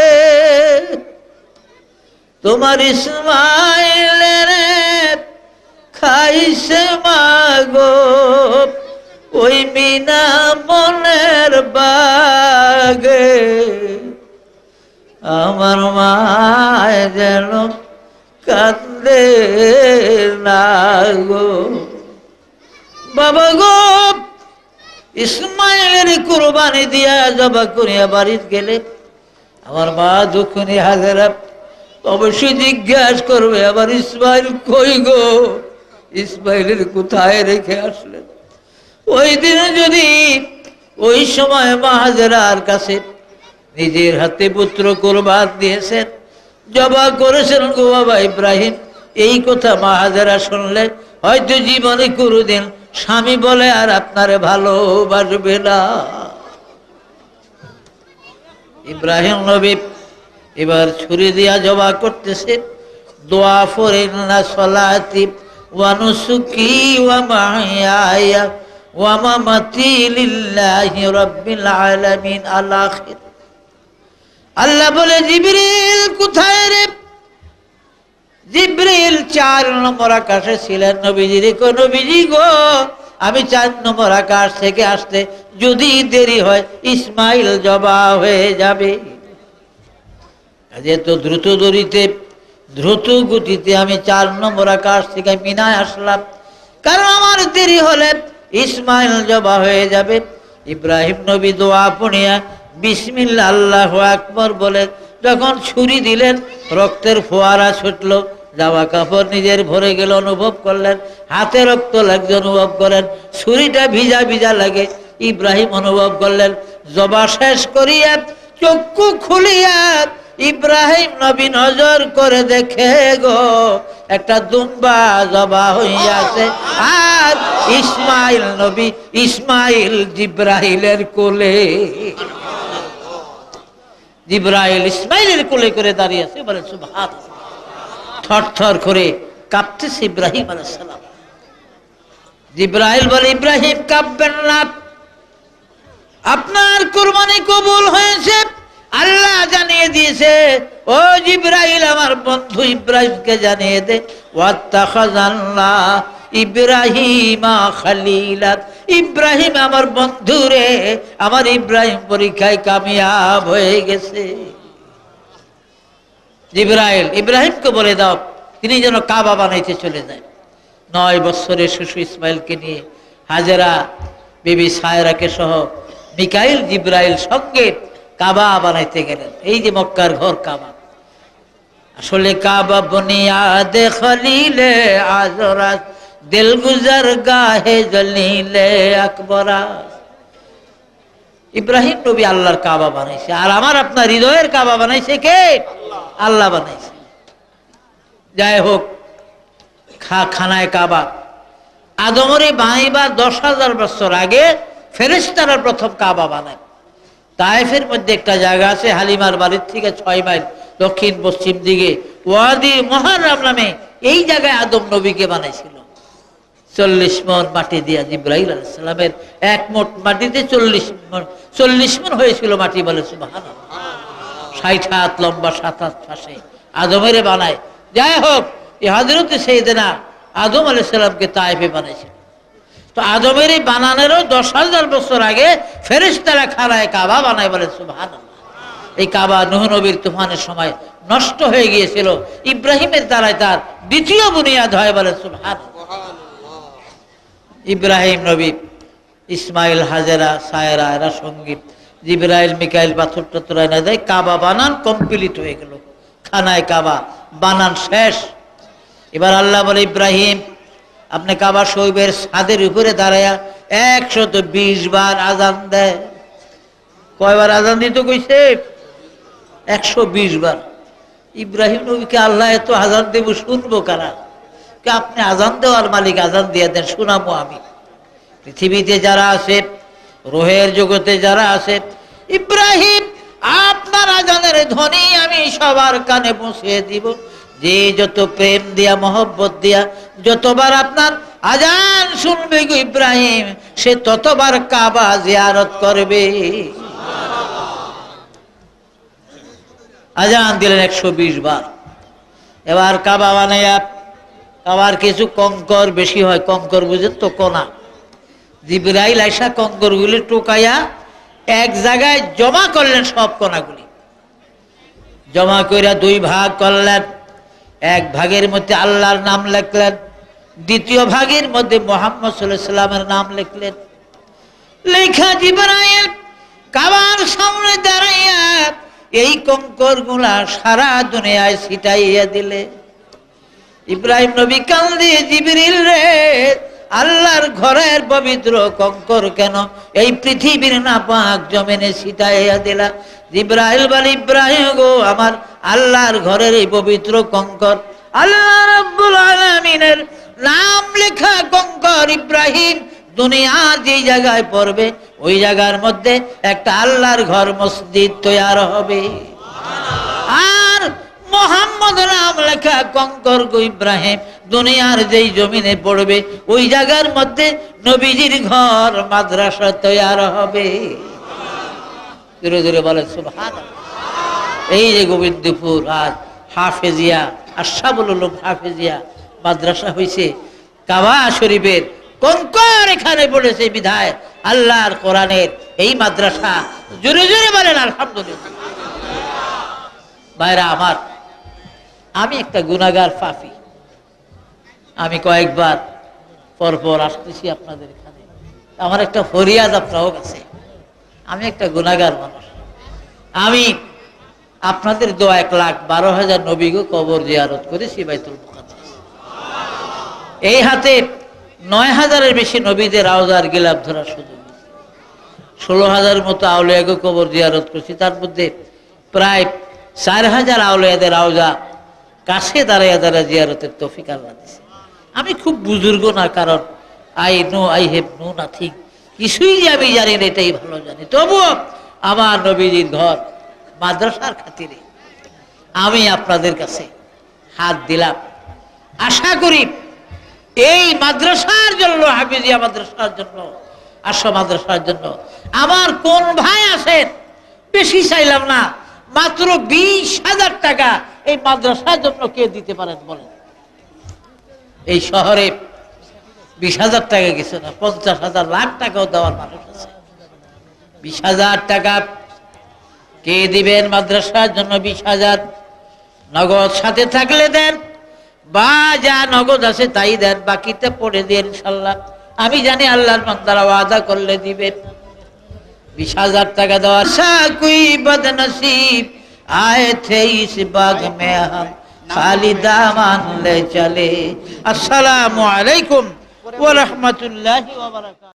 তোমার ইসমাইলের খাইছে মাগো ওই মিনা মনের বাগে আমার মায় যেন কান্দে না গো বাবা গো ইসমাইলের কুরবানি দিয়া জবা করিয়া বাড়িতে গেলে আমার মা দুঃখনি হাজেরা অবশ্যই জিজ্ঞাসা করবে আবার ইসমাইল কই গো ইসমাইলের কোথায় রেখে আসলেন ওই দিনে যদি ওই সময় মা হাজেরার কাছে নিজের হাতে পুত্র কুরবান দিয়েছেন জবা করেছেন গো বাবা ইব্রাহিম এই কথা মা হাজেরা শুনলে হয়তো জীবনে কোনোদিন স্বামী বলে আর আপনারে ভালোবাসবে না। ইব্রাহিম নবী এবার ছুরি দিয়া জবা করতেছে দোয়া ফরিনা সলাতি ওয়া নুসুকি ওয়া মাহইয়ায়া ওয়া মামাতি লিল্লাহি রাব্বিল আলামিন আল আখির। আল্লাহ বলে জিবরিল কোথায় রে? জিবরিল 4 নম্বর আকাশে ছিলেন। নবীজির কো নবীজি গো আমি 4 নম্বর আকাশ থেকে আসতে যদি দেরি হয় ইসমাইল জবা হয়ে যাবে। যেহেতু দ্রুত গতিতে আমি 4 নম্বর আকাশ থেকে মিনায় আসলাম, কারণ আমার দেরি হলে ইসমাইল জবা হয়ে যাবে। ইব্রাহিম নবী দোয়া পড়িয়া বিসমিল্লাহ আল্লাহু আকবার বলে যখন ছুরি দিলেন রক্তের ফোয়ারা ছুটলো, জামা কাপড় নিজের ভরে গেল অনুভব করলেন, হাতে রক্ত লাগছে অনুভব করেন, ছুরিটা ভিজা ভিজা লাগে ইব্রাহিম অনুভব করলেন। জবা শেষ করিয়া চক্ষু খুলিয়া ইব্রাহিম নবী নজর করে দেখে গো একটা দুম্বা জবা হইয়াছে আর ইসমাইল নবী ইসমাইল জিব্রাইলের কোলে, জিব্রাইল ইসমাইলের কোলে করে দাঁড়িয়ে আছে। বলে সুবহানাল্লাহ। থরথর করে কাঁপতেছে ইব্রাহিম আলাইহিস সালাম। জিব্রাইল বলে ইব্রাহিম কাঁপবেন না, আপনার কুরবানি কবুল হয়েছে, আল্লাহ জানিয়ে দিয়েছে। ও জিব্রাইল আমার বন্ধু ইব্রাহিমকে জানিয়ে দে ওয়াত্তাখাযাল্লাহ ইব্রাহিমা খালিলা, ইব্রাহিম আমার বন্ধু রে, আমার ইব্রাহিম পরীক্ষায় কামিয়াব হয়ে গেছে। জিব্রাইল ইব্রাহিমকে বলে দাও তিনি যেন কাবা বানাইতে চলে যায়। 9 বছরের শিশু ইসমাইলকে নিয়ে হাজেরা বিবি সায়রাকে সহ মিকাইল জিব্রাইল সঙ্গে কাবা বানাইতে গেলেন। এই যে মক্কার ঘর কাবা, আসলে কাবা বুনিয়াদে খলিলে আজরা দিল গুজার গাহে জলিলে আকবরা। ইব্রাহিম নবী আল্লাহর কাবা বানাইছে, আর আমার আপনার হৃদয়ের কাবা বানাইছে কে? আল্লাহ বানাইছে। যাই হোক, খানায় কাবা আদমরে বানাইবার 10,000 বছর আগে ফেরেশতারা প্রথম কাবা বানায়। তায়েফের মধ্যে একটা জায়গা আছে, হালিমার বাড়ির থেকে 6 মাইল দক্ষিণ পশ্চিম দিকে ওয়াদি মুহাররম নামে, এই জায়গায় আদম নবীকে বানাইছিল। 40 মণ মাটি দিয়া জিব্রাইল আলাইহিস সালামের এক মোট মাটিতে 40 মণ হয়েছিল মাটি। বলে সুবহানাল্লাহ। 60 হাত লম্বা, 7 হাত ফাঁসে আদমেরে বানায়। যাই হোক, এই হযরত সাইয়েদনা আদম আলাইহিস সালামকে তায়েফে বানাইছিল। তো আদমের এই বানানোরও 10,000 বছর আগে ফেরেশতারা খানায় কাবা বানায়। বলে সুবহানাল্লাহ। এই কাবা নূহ নবীর তুফানের সময় নষ্ট হয়ে গিয়েছিল, ইব্রাহিমের দ্বারাই তার দ্বিতীয় বুনিয়াদ হয়। বলে সুবহানাল্লাহ। ইব্রাহিম নবী, ইসমাইল, হাজেরা, সায়রা এরা সঙ্গী, জিব্রাইল মিকাইল পাথর টাথর এনে দেয়। কাবা বানান কমপ্লিট হয়ে গেল, খানায় কাবা বানান শেষ। এবার আল্লাহ বলে ইব্রাহিম আপনি কাবা শরীফের ছাদের উপরে দাঁড়ায়া 120 বার আজান দেয়। কয়বার আজান দিত কইছে? 120 বার। ইব্রাহিম নবীকে আল্লাহ এত আজান দেব শুনবো কারা? আপনি আজান দেওয়ার মালিক, আজান দিয়ে দেন, শোনাবো আমি। পৃথিবীতে যারা আছে, রোহের জগতে যারা আছে, ইব্রাহিম আপনার আজানের ধ্বনি আমি সবার কানে পৌঁছে দিব। যে যত প্রেম দিয়া মহব্বত দিয়া যতবার আপনার আজান শুনবে গো ইব্রাহিম, সে ততবার কাবা জিয়ারত করবে। আজান দিলেন 120 বার। এবার কাবা বানাইয়া, কাবার কিছু কঙ্কর বেশি হয়, কঙ্কর বুঝেন তো, কোনা। জিবরাইল আইসা কঙ্করগুলি টোকাইয়া এক জায়গায় জমা করলেন, সব কোনাগুলি জমা কইরা 2 ভাগ করলেন। এক ভাগের মধ্যে আল্লাহর নাম লিখলেন, দ্বিতীয় ভাগের মধ্যে মুহাম্মদ সাল্লাল্লাহু আলাইহি সাল্লামের নাম লিখলেন। লেখা জিবরাইল কাবার সামনে দাঁড়াইয়া এই কঙ্কর গুলা সারা দুনিয়ায় ছিটাইয়া দিলে। ইব্রাহিম নবী কান্দে, জিবরিল রে, আল্লাহর ঘরের পবিত্র কঙ্কর কেন এই পৃথিবীর নাপাক জমিনে ছিটাইয়া দিলা? জিবরাইল বলে, ইব্রাহিম গো, আমার আল্লাহর ঘরের এই পবিত্র কঙ্কর, আল্লাহ রাব্বুল আলামিনের নাম লেখা কঙ্কর ইব্রাহিম দুনিয়ার যে জায়গায় পড়বে ওই জায়গার মধ্যে একটা আল্লাহর ঘর মসজিদ তৈরি হবে। আর মুহাম্মদ নাম লেখা কঙ্কর গো ইব্রাহিম দুনিয়ার যেই জমিনে পড়বে ওই জায়গার মধ্যে নবীজির ঘর মাদ্রাসা তৈরি হবে। ধীরে ধীরে বলে সুবহানাল্লাহ। এই যে গোবিন্দপুর আজ হাফেজিয়া, আশরাফুল উলুম হাফেজিয়া মাদ্রাসা হয়েছে, কাবা শরীফের কঙ্কর এখানে পড়েছে বিধায় আল্লাহর কোরআনের এই মাদ্রাসা। জোরে জোরে বলেন আলহামদুলিল্লাহ। ভাইরা আমার, আমি একটা গুনাহগার পাপী। আমি কয়েকবার পরপর আসতেছি আপনাদের এখানে, আমার একটা ফরিয়াদ আপনার কাছে। আমি একটা গুনাহগার মানুষ। আমি আপনাদের দোয়া 1,12,000 নবীগো কবর জিয়ারত করেছি বাইতুল মুকাদ্দাস। এই হাতে 9,000-এর বেশি নবীদের রওজার গিলাফ ধরার সুযোগ, 16,000 মতো আউলিয়াগো কবর জিয়ারত করেছি। তার মধ্যে প্রায় 4,000 আউলিয়াদের রওজা কাছে দাঁড়াইয়া দাঁড়া জিয়ারতের তৌফিক আল্লাহ দিয়েছে। আমি খুব বুজুর্গ না, কারণ আই হ্যাভ নো নাথিং, কিছুই যে আমি জানি না এটাই ভালো জানি। তবুও আমার নবীজির ঘর মাদ্রাসার খাতিরে আমি আপনাদের কাছে হাত দিলাম। আশা করি এই মাদ্রাসার জন্য, হাফিজিয়া মাদ্রাসার জন্য, আশা মাদ্রাসার জন্য আমার কোন ভাই আছেন, বেশি চাইলাম না, মাত্র 20,000 টাকা এই মাদ্রাসার জন্য কে দিতে পারেন বলেন? এই শহরে 20,000 টাকা কিছু না, 50,000 লাখ টাকাও দেওয়ার মানুষ আছে। 20,000 টাকা কে দিবেন মাদ্রাসার জন্য? 20,000 নগদ সাথে থাকলে দেন, বা যা নগদ আছে তাই দেন, বাকিতে পড়ে দিয়ে ইনশাল্লাহ আমি জানি আল্লাহর বান্দারা ওয়াদা করলে দিবেন। 20,000 টাকা দেওয়া সাকুই বদনসিব আয়ে থে ইস বাগ মে হাম খালি দামান লে চলে। আসসালামু আলাইকুম ওয়া রাহমাতুল্লাহি ওয়া বারাকাতুহু।